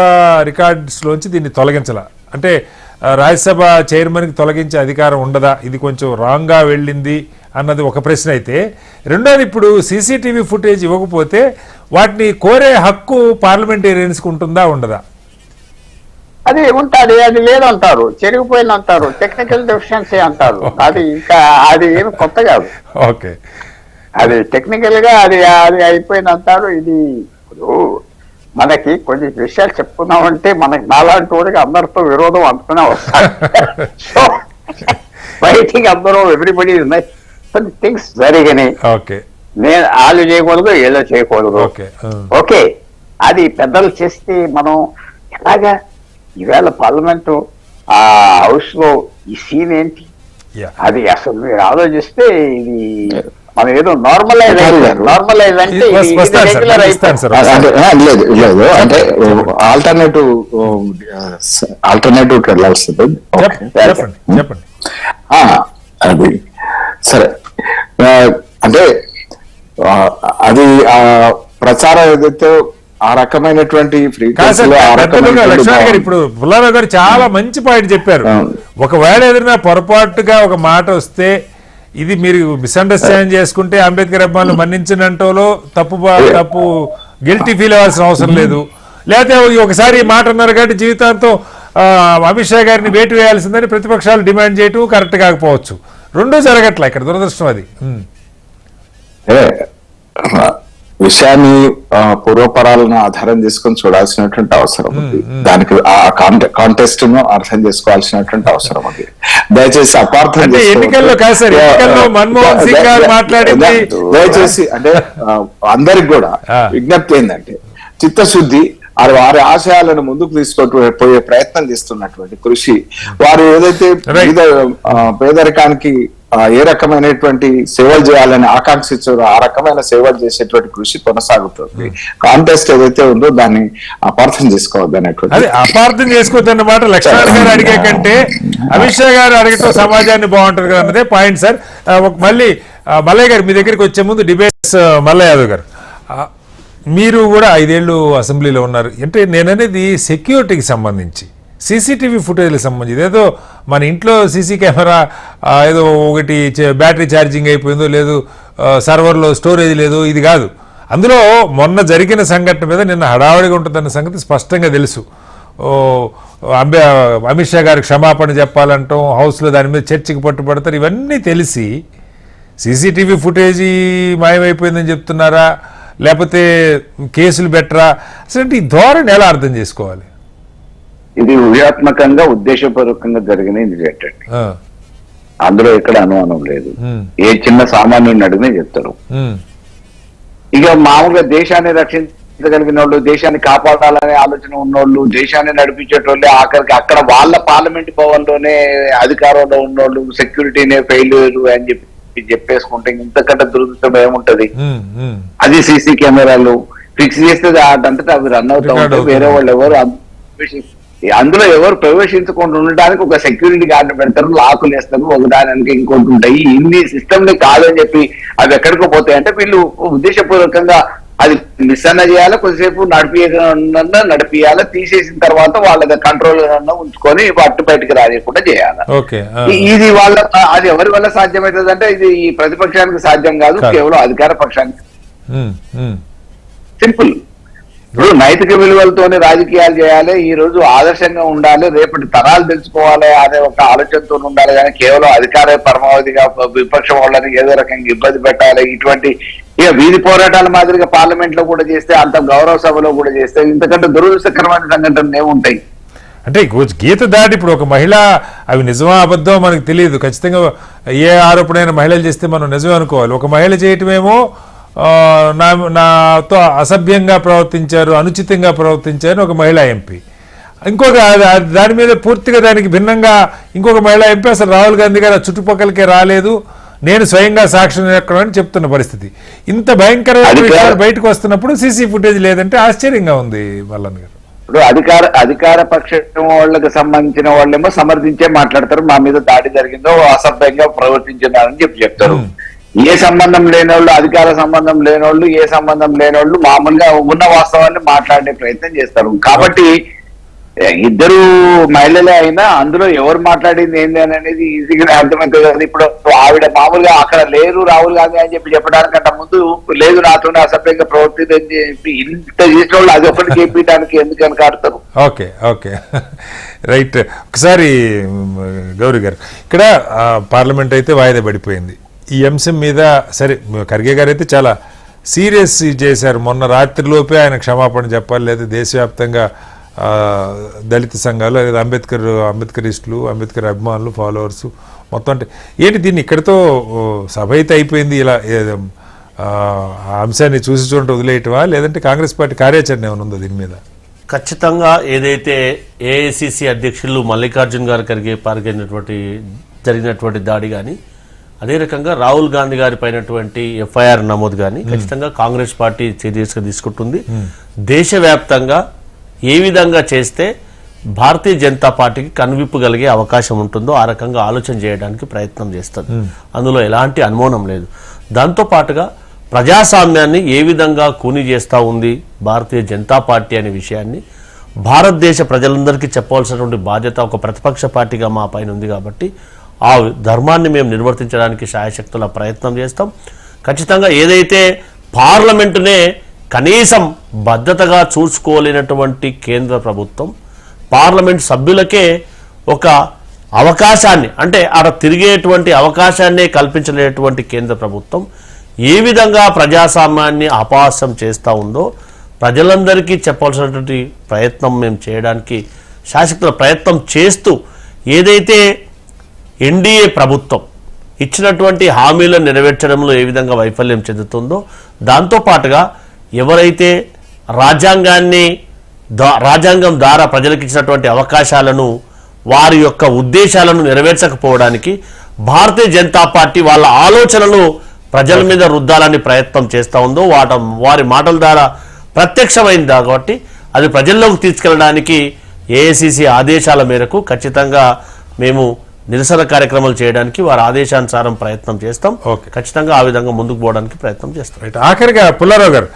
రికార్డ్స్ లోంచి దీన్ని తొలగించాల అంటే రాజ్యసభ చైర్మన్కి తొలగించే అధికారం ఉండదా, ఇది కొంచెం రాంగ్ గా వెళ్ళింది అన్నది ఒక ప్రశ్న అయితే, రెండోది ఇప్పుడు సీసీటీవీ ఫుటేజ్ ఇవ్వకపోతే వాటిని కోరే హక్కు పార్లమెంటేరియన్స్కి ఉంటుందా ఉండదా? అది ఉంటుంది, అది లేదంటారు, చెరిగిపోయింది అంటారు, టెక్నికల్ డెఫిషియన్సీ అంటారు. అది ఇంకా అది ఏమి కొత్త కాదు. ఓకే, అది టెక్నికల్ గా అది అయిపోయింది అంటారు. ఇది ఇప్పుడు మనకి కొన్ని విషయాలు చెప్పుకున్నామంటే మనకి నాలాంటి వాడికి అందరితో విరోధం అనుకునే వస్తారు. సో బయటికి అందరూ ఎవ్రీబడి కొన్ని థింగ్స్ జరిగినాయి, నేను వాళ్ళు చేయకూడదు ఏదో చేయకూడదు. ఓకే, అది పెద్దలు చేస్తే మనం ఎలాగా ఈవేళ పార్లమెంటు ఆ హౌస్ లో ఈ సీన్ ఏంటి, అది అసలు మీరు ఆలోచిస్తే ఇది మనం ఏదో నార్మలైజ్ అంటే లేదు అంటే ఆల్టర్నేటివ్ వెళ్ళాల్సింది. అది సరే, అంటే అది ప్రచారం ఏదైతే ఆ రకమైనటువంటి కాదు frequency సార్, లో ఆ పెద్దలుగా రకమైనటువంటి లక్ష్మణ్ గారు భావం. ఇప్పుడు పుల్లారావు గారు చాలా మంచి పాయింట్ చెప్పారు. ఒకవేళ ఏదైనా పొరపాటుగా ఒక మాట వస్తే ఇది మీరు మిస్అండర్స్టాండ్ చేసుకుంటే అంబేద్కర్ అభిమానులు మన్నించినంటోలో తప్పు గిల్టీ ఫీల్ అవ్వాల్సిన అవసరం లేదు. లేకపోతే ఒకసారి ఈ మాట అన్నారు కాబట్టి జీవితాంతం అమిత్ షా గారిని వేటు వేయాల్సిందని ప్రతిపక్షాలు డిమాండ్ చేయటం కరెక్ట్ కాకపోవచ్చు. రెండూ జరగట్లే ఇక్కడ, దురదృష్టం అది. విషయాన్ని పూర్వపరాలను ఆధారం చేసుకొని చూడాల్సినటువంటి అవసరం ఉంది. దానికి ఆ కాంటెస్ట్ ను అర్థం చేసుకోవాల్సినటువంటి అవసరం ఉంది. దయచేసి అపార్థం అంటే ఎన్నికల్లో కాదు సార్, ఎన్నికల్లో మన్మోహన్ సింగ్ గారు మాట్లాడింది దయచేసి అంటే అందరికి కూడా విజ్ఞప్తి ఏంటంటే చిత్తశుద్ధి, వారి ఆశయాలను ముందుకు తీసుకుపోయే ప్రయత్నం చేస్తున్నటువంటి కృషి, వారు ఏదైతే పేదరికానికి ఏ రకమైనటువంటి సేవలు చేయాలని ఆకాంక్షించారో ఆ రకమైన సేవలు చేసేటువంటి కృషి కొనసాగుతుంది. కాంటెస్ట్ ఏదైతే ఉందో దాన్ని అపార్థం చేసుకోవద్దు అనేటువంటి, అది అపార్థం చేసుకోవద్దన్నమాట లక్ష్మణ్ గారు అడిగే కంటే అమిత్ షా గారు అడగటం సమాజాన్ని బాగుంటుంది కదా అన్నదే పాయింట్ సార్. మళ్ళీ మల్లయ్య గారు మీ దగ్గరికి వచ్చే ముందు డిబేట్స్ మల్లయ్య యాదవ్ గారు, మీరు కూడా 5 ఏళ్ళు అసెంబ్లీలో ఉన్నారు. అంటే నేననేది సెక్యూరిటీకి సంబంధించి, సీసీటీవీ ఫుటేజ్కి సంబంధించి, ఏదో మన ఇంట్లో సీసీ కెమెరా ఏదో ఒకటి బ్యాటరీ ఛార్జింగ్ అయిపోయిందో లేదు, సర్వర్లో స్టోరేజ్ లేదు, ఇది కాదు. అందులో మొన్న జరిగిన సంఘటన మీద నిన్న హడావడిగా ఉంటుందన్న సంగతి స్పష్టంగా తెలుసు. అమిత్ షా గారికి క్షమాపణ చెప్పాలంటాం, హౌస్లో దాని మీద చర్చకి పట్టుబడతారు. ఇవన్నీ తెలిసి సీసీటీవీ ఫుటేజీ మాయమైపోయిందని చెప్తున్నారా, లేకపోతే కేసులు బెటరా? అసలు ఈ ధోరణి ఎలా అర్థం చేసుకోవాలి? ఇది వ్యూహాత్మకంగా ఉద్దేశపూర్వకంగా జరిగిన ఇన్సిడెంట్ అండి. అందులో ఎక్కడ అనుమానం లేదు. ఏ చిన్న సామాన్యుడిని అడిగినా చెప్తారు. ఇక మామూలుగా దేశాన్ని రక్షించగలిగిన వాళ్ళు, దేశాన్ని కాపాడాలనే ఆలోచన ఉన్నోళ్ళు, దేశాన్ని నడిపించేటోళ్ళే ఆఖరికి అక్కడ వాళ్ళ పార్లమెంట్ భవన్ లోనే అధికారంలో ఉన్నోళ్ళు సెక్యూరిటీనే ఫెయిల్యూర్ అని చెప్పేసుకుంటే ఇంతకంటే దురదృష్టం ఏముంటది? అది సీసీ కెమెరాలు ఫిక్స్ చేస్తే అదంతటా అవి రన్ అవుతా ఉంటాయి. వేరే వాళ్ళు ఎవరు అందులో ఎవరు ప్రవేశించకుండా ఉండడానికి ఒక సెక్యూరిటీ గార్డు పెడతారు, లాకులు వేస్తారు, ఒకదానికి ఇంకోటి ఉంటాయి. ఇన్ని సిస్టమ్ ని కాదని చెప్పి అవి ఎక్కడికో పోతాయి. అంటే వీళ్ళు ఉద్దేశపూర్వకంగా అది మిస్ అన్న చేయాలి, కొద్దిసేపు నడిపియాలి, తీసేసిన తర్వాత వాళ్ళ కంట్రోల్ ఉంచుకొని వాటి బయటకు రానియకుండా చేయాలి. ఇది వాళ్ళ అది ఎవరి వల్ల సాధ్యమవుతుంది అంటే ఇది ఈ ప్రతిపక్షానికి సాధ్యం కాదు, కేవలం అధికార పక్షానికి. సింపుల్. ఇప్పుడు నైతిక విలువలతోనే రాజకీయాలు చేయాలి, ఈ రోజు ఆదర్శంగా ఉండాలి, రేపటి తరాలు తెలుసుకోవాలి అనే ఒక ఆలోచనతో ఉండాలి. కానీ కేవలం అధికార పరమావధిగా విపక్షం వాళ్ళని ఏదో రకంగా ఇబ్బంది పెట్టాలి, ఇటువంటి ఇక వీధి పోరాటాల మాదిరిగా పార్లమెంట్ లో కూడా చేస్తే, అంత గౌరవ సభలో కూడా చేస్తే ఇంతకంటే దురదృష్టకరమైన సంఘటనలు ఏముంటాయి? అంటే గీత దాటి ఇప్పుడు ఒక మహిళ, అవి నిజమా అబద్ధం మనకు తెలియదు. ఖచ్చితంగా ఏ ఆరోపణైనా మహిళలు చేస్తే మనం నిజమే అనుకోవాలి. ఒక మహిళ చేయటమేమో నాతో అసభ్యంగా ప్రవర్తించారు, అనుచితంగా ప్రవర్తించారు ఒక మహిళా ఎంపీ. ఇంకొక దాని మీద పూర్తిగా దానికి భిన్నంగా ఇంకొక మహిళా ఎంపీ అసలు రాహుల్ గాంధీ గారు చుట్టుపక్కలకే రాలేదు, నేను స్వయంగా సాక్ష్యం అని చెప్తున్న పరిస్థితి. ఇంత భయంకరమైన విషయాలు బయటకు వస్తున్నప్పుడు సీసీ ఫుటేజ్ లేదంటే ఆశ్చర్యంగా ఉంది మల్లన్న గారు. ఇప్పుడు అధికార పక్షం వాళ్ళకి సంబంధించిన వాళ్ళేమో సమర్థించే మాట్లాడతారు, మా మీద దాడి జరిగిందో అసభ్యంగా ప్రవర్తించినారని చెప్తారు. ఏ సంబంధం లేనోళ్ళు, అధికార సంబంధం లేనోళ్ళు, ఏ సంబంధం లేనోళ్ళు మామూలుగా ఉన్న వాస్తవాన్ని మాట్లాడే ప్రయత్నం చేస్తారు. కాబట్టి ఇద్దరు మహిళలే అయినా అందులో ఎవరు మాట్లాడింది ఏంది అనేది ఈజీగా అర్థమవుతుంది కదా. ఇప్పుడు ఆవిడ మామూలుగా అక్కడ లేరు రాహుల్ గాంధీ అని చెప్పడానికంటే ముందు లేదు నాతోనే అసభ్యంగా ప్రవర్తిందని చెప్పి ఇంత చేసిన వాళ్ళు అది ఒకటి చేపించడానికి ఎందుకు వెనకాడతారు? Okay okay right. ఒకసారి గౌరీ గారు, ఇక్కడ పార్లమెంట్ అయితే వాయిదా పడిపోయింది. ఈ అంశం మీద సరే ఖర్గే గారు అయితే చాలా సీరియస్ చేశారు. మొన్న రాత్రిలోపే ఆయన క్షమాపణ చెప్పాలి, లేదా దేశవ్యాప్తంగా దళిత సంఘాలు, లేదా అంబేద్కరిస్టులు, అంబేద్కర్ అభిమానులు, ఫాలోవర్స్ మొత్తం. అంటే ఏంటి దీన్ని ఇక్కడితో సభ అయితే అయిపోయింది, ఇలా అంశాన్ని చూసి చూడండి వదిలేయటమా, లేదంటే కాంగ్రెస్ పార్టీ కార్యాచరణ ఏమైనా ఉందో దీని మీద? ఖచ్చితంగా ఏదైతే ఏఐసిసి అధ్యక్షులు మల్లికార్జున్ గారు జరిగినటువంటి దాడి కానీ, అదే రకంగా రాహుల్ గాంధీ గారి పైనటువంటి ఎఫ్ఐఆర్ నమోదు కానీ ఖచ్చితంగా కాంగ్రెస్ పార్టీ సీరియస్గా తీసుకుంటుంది. దేశవ్యాప్తంగా ఏ విధంగా చేస్తే భారతీయ జనతా పార్టీకి కనువిప్పు కలిగే అవకాశం ఉంటుందో ఆ రకంగా ఆలోచన చేయడానికి ప్రయత్నం చేస్తుంది. అందులో ఎలాంటి అనుమానం లేదు. దాంతోపాటుగా ప్రజాస్వామ్యాన్ని ఏ విధంగా కూని చేస్తూ ఉంది భారతీయ జనతా పార్టీ అనే విషయాన్ని భారతదేశ ప్రజలందరికీ చెప్పవలసినటువంటి బాధ్యత ఒక ప్రతిపక్ష పార్టీగా మా పైన ఉంది. కాబట్టి ఆ ధర్మాన్ని మేము నిర్వర్తించడానికి శాయశక్తుల ప్రయత్నం చేస్తాం. ఖచ్చితంగా ఏదైతే పార్లమెంటునే కనీసం భద్రతగా చూసుకోలేనటువంటి కేంద్ర ప్రభుత్వం పార్లమెంట్ సభ్యులకే ఒక అవకాశాన్ని, అంటే ఆడ తిరిగేటువంటి అవకాశాన్నే కల్పించలేనటువంటి కేంద్ర ప్రభుత్వం ఏ విధంగా ప్రజాస్వామ్యాన్ని అపహాస్యం చేస్తూ ఉందో ప్రజలందరికీ చెప్పాల్సినటువంటి ప్రయత్నం మేము చేయడానికి శాసకుల ప్రయత్నం చేస్తూ, ఏదైతే ఎన్డీఏ ప్రభుత్వం ఇచ్చినటువంటి హామీలను నెరవేర్చడంలో ఏ విధంగా వైఫల్యం చెందుతుందో, దాంతోపాటుగా ఎవరైతే రాజ్యాంగం ద్వారా ప్రజలకు ఇచ్చినటువంటి అవకాశాలను, వారి యొక్క ఉద్దేశాలను నెరవేర్చకపోవడానికి భారతీయ జనతా పార్టీ వాళ్ళ ఆలోచనలు ప్రజల మీద రుద్దాలని ప్రయత్నం చేస్తూ ఉందో వారి మాటల ద్వారా ప్రత్యక్షమైంది. కాబట్టి అది ప్రజల్లోకి తీసుకెళ్ళడానికి ఏఐసిసి ఆదేశాల మేరకు ఖచ్చితంగా మేము నిరసన కార్యక్రమాలు చేయడానికి వారి ఆదేశానుసారం ప్రయత్నం చేస్తాం. ఖచ్చితంగా ఆ విధంగా ముందుకు పోవడానికి ప్రయత్నం చేస్తాం. ఆఖరిగా పుల్లారావు గారు,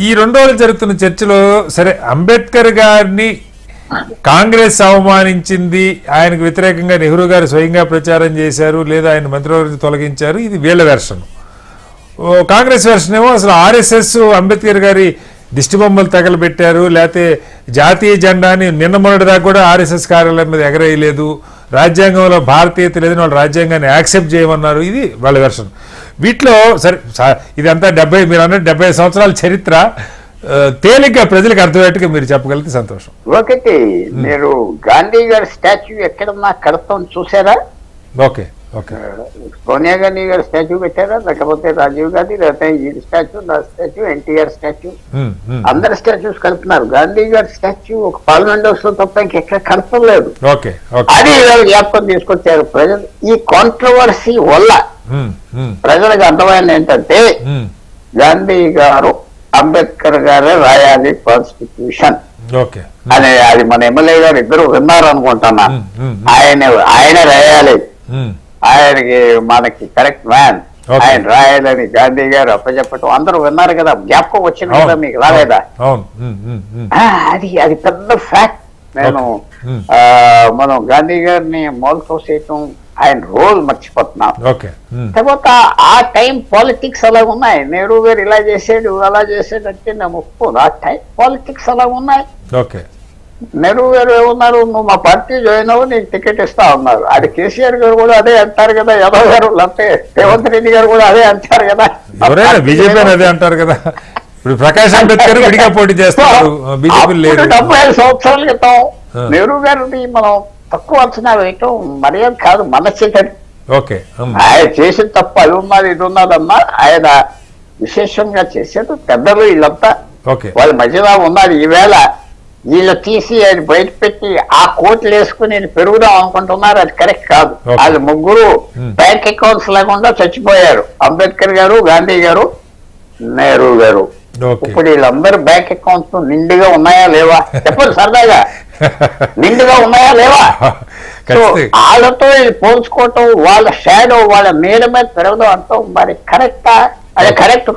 ఈ 2 రోజులు జరుగుతున్న చర్చలో సరే అంబేద్కర్ గారిని కాంగ్రెస్ అవమానించింది, ఆయనకు వ్యతిరేకంగా నెహ్రూ గారు స్వయంగా ప్రచారం చేశారు, లేదా ఆయన మంత్రివర్గం తొలగించారు, ఇది వీళ్ళ వెర్షన్. కాంగ్రెస్ వెర్షన్ ఏమో అసలు ఆర్ఎస్ఎస్ అంబేద్కర్ గారి దిష్టిబొమ్మలు తగలబెట్టారు, లేకపోతే జాతీయ జెండాని నిన్న మొన్నటి దాకా కూడా ఆర్ఎస్ఎస్ కార్యాలయం మీద ఎగరేయలేదు, రాజ్యాంగంలో భారతీయత లేదని వాళ్ళు రాజ్యాంగాన్ని యాక్సెప్ట్ చేయమన్నారు, ఇది వాళ్ళ వెర్షన్. వీటిలో సరే ఇదంతా 70 మీరు అన్నట్టు 75 సంవత్సరాల చరిత్ర తేలిగ్గా ప్రజలకు అర్థమయ్యేట్టుగా మీరు చెప్పగలిగితే సంతోషం. ఒకటి, మీరు గాంధీ గారి స్టాచ్యూ ఎక్కడన్నా కడతాం చూసారా? Okay okay. సోనియా గాంధీ గారి స్టాచ్యూ పెట్టారా? లేకపోతే రాజీవ్ గాంధీ, లేకపోతే ఈ స్టాచ్యూ, నా స్టాచ్యూ, ఎన్టీఆర్ స్టాచ్యూ, అందరి స్టాచ్యూస్ కలుపుతున్నారు. గాంధీ గారి స్టాచ్యూ ఒక పార్లమెంట్ హౌస్ లో తప్ప ఇంకెక్కడ కలపలేదు. అది జ్ఞాపకం తీసుకొచ్చారు ప్రజలు. ఈ కాంట్రవర్సీ వల్ల ప్రజలకు అర్థమైంది ఏంటంటే గాంధీ గారు అంబేద్కర్ గారే రాయాలి కాన్స్టిట్యూషన్ అనే, అది మన ఎమ్మెల్యే గారు ఇద్దరు విన్నారు అనుకుంటున్నాను. ఆయన రాయాలి, ఆయనకి మనకి కరెక్ట్ మ్యాన్, ఆయన రాయాలని గాంధీ గారు అప్పచెప్పటం అందరూ విన్నారు కదా, జ్ఞాపకం వచ్చింది కదా, మీకు రాలేదా? అది పెద్ద ఫ్యాక్ట్. నేను మనం గాంధీ గారిని మోల్తో చేయటం, ఆయన రోల్ మర్చిపోతున్నాం. తర్వాత ఆ టైం పాలిటిక్స్ అలా ఉన్నాయి. నెహ్రూ గారు ఇలా చేసాడు అలా చేసాడు అంటే నేను ఒప్పుకోను. ఆ టైం పాలిటిక్స్ అలా ఉన్నాయి. నెహ్రూ గారు ఏమన్నారు, నువ్వు మా పార్టీ జాయిన్ అవ్వు, నీకు టికెట్ ఇస్తా ఉన్నారు. అది కేసీఆర్ గారు కూడా అదే అంటారు కదా, యాదవ్ గారు, లేకపోతే రేవంత్ రెడ్డి గారు కూడా అదే అంటారు కదా, బీజేపీ అదే అంటారు కదా. ఇప్పుడు ప్రకాష్ అంబేద్కర్ విడిగా పోటీ చేస్తారు, బీజేపీ లేదు. 75 సంవత్సరాల క్రితం నెహ్రూ గారిని మనం తక్కువ అంచనా వేయటం మర్యాద కాదు, మనస్సిద్ధి. ఆయన చేసిన తప్పు అది ఉన్నది ఇది ఉన్నదన్నా, ఆయన విశేషంగా చేశాడు. పెద్దలు వీళ్ళంతా వాళ్ళ మధ్యలో ఉన్నది. ఈవేళ వీళ్ళు తీసి ఆయన బయట పెట్టి ఆ కోట్లు వేసుకుని పెరుగుదాం అనుకుంటున్నారు, అది కరెక్ట్ కాదు. వాళ్ళు ముగ్గురు బ్యాంక్ అకౌంట్స్ లేకుండా చచ్చిపోయారు, అంబేద్కర్ గారు, గాంధీ గారు, నెహ్రూ గారు. ఇప్పుడు వీళ్ళందరూ బ్యాంక్ అకౌంట్స్ నిండుగా ఉన్నాయా లేవా చెప్పండి సరదాగా, నిండుగా ఉన్నాయా లేవా? వాళ్ళతో పోల్చుకోవటం, వాళ్ళ షాడో వాళ్ళ నీడ మీద పెరగడం అంటాం, మరి కరెక్టా? అది కరెక్ట్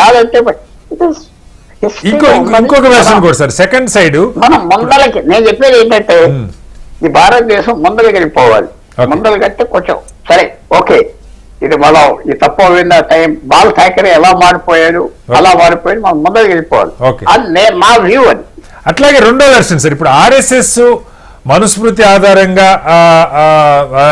కాదంటే ఇంకొక వెర్షన్ కూడా సార్, సెకండ్ సైడ్ మనం ముందలకి, నేను చెప్పేది ఏంటంటే ఈ భారతదేశం ముందలకి వెళ్ళిపోవాలి. ముందలకంటే కొంచెం సరే ఓకే, ఇది మనం ఈ తప్పు విన్న టైం బాల్ ఠాకరే ఎలా మారిపోయాడు అలా మారిపోయాడు, మనం ముందలకి వెళ్ళిపోవాలి. అది మా వ్యూ. అది అట్లాగే రెండో వెర్షన్ సార్, ఇప్పుడు ఆర్ఎస్ఎస్ మనుస్మృతి ఆధారంగా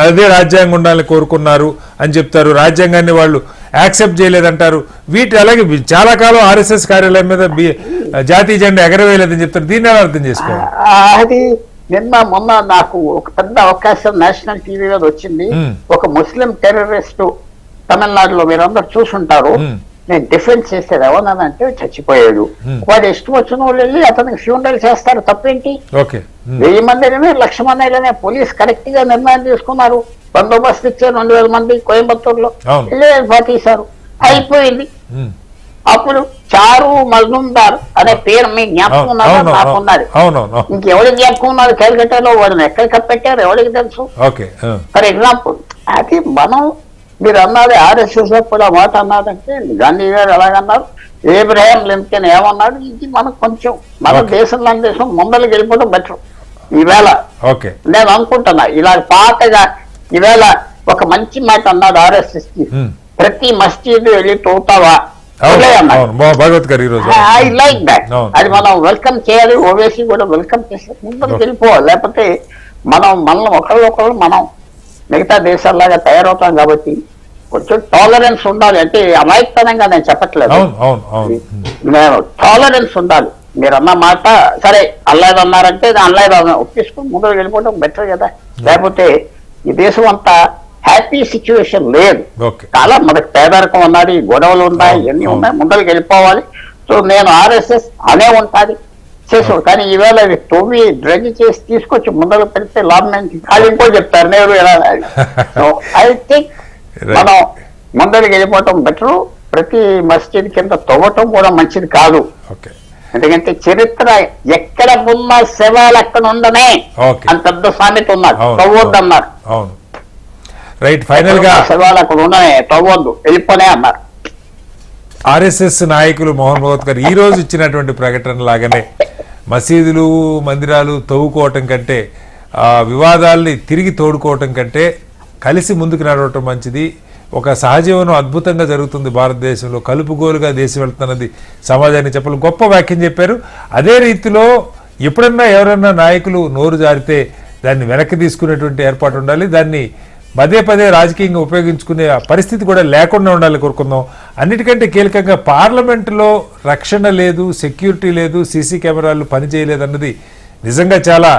అదే రాజ్యాంగం ఉండాలని కోరుకున్నారు అని చెప్తారు, రాజ్యాంగాన్ని వాళ్ళు యాక్సెప్ట్ చేయలేదంటారు. వీటి అలాగే చాలా కాలం ఆర్ఎస్ఎస్ కార్యాలయం మీద జాతీయ జెండా ఎగరవేయలేదని చెప్తారు. దీన్ని ఎలా అర్థం చేసుకోవాలి? అది మొన్న నాకు ఒక పెద్ద అవకాశం నేషనల్ టీవీ మీద వచ్చింది. ఒక ముస్లిం టెర్రరిస్టు తమిళనాడులో మీరందరూ చూసుంటారు, నేను డిఫెన్స్ చేసేది ఎవరనంటే చచ్చిపోయాడు. వాడు ఇష్టం వచ్చిన వాళ్ళు వెళ్ళి అతనికి ఫ్యూనరల్ చేస్తారు, తప్పేంటి? 1000 మందినే 1,00,000 మందినే పోలీస్ కరెక్ట్ గా నిర్ణయం తీసుకున్నారు. బందోబస్తు ఇచ్చారు 2,000 మంది కోయంబత్తూరులో పాటిస్తారు, అయిపోయింది. అప్పుడు చారు మజుందార్ అనే పేరు మీ జ్ఞాపకం ఉన్నది, నాకున్నది. ఇంకెవరికి జ్ఞాపకం ఉన్నారు? కలకట్టాలో వాడిని ఎక్కడ కప్పెట్టారు ఎవరికి తెలుసు. ఫర్ ఎగ్జాంపుల్, అది మనం మీరు అన్నది ఆర్ఎస్ఎస్ లో కూడా మాట అన్నారంటే గాంధీ గారు ఎలాగన్నారు, ఏబ్రహాం లింకన్ ఏమన్నాడు, ఇది మనకు కొంచెం మన దేశం ముందరికి వెళ్ళిపోవడం బెటర్. ఈవేళ నేను అనుకుంటున్నా ఇలా పాతగా ఈవేళ ఒక మంచి మాట అన్నాడు ఆర్ఎస్ఎస్ కి, ప్రతి మస్జిద్ వెళ్ళి తోతావా ఐ లైక్ దాట్. అది మనం వెల్కమ్ చేయాలి, ఓవేసీ కూడా వెల్కమ్ చేసి ముందరికి వెళ్ళిపోవాలి. లేకపోతే మనం ఒకళ్ళు మనం మిగతా దేశాల్లాగా తయారవుతాం. కాబట్టి కొంచెం టాలరెన్స్ ఉండాలి. అంటే అమాయకతనంగా నేను చెప్పట్లేదు, నేను టాలరెన్స్ ఉండాలి. మీరు అన్న మాట సరే అల్లాది అన్నారంటే అల్లాది ఒప్పించుకుని ముందుకు వెళ్ళిపోవడం బెటర్ కదా. లేకపోతే ఈ దేశం అంతా హ్యాపీ సిచ్యువేషన్ లేదు, చాలా మనకు పేదరికం ఉన్నది, గొడవలు ఉన్నాయి, ఇవన్నీ ఉన్నాయి, ముందరికి వెళ్ళిపోవాలి. సో నేను ఆర్ఎస్ఎస్ అనే ఉంటుంది చేసాడు. కానీ ఈవేళ ఇవి తొవ్వి డ్రగ్ చేసి తీసుకొచ్చి ముందరకు పెడితే లాభం ఏంటి, వాళ్ళు ఇంకో చెప్తారు నేను ఎలా. సో ఐ థింక్ మనం ముందరికి వెళ్ళిపోవటం బెటరు. ప్రతి మస్జిద్ కింద తవ్వటం కూడా మంచిది కాదు. ఎందుకంటే చరిత్ర ఎక్కడ ఉన్న శవాలు అక్కడ ఉండనే అని పెద్ద సామెత ఉన్నారు, తవ్వొద్దు అన్నారు. రైట్, ఫైనల్ గా శవాలు అక్కడ ఉండనే తవ్వొద్దు వెళ్ళిపోనే అన్నారు. ఆర్ఎస్ఎస్ నాయకులు మోహన్ భగవత్ గారు ఈ రోజు ఇచ్చినటువంటి ప్రకటన లాగానే మసీదులు మందిరాలు తవ్వుకోవటం కంటే, వివాదాల్ని తిరిగి తోడుకోవటం కంటే కలిసి ముందుకు నడవటం మంచిది. ఒక సహజీవనం అద్భుతంగా జరుగుతుంది భారతదేశంలో, కలుపుగోలుగా దేశం వెళ్తున్నది సమాజానికి చెప్పాలి. గొప్ప వాక్యం చెప్పారు. అదే రీతిలో ఎప్పుడన్నా ఎవరన్నా నాయకులు నోరు జారితే దాన్ని వెనక్కి తీసుకునేటువంటి ఏర్పాటు ఉండాలి. దాన్ని పదే రాజకీయంగా ఉపయోగించుకునే పరిస్థితి కూడా లేకుండా ఉండాలి కోరుకుందాం. అన్నిటికంటే కీలకంగా పార్లమెంటులో రక్షణ లేదు, సెక్యూరిటీ లేదు, సీసీ కెమెరాలు పనిచేయలేదు అన్నది నిజంగా చాలా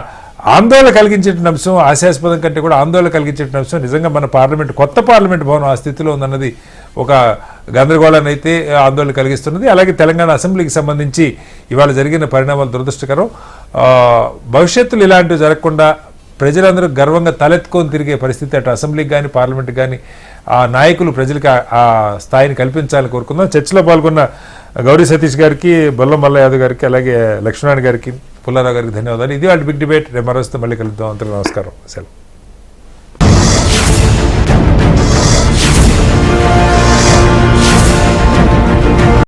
ఆందోళన కలిగించేటువంటి అంశం. ఆశాస్పదం కంటే కూడా ఆందోళన కలిగించేటువంటి అంశం. నిజంగా మన పార్లమెంట్, కొత్త పార్లమెంట్ భవనం ఆ స్థితిలో ఉందన్నది ఒక గందరగోళాన్ని అయితే ఆందోళన కలిగిస్తున్నది. అలాగే తెలంగాణ అసెంబ్లీకి సంబంధించి ఇవాళ జరిగిన పరిణామాలు దురదృష్టకరం. భవిష్యత్తులో ఇలాంటివి జరగకుండా ప్రజలందరూ గర్వంగా తలెత్తుకొని తిరిగే పరిస్థితి అటు అసెంబ్లీకి కానీ పార్లమెంట్కి కానీ ఆ నాయకులు ప్రజలకు ఆ స్థాయిని కల్పించాలని కోరుకుందాం. చర్చలో పాల్గొన్న గౌరీ సతీష్ గారికి, బొల్ల మల్ల యాదవ్ గారికి, అలాగే లక్ష్మణ్ గారికి, పుల్లారావు గారికి ధన్యవాదాలు. ఇది వాళ్ళ బిగ్ డిబేట్. రేపు మరోస్తే మళ్ళీ కలుద్దాం. అందరికీ నమస్కారం. సెలవు.